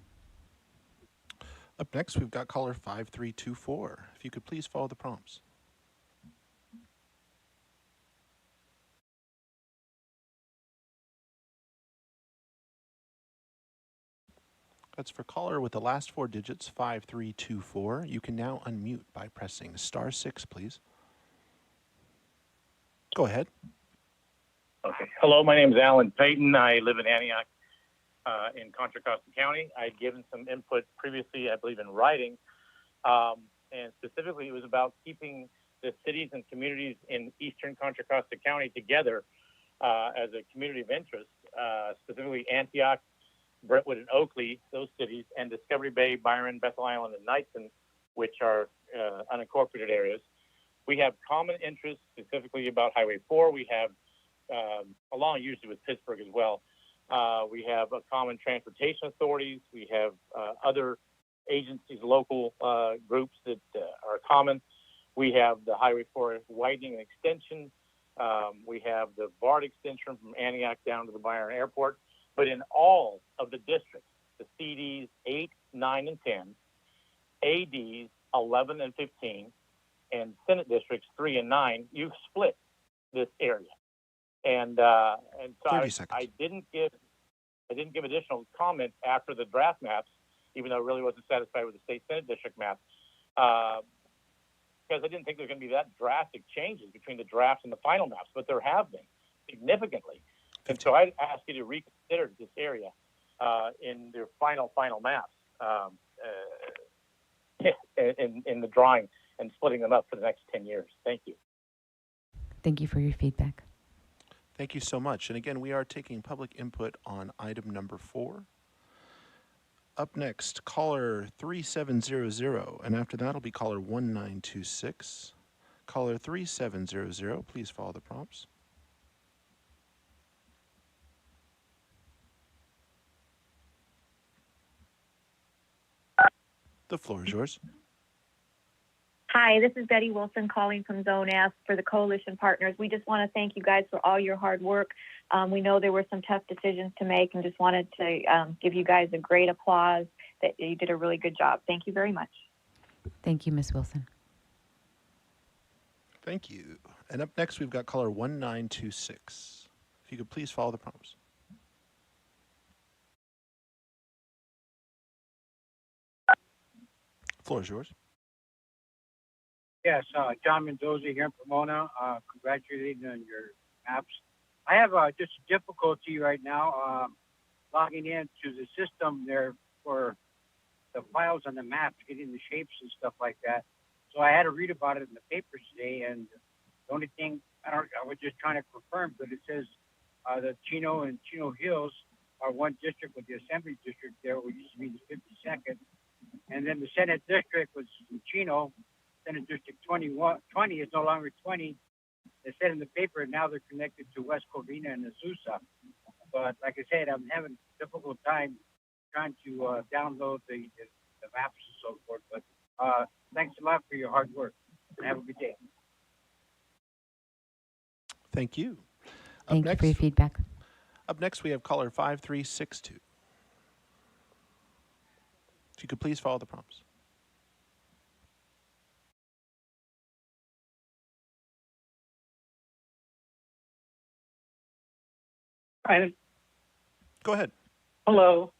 Up next, we've got caller 5324. If you could please follow the prompts. That's for caller with the last four digits, 5324. You can now unmute by pressing *6, please. Go ahead. Okay. Hello, my name is Alan Payton. I live in Antioch in Contra Costa County. I had given some input previously, I believe, in writing, and specifically it was about keeping the cities and communities in eastern Contra Costa County together as a community of interest, specifically Antioch, Brentwood, and Oakley, those cities, and Discovery Bay, Byron, Bethel Island, and Knightson, which are unincorporated areas. We have common interests, specifically about Highway 4. We have, along usually with Pittsburgh as well, we have a common transportation authorities. We have other agencies, local groups that are common. We have the Highway 4 widening and extension. We have the BART extension from Antioch down to the Byron Airport. But in all of the districts, the CDs 8, 9, and 10, ADs 11 and 15 and Senate districts 3 and 9, you've split this area. And so 30 seconds. I didn't give additional comments after the draft maps, even though I really wasn't satisfied with the state Senate district map, because I didn't think there was going to be that drastic changes between the drafts and the final maps, but there have been significantly. And so I ask you to reconsider this area in their final maps in the drawing and splitting them up for the next 10 years. Thank you. Thank you for your feedback. Thank you so much. And again, we are taking public input on item number 4. Up next, caller 3700, and after that will be caller 1926. Caller 3700, please follow the prompts. The floor is yours. Hi, this is Betty Wilson calling from Zone F for the Coalition Partners. We just want to thank you guys for all your hard work. We know there were some tough decisions to make and just wanted to give you guys a great applause that you did a really good job. Thank you very much. Thank you, Ms. Wilson. Thank you. And up next, we've got caller 1926. If you could please follow the prompts. Floor is yours. Yes, John Mendoza here in Pomona. Congratulating on your maps. I have just difficulty right now logging into the system there for the files on the maps, getting the shapes and stuff like that. So I had to read about it in the papers today, and the only thing I was just trying to confirm, but it says the Chino and Chino Hills are one district with the Assembly District there, which used to be the 52nd, and then the Senate District was in Chino. Senate District 20 is no longer 20. They said in the paper now they're connected to West Covina and Azusa. But like I said, I'm having a difficult time trying to download the maps and so forth. But thanks a lot for your hard work. And have a good day. Thank you. Thank you for your feedback. Up next, we have caller 5362. If you could please follow the prompts. Go ahead. Hello.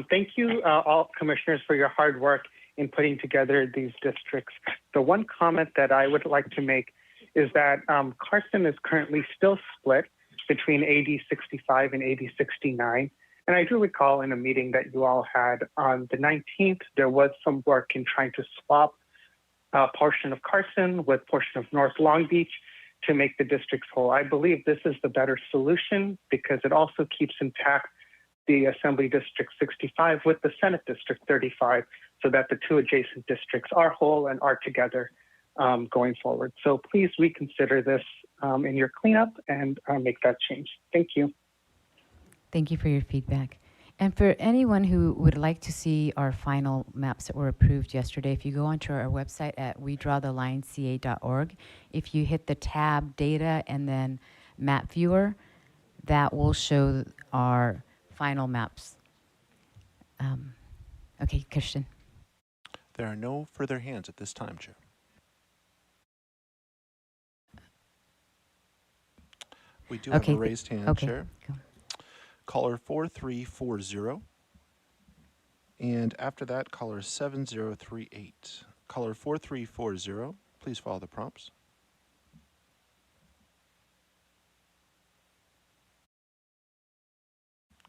Thank you, all commissioners, for your hard work in putting together these districts. The one comment that I would like to make is that Carson is currently still split between AD 65 and AD 69. And I do recall in a meeting that you all had on the 19th, there was some work in trying to swap a portion of Carson with portion of North Long Beach to make the districts whole. I believe this is the better solution because it also keeps intact the Assembly District 65 with the Senate District 35 so that the two adjacent districts are whole and are together going forward. So please reconsider this in your cleanup and make that change. Thank you. Thank you for your feedback. And for anyone who would like to see our final maps that were approved yesterday, if you go onto our website at wedrawthelineca.org, if you hit the tab Data and then Map Viewer, that will show our final maps. Okay, Christian. There are no further hands at this time, Chair. We do have a raised hand, Chair. Go. Caller 4340. And after that, caller 7038. Caller 4340, please follow the prompts.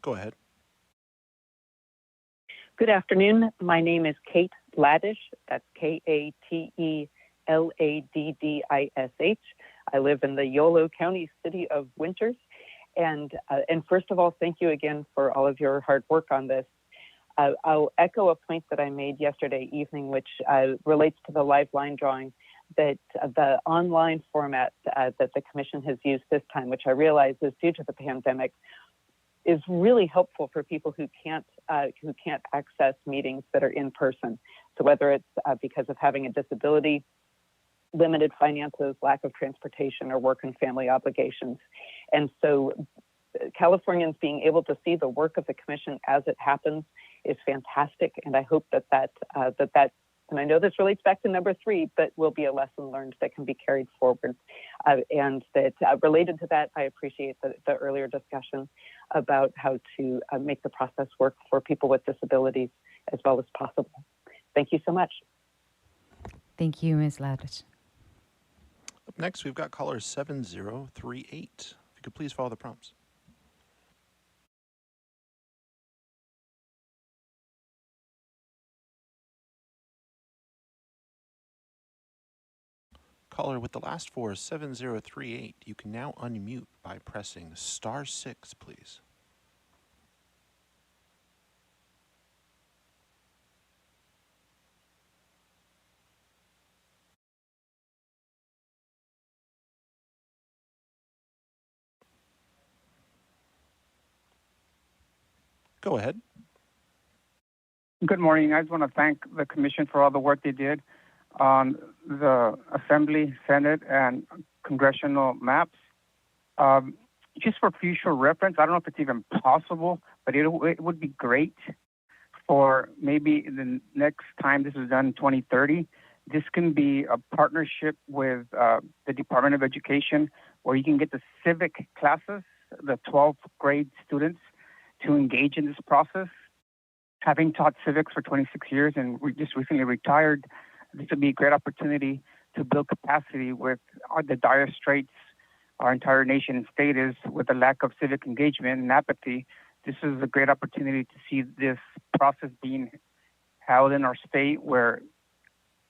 Go ahead. Good afternoon. My name is Kate Laddish. That's KATELADDISH. I live in the Yolo County city of Winters. And first of all, thank you again for all of your hard work on this. I'll echo a point that I made yesterday evening, which relates to the live line drawing, that the online format that the Commission has used this time, which I realize is due to the pandemic, is really helpful for people who can't access meetings that are in person. So whether it's because of having a disability, limited finances, lack of transportation, or work and family obligations. And so Californians being able to see the work of the Commission as it happens is fantastic. And I hope that and I know this relates back to number 3, but will be a lesson learned that can be carried forward. And that related to that, I appreciate the earlier discussion about how to make the process work for people with disabilities as well as possible. Thank you so much. Thank you, Ms. Ladrich. Up next, we've got caller 7038. If you could please follow the prompts. Caller with the last 4, 7038, you can now unmute by pressing *6, please. Go ahead. Good morning. I just want to thank the Commission for all the work they did on the Assembly, Senate, and congressional maps. Just for future reference, I don't know if it's even possible, but it would be great for maybe the next time this is done in 2030. This can be a partnership with the Department of Education, where you can get the civic classes, the 12th grade students, to engage in this process. Having taught civics for 26 years and we just recently retired, this would be a great opportunity to build capacity with the dire straits our entire nation and state is with the lack of civic engagement and apathy. This is a great opportunity to see this process being held in our state, where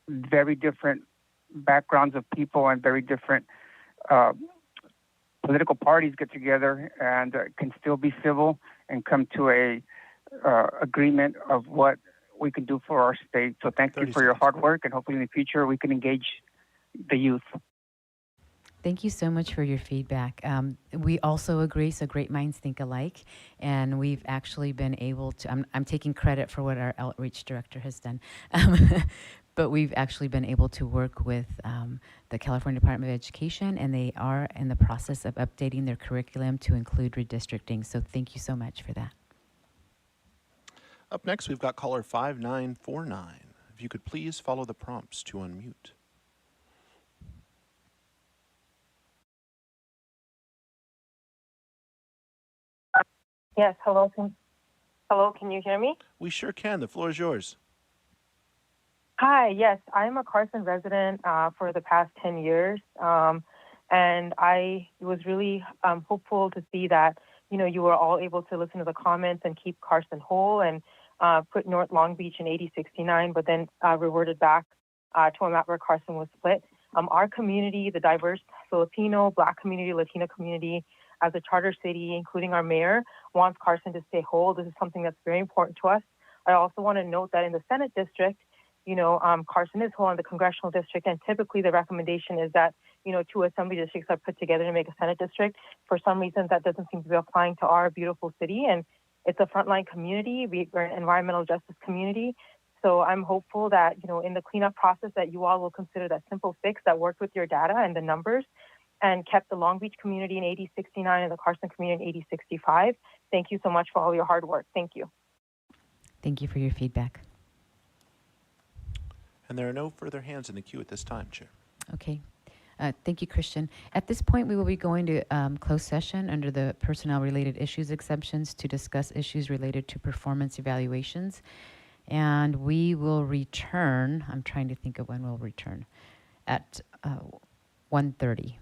very different backgrounds of people and very different political parties get together and can still be civil and come to a agreement of what we can do for our state. So thank you for your hard work, and hopefully in the future we can engage the youth. Thank you so much for your feedback. We also agree, so great minds think alike, and we've actually been able to, I'm taking credit for what our outreach director has done, but we've actually been able to work with the California Department of Education, and they are in the process of updating their curriculum to include redistricting, so thank you so much for that. Up next, we've got caller 5949. If you could please follow the prompts to unmute. Yes, hello. Hello, can you hear me? We sure can. The floor is yours. Hi, yes, I'm a Carson resident for the past 10 years, and I was really hopeful to see that, you were all able to listen to the comments and keep Carson whole and put North Long Beach in 8069, but then reverted back to a map where Carson was split. Our community, the diverse Filipino, Black community, Latino community, as a charter city, including our mayor, wants Carson to stay whole. This is something that's very important to us. I also want to note that in the Senate district, Carson is whole in the congressional district, and typically the recommendation is that, 2 assembly districts are put together to make a Senate district. For some reason, that doesn't seem to be applying to our beautiful city, and it's a frontline community. We're an environmental justice community. So I'm hopeful that, in the cleanup process, that you all will consider that simple fix that worked with your data and the numbers and kept the Long Beach community in 8069 and the Carson community in 8065. Thank you so much for all your hard work. Thank you. Thank you for your feedback. And there are no further hands in the queue at this time, Chair. Okay. Thank you, Christian. At this point, we will be going to closed session under the personnel-related issues exemptions to discuss issues related to performance evaluations. And we will return, I'm trying to think of when we'll return, at 1:30.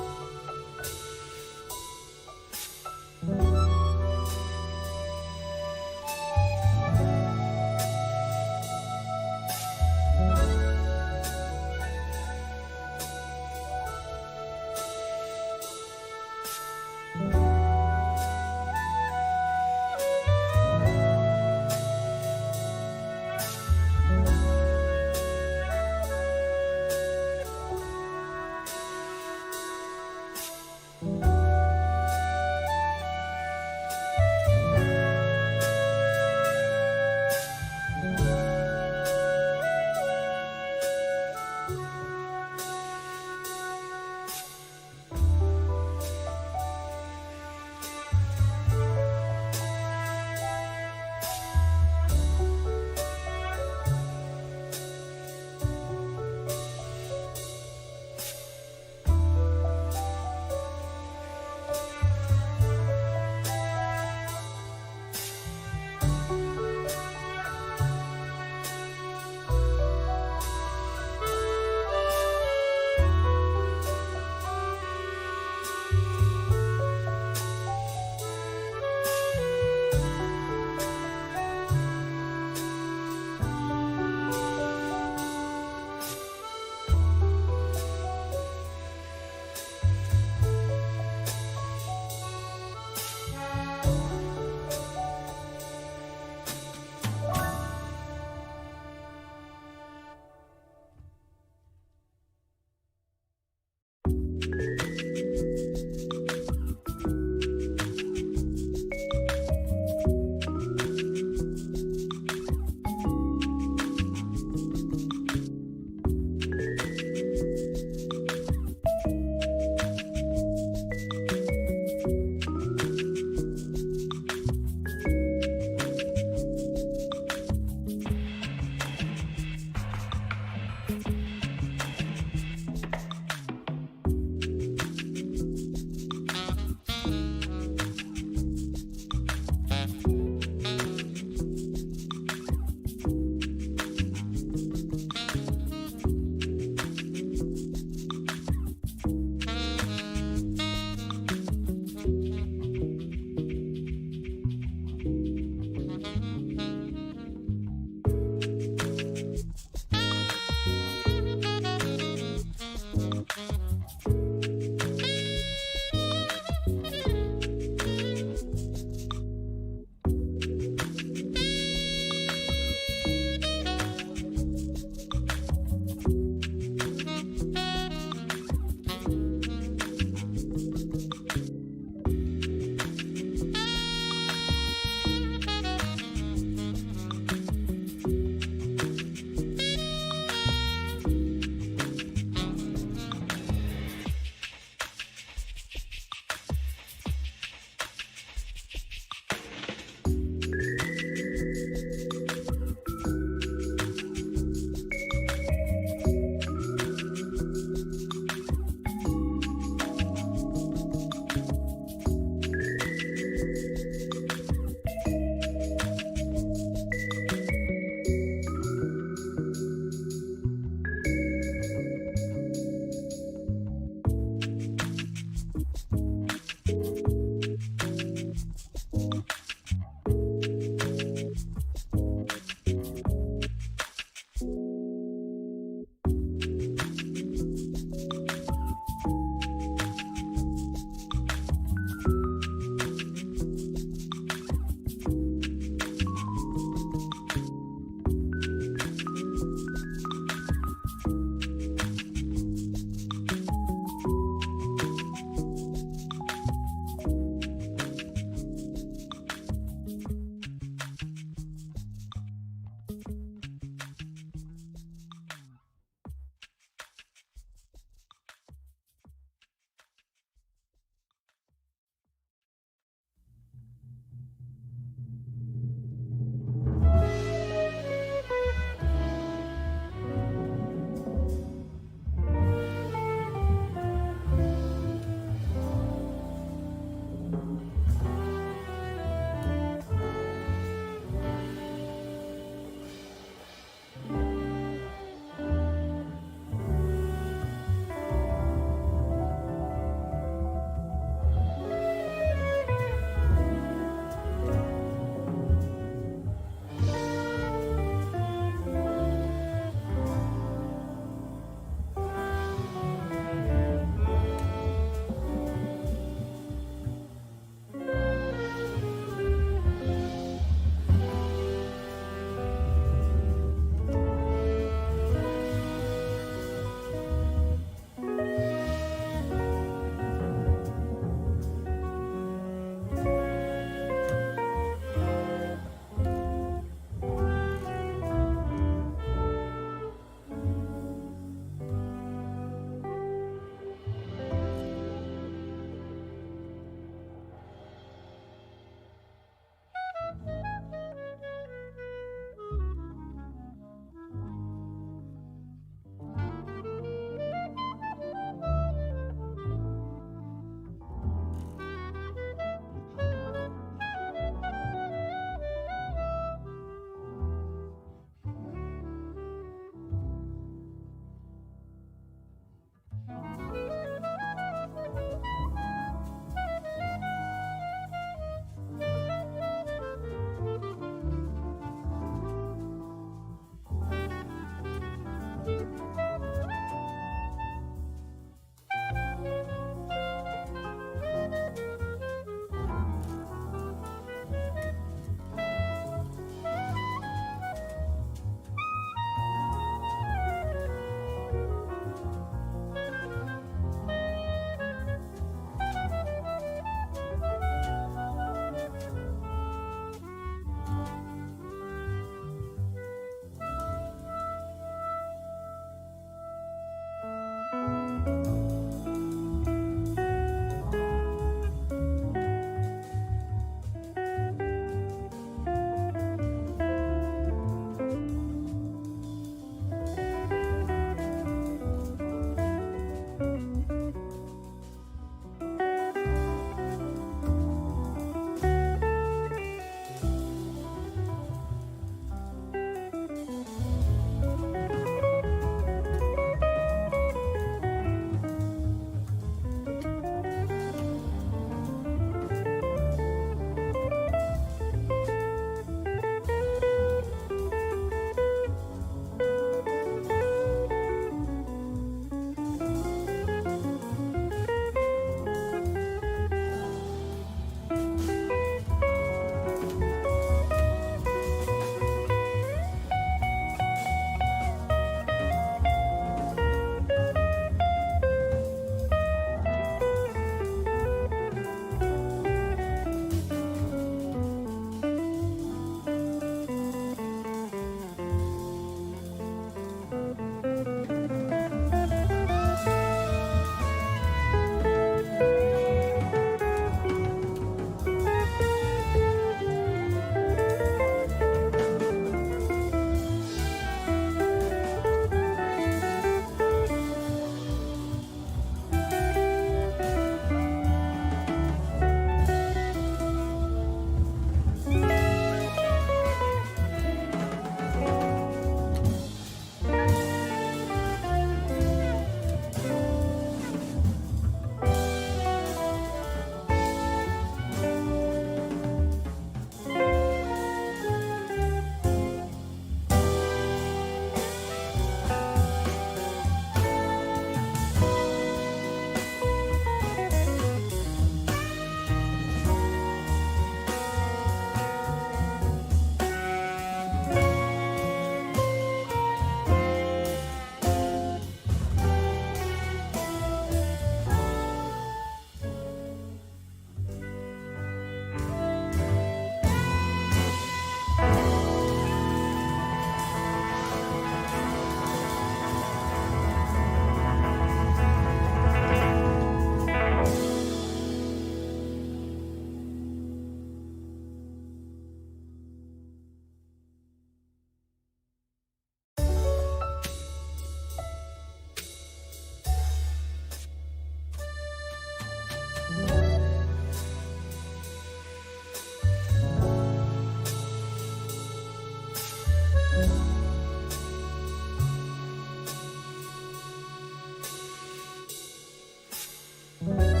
Welcome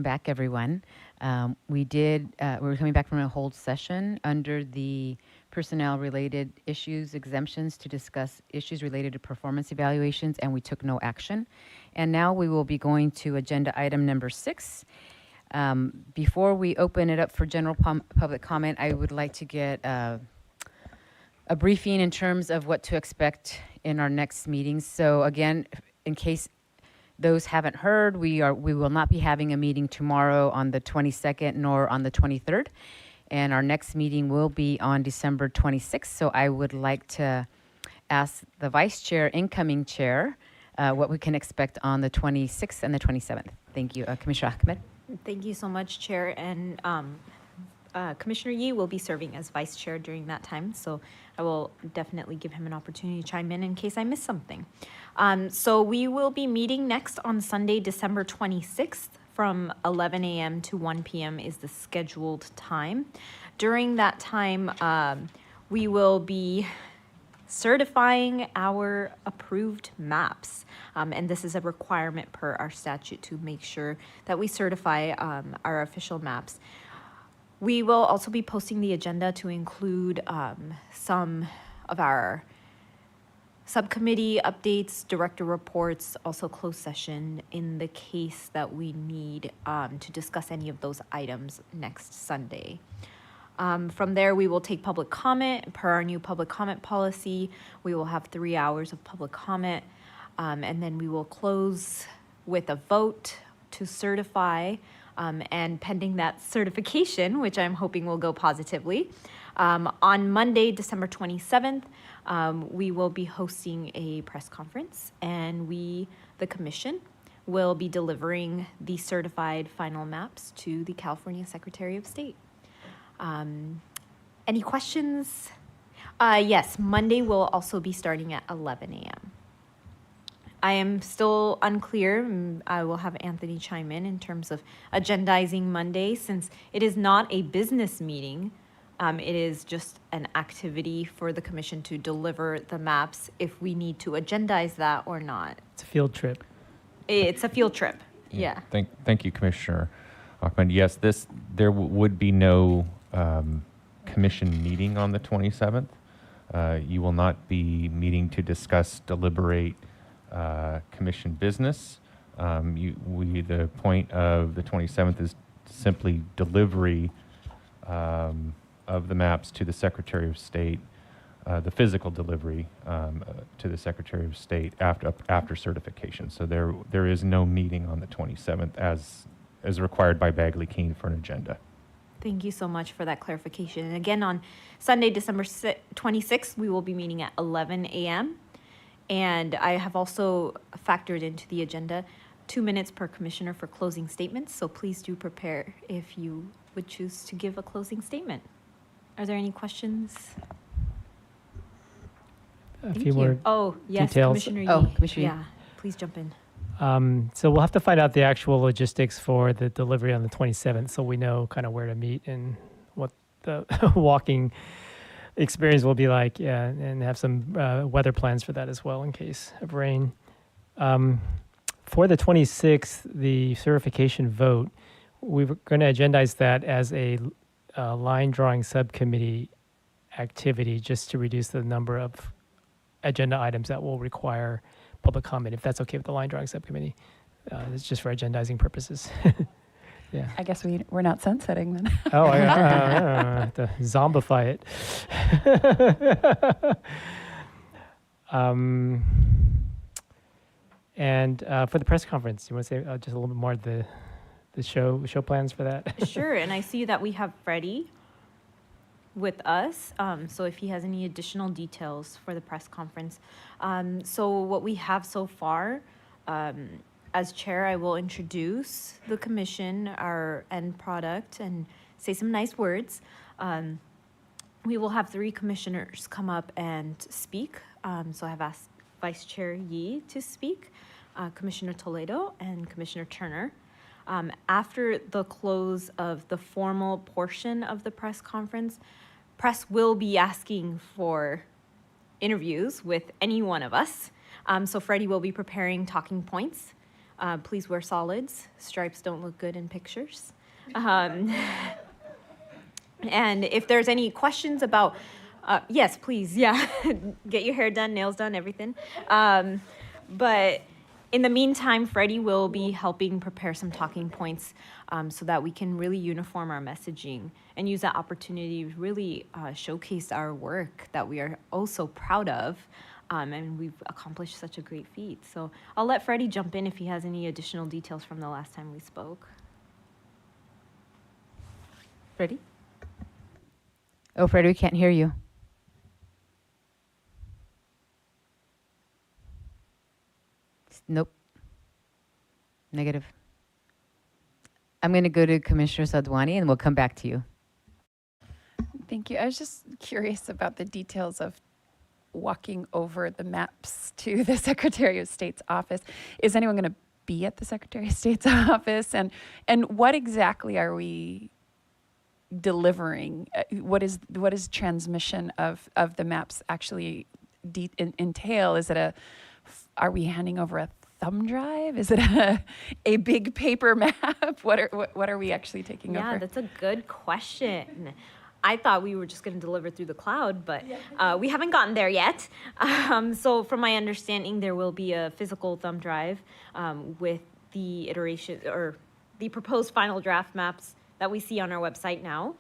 back, everyone. We were coming back from a hold session under the personnel-related issues exemptions to discuss issues related to performance evaluations, and we took no action. And now we will be going to agenda item number 6. Before we open it up for general public comment, I would like to get a briefing in terms of what to expect in our next meetings. So again, in case those haven't heard, we will not be having a meeting tomorrow on the 22nd nor on the 23rd. And our next meeting will be on December 26th. So I would like to ask the vice chair, incoming chair, what we can expect on the 26th and the 27th. Thank you. Commissioner Ahmed. Thank you so much, Chair. And Commissioner Yee will be serving as vice chair during that time. So I will definitely give him an opportunity to chime in case I miss something. So we will be meeting next on Sunday, December 26th from 11 a.m. to 1 p.m. is the scheduled time. During that time, we will be certifying our approved maps. And this is a requirement per our statute to make sure that we certify our official maps. We will also be posting the agenda to include some of our subcommittee updates, director reports, also closed session in the case that we need to discuss any of those items next Sunday. From there, we will take public comment. Per our new public comment policy, we will have 3 hours of public comment, and then we will close with a vote to certify And pending that certification, which I'm hoping will go positively, on Monday, December 27th, we will be hosting a press conference, and we, the Commission, will be delivering the certified final maps to the California Secretary of State. Any questions? Yes, Monday will also be starting at 11 a.m. I am still unclear. I will have Anthony chime in terms of agendizing Monday, since it is not a business meeting. It is just an activity for the Commission to deliver the maps, if we need to agendize that or not. It's a field trip. It's a field trip. Yeah. Thank you, Commissioner Achman. Yes, there would be no commission meeting on the 27th. You will not be meeting to discuss, deliberate commission business. The point of the 27th is simply delivery of the maps to the Secretary of State, the physical delivery to the Secretary of State after certification. So there is no meeting on the 27th as required by Bagley-Keene for an agenda. Thank you so much for that clarification. And again, on Sunday, December 26th, we will be meeting at 11 a.m. And I have also factored into the agenda 2 minutes per commissioner for closing statements. So please do prepare if you would choose to give a closing statement. Are there any questions? A few more Oh, yes, details. Commissioner Yee. Oh, Commissioner Yee. Yeah, please jump in. So we'll have to find out the actual logistics for the delivery on the 27th, so we know kind of where to meet and what the walking experience will be like, and have some weather plans for that as well in case of rain. For the 26th, the certification vote, we're going to agendize that as a line drawing subcommittee activity, just to reduce the number of agenda items that will require public comment, if that's okay with the line drawing subcommittee. It's just for agendizing purposes. Yeah. I guess we're not sunsetting then. Oh, I have to zombify it. And for the press conference, you want to say just a little bit more of the show plans for that? Sure, and I see that we have Freddie with us, so if he has any additional details for the press conference. So what we have so far, as chair, I will introduce the commission, our end product, and say some nice words. We will have 3 commissioners come up and speak. So I have asked Vice Chair Yee to speak, Commissioner Toledo, and Commissioner Turner. After the close of the formal portion of the press conference, press will be asking for interviews with any one of us. So Freddie will be preparing talking points. Please wear solids. Stripes don't look good in pictures. And if there's any questions about, yes, please, yeah, get your hair done, nails done, everything. But in the meantime, Freddie will be helping prepare some talking points so that we can really uniform our messaging and use that opportunity to really showcase our work that we are oh so proud of. And we've accomplished such a great feat. So I'll let Freddie jump in if he has any additional details from the last time we spoke. Freddie? Oh, Freddie, we can't hear you. Nope. Negative. I'm going to go to Commissioner Sadwani, and we'll come back to you. Thank you. I was just curious about the details of walking over the maps to the Secretary of State's office. Is anyone going to be at the Secretary of State's office? And what exactly are we delivering? What is transmission of the maps actually entail? Is it are we handing over a thumb drive? Is it a big paper map? What are we actually taking over? Yeah, that's a good question. I thought we were just going to deliver through the cloud, but we haven't gotten there yet. So from my understanding, there will be a physical thumb drive with the iteration or the proposed final draft maps that we see on our website now.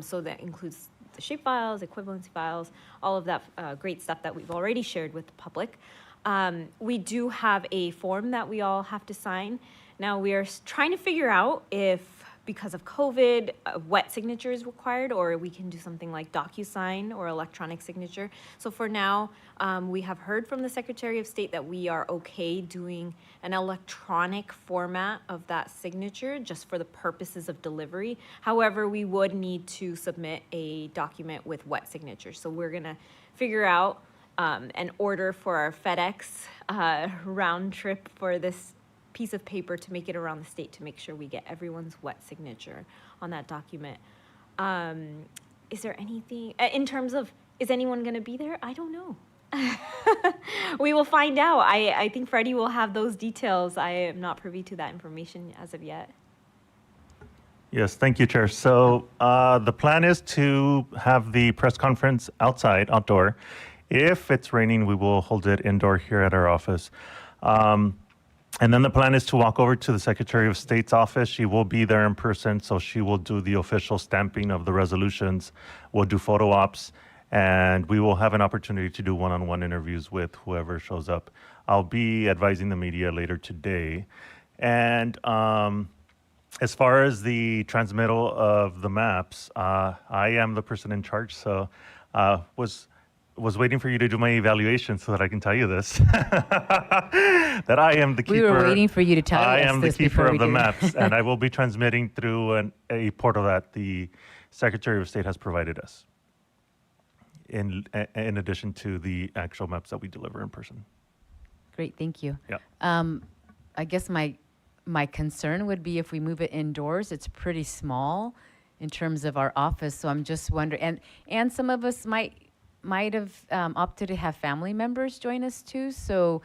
So that includes the shapefiles, equivalency files, all of that great stuff that we've already shared with the public. We do have a form that we all have to sign. Now we are trying to figure out if because of COVID, wet signature is required, or we can do something like DocuSign or electronic signature. So for now, we have heard from the Secretary of State that we are okay doing an electronic format of that signature just for the purposes of delivery. However, we would need to submit a document with wet signature. So we're gonna figure out an order for our FedEx round trip for this piece of paper to make it around the state to make sure we get everyone's wet signature on that document. Is there anything, in terms of, is anyone going to be there? I don't know. We will find out. I think Freddie will have those details. I am not privy to that information as of yet. Yes, thank you, Chair. So the plan is to have the press conference outside, outdoor. If it's raining, we will hold it indoor here at our office. And then the plan is to walk over to the Secretary of State's office. She will be there in person, so she will do the official stamping of the resolutions. We'll do photo ops, and we will have an opportunity to do one-on-one interviews with whoever shows up. I'll be advising the media later today. And as far as the transmittal of the maps, I am the person in charge, so was waiting for you to do my evaluation so that I can tell you this. That I am the keeper. We were waiting for you to tell us I am the this keeper before of we the did. maps, and I will be transmitting through a portal that the Secretary of State has provided us, in addition to the actual maps that we deliver in person. Great, thank you. Yeah. I guess my concern would be if we move it indoors, it's pretty small in terms of our office. So I'm just wondering, and some of us might have opted to have family members join us too. So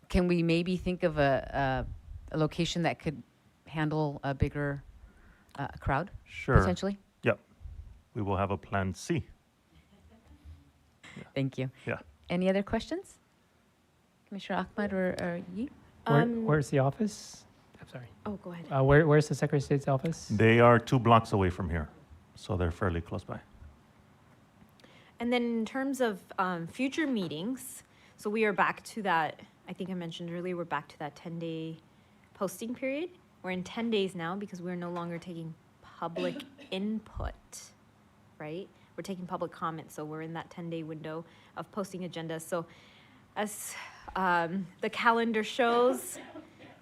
can we maybe think of a location that could handle a bigger crowd? Sure. Potentially? Yep. We will have a plan C. Thank you. Yeah. Any other questions? Commissioner Ahmad or Yi? Where's the office? I'm sorry. Oh, go ahead. Where's the Secretary of State's office? They are 2 blocks away from here, so they're fairly close by. And then in terms of future meetings, so we are back to that, I think I mentioned earlier, we're back to that 10-day posting period. We're in 10 days now because we're no longer taking public input, right? We're taking public comment, so we're in that 10-day window of posting agendas. So as the calendar shows,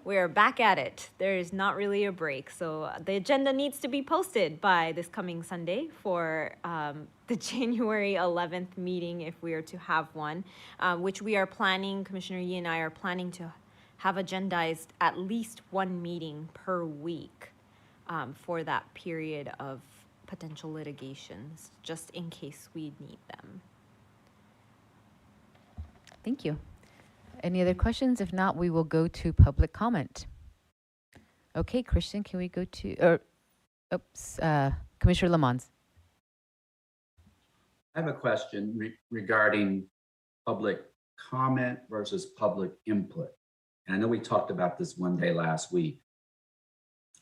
we're back at it. There is not really a break. So the agenda needs to be posted by this coming Sunday for the January 11th meeting, if we are to have one, which we are planning, Commissioner Yi and I are planning to have agendized at least one meeting per week for that period of potential litigations, just in case we need them. Thank you. Any other questions? If not, we will go to public comment. Okay, Christian, can we go to, Commissioner Lamont? I have a question regarding public comment versus public input. And I know we talked about this one day last week,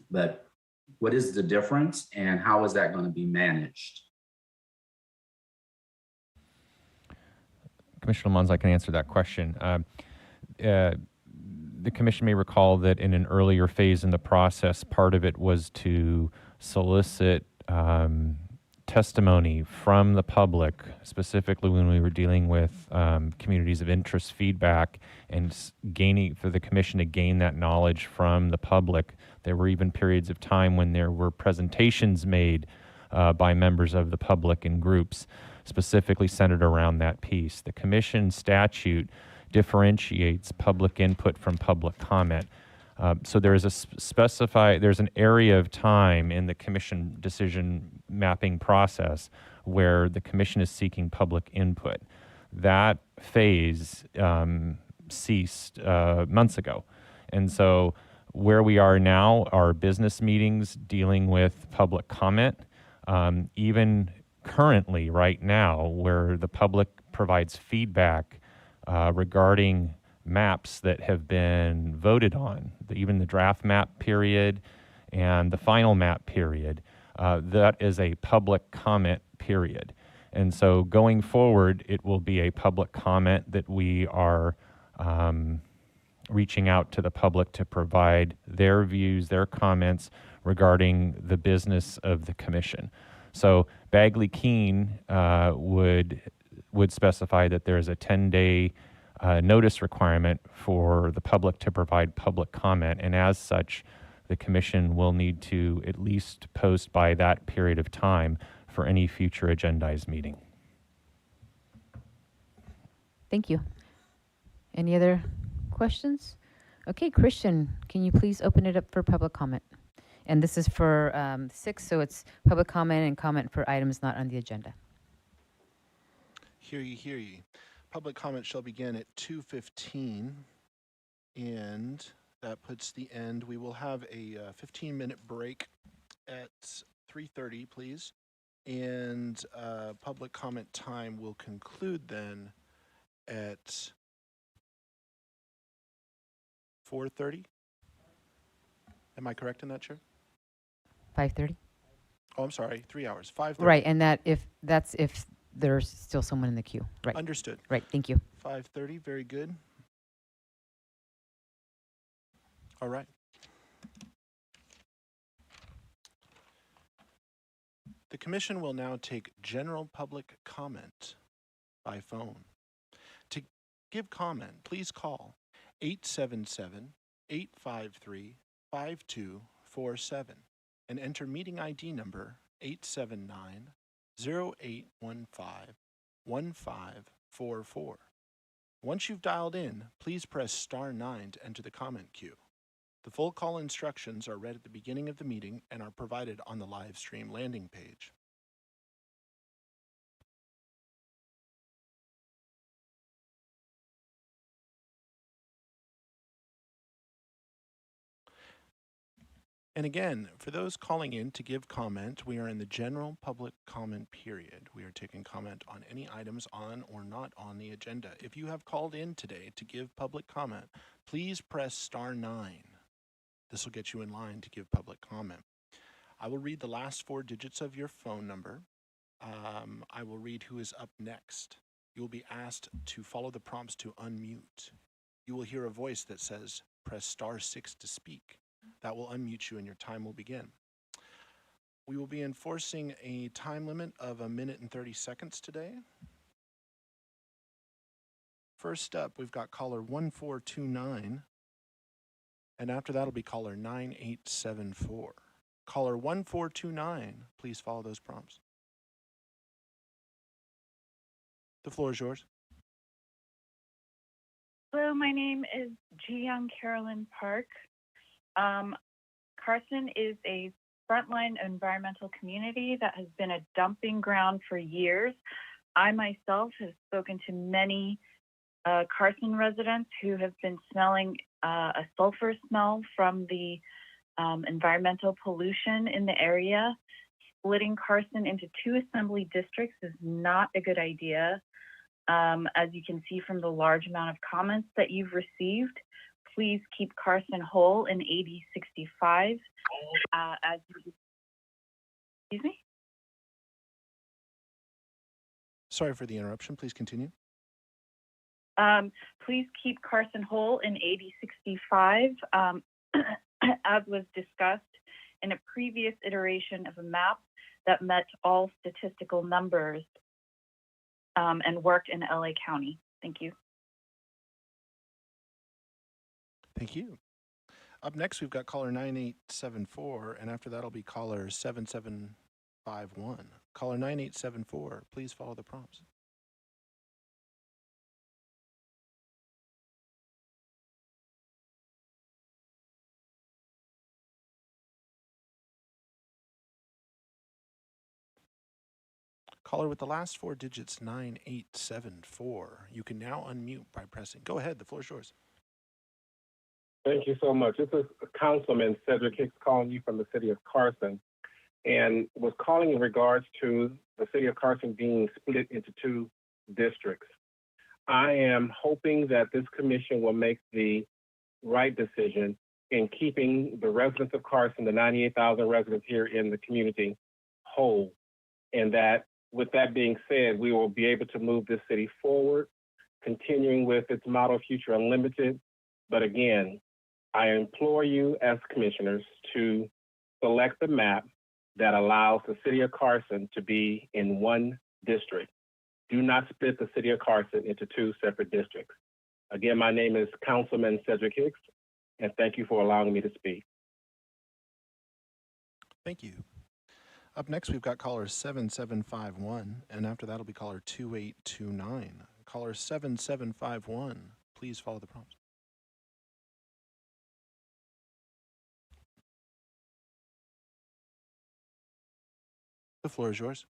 but what is the difference and how is that going to be managed? Commissioner Lamont, I can answer that question. The commission may recall that in an earlier phase in the process, part of it was to solicit testimony from the public, specifically when we were dealing with communities of interest feedback and for the commission to gain that knowledge from the public. There were even periods of time when there were presentations made by members of the public in groups, specifically centered around that piece. The commission statute differentiates public input from public comment. So there is there's an area of time in the commission decision mapping process where the commission is seeking public input. That phase ceased months ago. And so where we are now are business meetings dealing with public comment. Even currently, right now, where the public provides feedback regarding maps that have been voted on, even the draft map period and the final map period, that is a public comment period. And so going forward, it will be a public comment that we are reaching out to the public to provide their views, their comments regarding the business of the commission. So Bagley Keene would specify that there is a 10-day notice requirement for the public to provide public comment, and as such, the commission will need to at least post by that period of time for any future agendized meeting. Thank you. Any other questions? Okay, Christian, can you please open it up for public comment? And this is for 6, so it's public comment and comment for items not on the agenda. Hear ye, hear ye. Public comment shall begin at 2:15, and that puts the end. We will have a 15-minute break at 3:30, please. And public comment time will conclude then at 4:30. Am I correct in that, Chair? 5:30? Oh, I'm sorry, 3 hours, 5:30. Right, and that's if there's still someone in the queue. Right. Understood. Right, thank you. 5:30, very good. All right. The Commission will now take general public comment by phone. To give comment, please call 877-853-5247 and enter meeting ID number 879-0815-1544. Once you've dialed in, please press star 9 to enter the comment queue. The full call instructions are read at the beginning of the meeting and are provided on the live stream landing page. And again, for those calling in to give comment, we are in the general public comment period. We are taking comment on any items on or not on the agenda. If you have called in today to give public comment, please press star 9. This will get you in line to give public comment. I will read the last 4 digits of your phone number. I will read who is up next. You will be asked to follow the prompts to unmute. You will hear a voice that says, press star 6 to speak. That will unmute you and your time will begin. We will be enforcing a time limit of 1 minute and 30 seconds today. First up, we've got caller 1429, and after that will be caller 9874. Caller 1429, please follow those prompts. The floor is yours. Hello, my name is Ji-Young Carolyn Park. Carson is a frontline environmental community that has been a dumping ground for years. I myself have spoken to many Carson residents who have been smelling a sulfur smell from the environmental pollution in the area. Splitting Carson into 2 assembly districts is not a good idea. As you can see from the large amount of comments that you've received, please keep Carson whole in 8065. Excuse me? Sorry for the interruption. Please continue. Please keep Carson whole in 8065, as was discussed in a previous iteration of a map that met all statistical numbers and worked in LA County. Thank you. Thank you. Up next, we've got caller 9874, and after that will be caller 7751. Caller 9874, please follow the prompts. Caller with the last 4 digits, 9874. You can now unmute by pressing. Go ahead, the floor is yours. Thank you so much. This is Councilman Cedric Hicks calling you from the city of Carson, and was calling in regards to the city of Carson being split into 2 districts. I am hoping that this commission will make the right decision in keeping the residents of Carson, the 98,000 residents here in the community, whole, and that with that being said, we will be able to move this city forward, continuing with its motto, Future Unlimited, But again, I implore you as commissioners to select the map that allows the city of Carson to be in one district. Do not split the city of Carson into two separate districts. Again, my name is Councilman Cedric Hicks, and thank you for allowing me to speak. Thank you. Up next, we've got caller 7751, and after that will be caller 2829. Caller 7751, please follow the prompts. The floor is yours.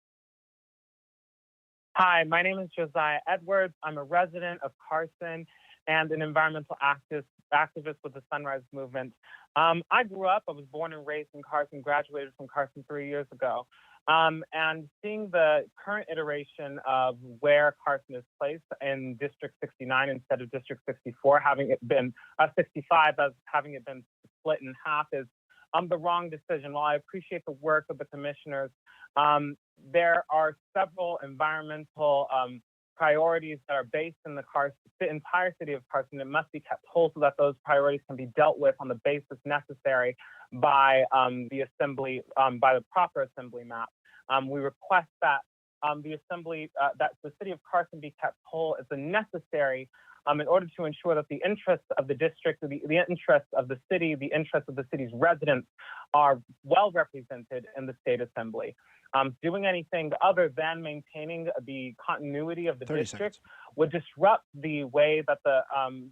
Hi, my name is Josiah Edwards. I'm a resident of Carson and an environmental activist with the Sunrise Movement. I was born and raised in Carson, graduated from Carson 3 years ago. And seeing the current iteration of where Carson is placed in District 69 instead of District 64, having it been 65, as having it been split in half is the wrong decision. While I appreciate the work of the commissioners, there are several environmental priorities that are based in the entire city of Carson. It must be kept whole so that those priorities can be dealt with on the basis necessary by the assembly, by the proper assembly map. We request that the assembly, that the city of Carson be kept whole as a necessary in order to ensure that the interests of the district, the interests of the city, the interests of the city's residents are well represented in the state assembly. Doing anything other than maintaining the continuity of the district would disrupt the way that the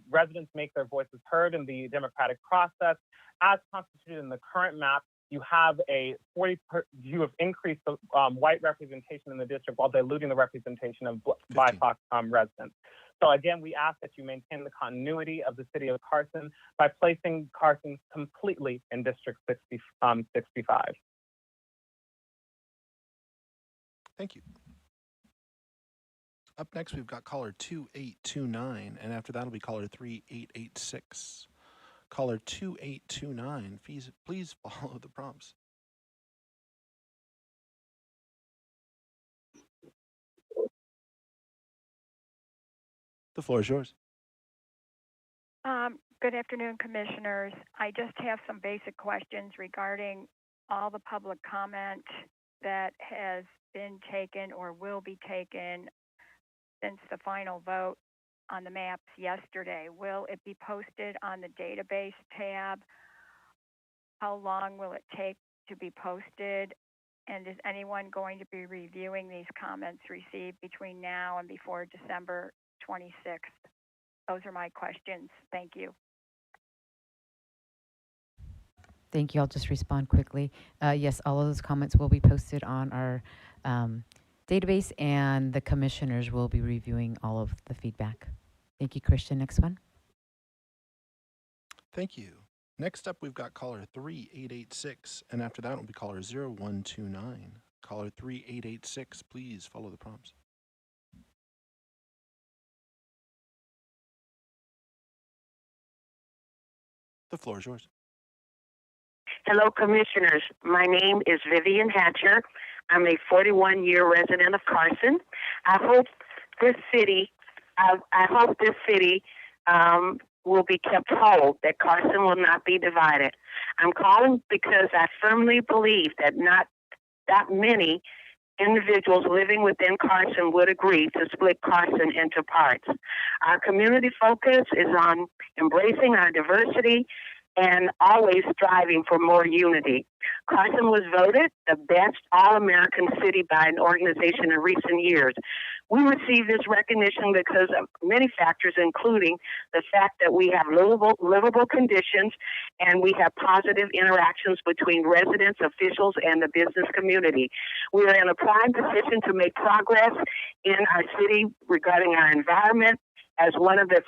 residents make their voices heard in the democratic process. As constituted in the current map, you have you have increased the white representation in the district while diluting the representation of BIPOC residents. So again, we ask that you maintain the continuity of the city of Carson by placing Carson completely in District 65. Thank you. Up next, we've got caller 2829, and after that will be caller 3886. Caller 2829, please follow the prompts. The floor is yours. Good afternoon, commissioners. I just have some basic questions regarding all the public comment that has been taken or will be taken since the final vote on the maps yesterday. Will it be posted on the database tab? How long will it take to be posted? And is anyone going to be reviewing these comments received between now and before December 26th? Those are my questions. Thank you. Thank you. I'll just respond quickly. Yes, all of those comments will be posted on our database, and the commissioners will be reviewing all of the feedback. Thank you, Christian. Next one. Thank you. Next up, we've got caller 3886, and after that will be caller 0129. Caller 3886, please follow the prompts. The floor is yours. Hello, commissioners. My name is Vivian Hatcher. I'm a 41-year resident of Carson. I hope this city will be kept whole, that Carson will not be divided. I'm calling because I firmly believe that not that many individuals living within Carson would agree to split Carson into parts. Our community focus is on embracing our diversity and always striving for more unity. Carson was voted the best all-American city by an organization in recent years. We receive this recognition because of many factors, including the fact that we have livable conditions and we have positive interactions between residents, officials, and the business community. We are in a prime position to make progress in our city regarding our environment. As one of the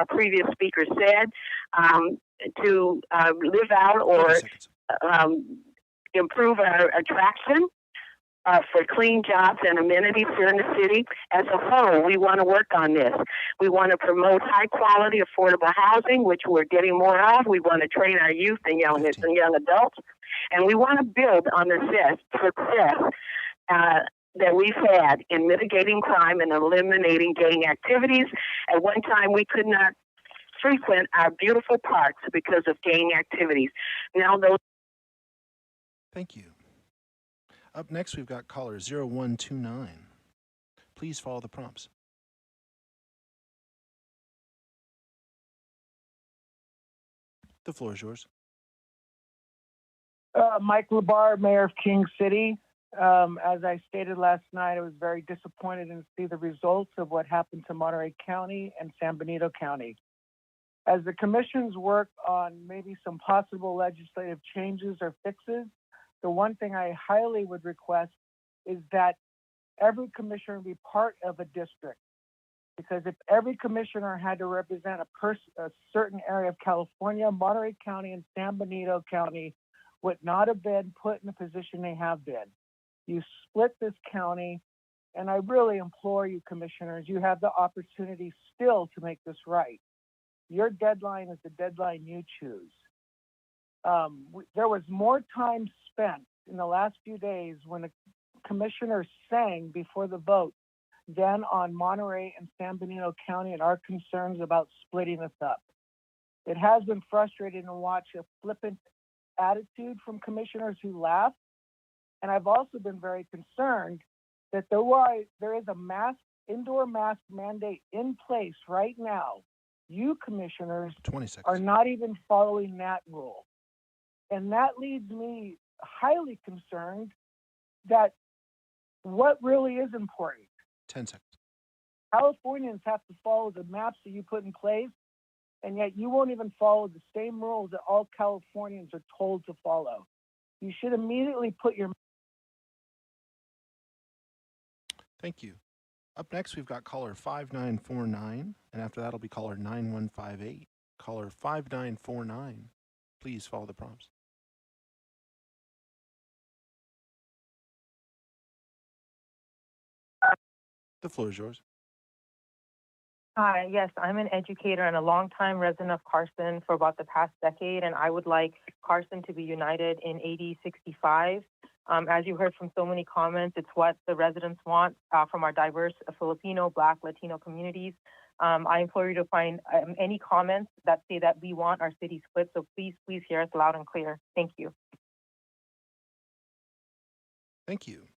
previous speakers said, to live out or improve our attraction for clean jobs and amenities here in the city. As a whole, we want to work on this. We want to promote high-quality, affordable housing, which we're getting more of. We want to train our youth and young adults. And we want to build on the success that we've had in mitigating crime and eliminating gang activities. At one time, we could not frequent our beautiful parks because of gang activities. Now those. Thank you. Up next, we've got caller 0129. Please follow the prompts. The floor is yours. Mike Labar, Mayor of King City. As I stated last night, I was very disappointed to see the results of what happened to Monterey County and San Benito County. As the commission's work on maybe some possible legislative changes or fixes, the one thing I highly would request is that every commissioner be part of a district. Because if every commissioner had to represent a certain area of California, Monterey County and San Benito County would not have been put in the position they have been. You split this county, and I really implore you, commissioners, you have the opportunity still to make this right. Your deadline is the deadline you choose. There was more time spent in the last few days when the commissioners sang before the vote than on Monterey and San Benito County and our concerns about splitting us up. It has been frustrating to watch a flippant attitude from commissioners who laugh. And I've also been very concerned that there is a indoor mask mandate in place right now. You commissioners are not even following that rule. And that leaves me highly concerned that what really is important. 10 seconds. Californians have to follow the maps that you put in place, and yet you won't even follow the same rules that all Californians are told to follow. You should immediately put your... Thank you. Up next, we've got caller 5949, and after that will be caller 9158. Caller 5949, please follow the prompts. The floor is yours. Hi, yes, I'm an educator and a longtime resident of Carson for about the past decade, and I would like Carson to be united in AD 65. As you heard from so many comments, it's what the residents want from our diverse Filipino, Black, Latino communities. I implore you to find any comments that say that we want our city split, so please hear us loud and clear. Thank you. Thank you.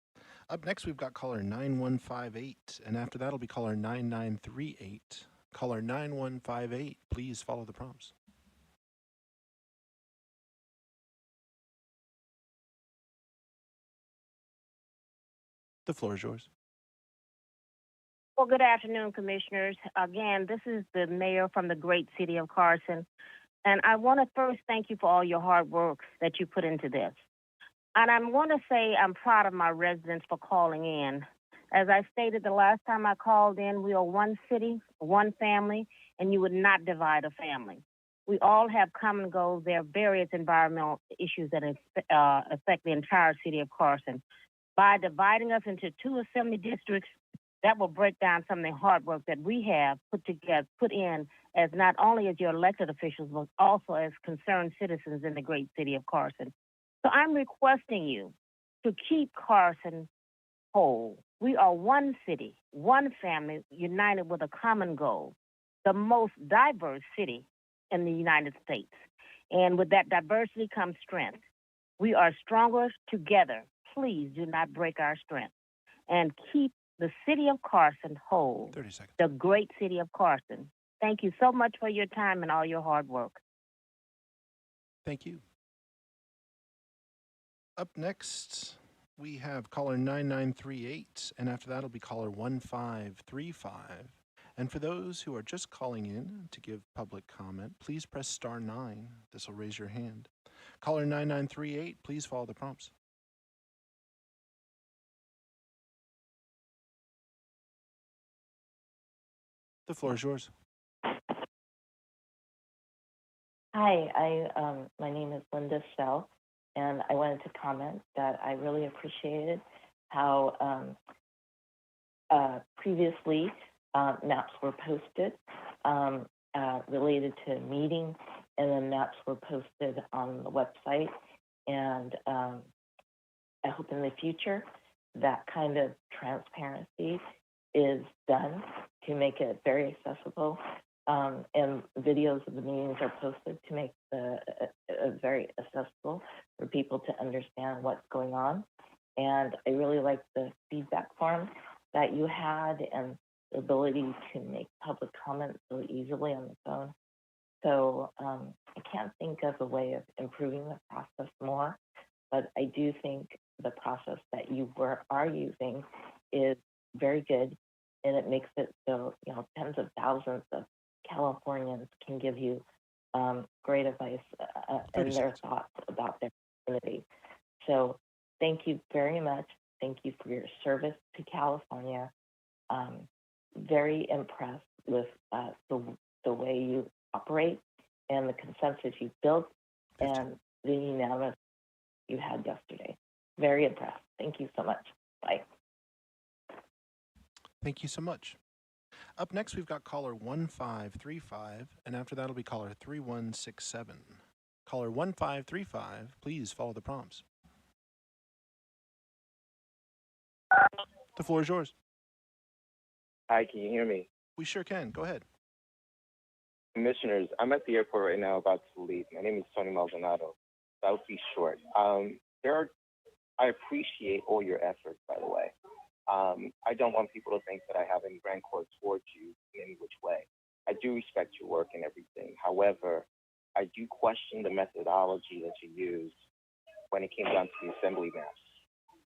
Up next, we've got caller 9158, and after that will be caller 9938. Caller 9158, please follow the prompts. The floor is yours. Well, good afternoon, commissioners. Again, this is the mayor from the great city of Carson, and I want to first thank you for all your hard work that you put into this. And I want to say I'm proud of my residents for calling in. As I stated the last time I called in, we are one city, one family, and you would not divide a family. We all have common goals. There are various environmental issues that affect the entire city of Carson. By dividing us into 2 assembly districts, that will break down some of the hard work that we have put in as not only as your elected officials, but also as concerned citizens in the great city of Carson. So I'm requesting you to keep Carson whole. We are one city, one family, united with a common goal, the most diverse city in the United States. And with that diversity comes strength. We are stronger together. Please do not break our strength. And keep the city of Carson whole. 30 seconds. The great city of Carson. Thank you so much for your time and all your hard work. Thank you. Up next, we have caller 9938, and after that will be caller 1535. And for those who are just calling in to give public comment, please press star 9. This will raise your hand. Caller 9938, please follow the prompts. The floor is yours. Hi, my name is Linda Stell, and I wanted to comment that I really appreciated how previously maps were posted related to meetings, and then maps were posted on the website. And I hope in the future that kind of transparency is done to make it very accessible And videos of the meetings are posted to make the very accessible for people to understand what's going on. And I really like the feedback form that you had and the ability to make public comments so easily on the phone. So I can't think of a way of improving the process more, but I do think the process that you are using is very good, and it makes it so tens of thousands of Californians can give you great advice and their thoughts about their community. So thank you very much. Thank you for your service to California. Very impressed with the way you operate and the consensus you built and the unanimous you had yesterday. Very impressed. Thank you so much. Bye. Thank you so much. Up next, we've got caller 1535, and after that will be caller 3167. Caller 1535, please follow the prompts. The floor is yours. Hi, can you hear me? We sure can. Go ahead. Commissioners, I'm at the airport right now about to leave. My name is Tony Maldonado. I'll be short. I appreciate all your efforts, by the way. I don't want people to think that I have any rancor towards you in any which way. I do respect your work and everything. However, I do question the methodology that you used when it came down to the assembly maps.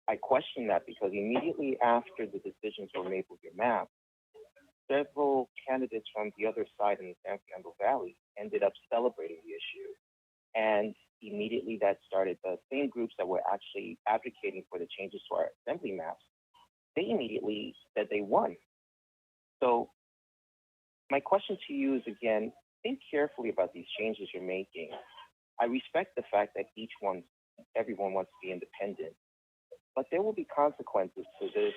I question that because immediately after the decisions were made with your map, several candidates from the other side in the San Fernando Valley ended up celebrating the issue. And immediately that started the same groups that were actually advocating for the changes to our assembly maps. They immediately said they won. So my question to you is, again, think carefully about these changes you're making. I respect the fact that everyone wants to be independent, but there will be consequences to this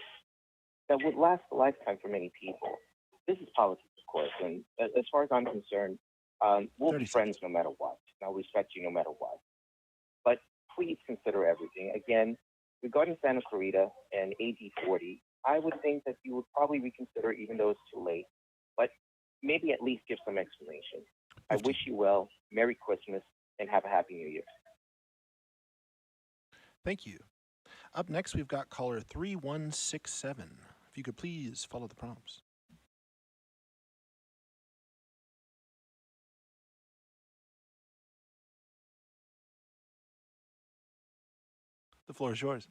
that would last a lifetime for many people. This is politics, of course, and as far as I'm concerned, we'll be friends no matter what, and I'll respect you no matter what. But please consider everything. Again, regarding Santa Clarita and AD 40, I would think that you would probably reconsider even though it's too late, but maybe at least give some explanation. I wish you well, Merry Christmas, and have a Happy New Year. Thank you. Up next, we've got caller 3167. If you could please follow the prompts. The floor is yours.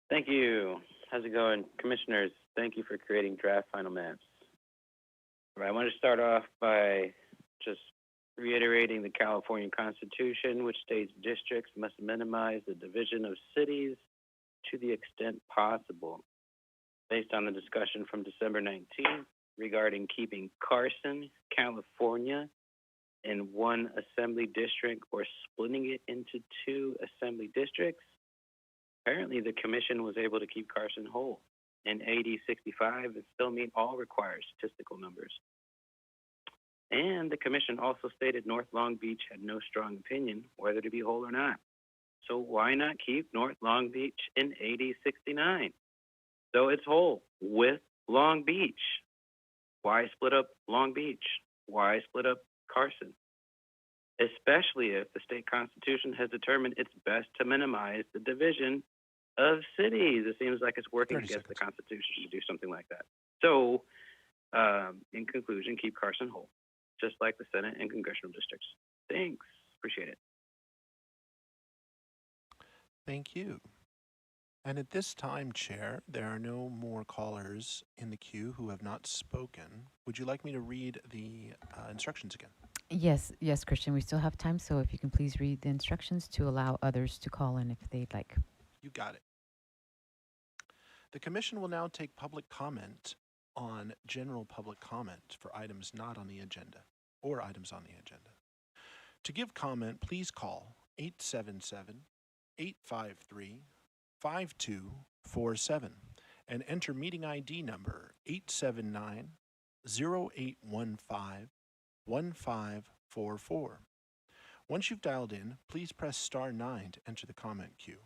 Thank you. How's it going? Commissioners, thank you for creating draft final maps. All right, I want to start off by just reiterating the California Constitution, which states districts must minimize the division of cities to the extent possible. Based on the discussion from December 19th regarding keeping Carson, California, in one assembly district or splitting it into two assembly districts, apparently the commission was able to keep Carson whole in AD 65 and still meet all required statistical numbers. And the commission also stated North Long Beach had no strong opinion whether to be whole or not. So why not keep North Long Beach in AD 69? So it's whole with Long Beach. Why split up Long Beach? Why split up Carson? Especially if the state constitution has determined it's best to minimize the division of cities. It seems like it's working against the Constitution to do something like that. So, in conclusion, keep Carson whole, just like the Senate and congressional districts. Thanks. Appreciate it. Thank you. And at this time, Chair, there are no more callers in the queue who have not spoken. Would you like me to read the instructions again? Yes, Christian, we still have time, so if you can please read the instructions to allow others to call in if they'd like. You got it. The Commission will now take public comment on general public comment for items not on the agenda or items on the agenda. To give comment, please call 877-853-5247 and enter meeting ID number 879-0815-1544. Once you've dialed in, please press star 9 to enter the comment queue.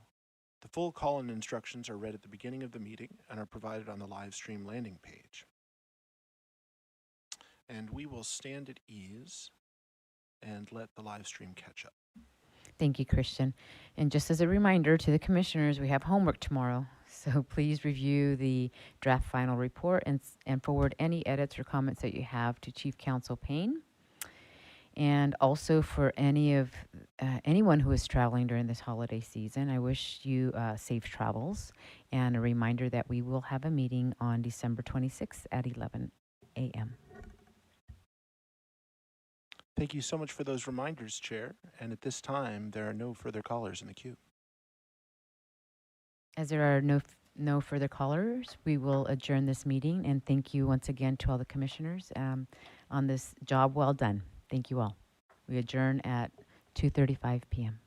The full call-in instructions are read at the beginning of the meeting and are provided on the live stream landing page. and we will stand at ease and let the live stream catch up. Thank you, Christian. And just as a reminder to the commissioners, we have homework tomorrow. So please review the draft final report and forward any edits or comments that you have to Chief Counsel Payne. And also for anyone who is traveling during this holiday season, I wish you safe travels. And a reminder that we will have a meeting on December 26th at 11 a.m. Thank you so much for those reminders, Chair. And at this time, there are no further callers in the queue. As there are no further callers, we will adjourn this meeting. And thank you once again to all the commissioners on this job well done. Thank you all. We adjourn at 2:35 p.m.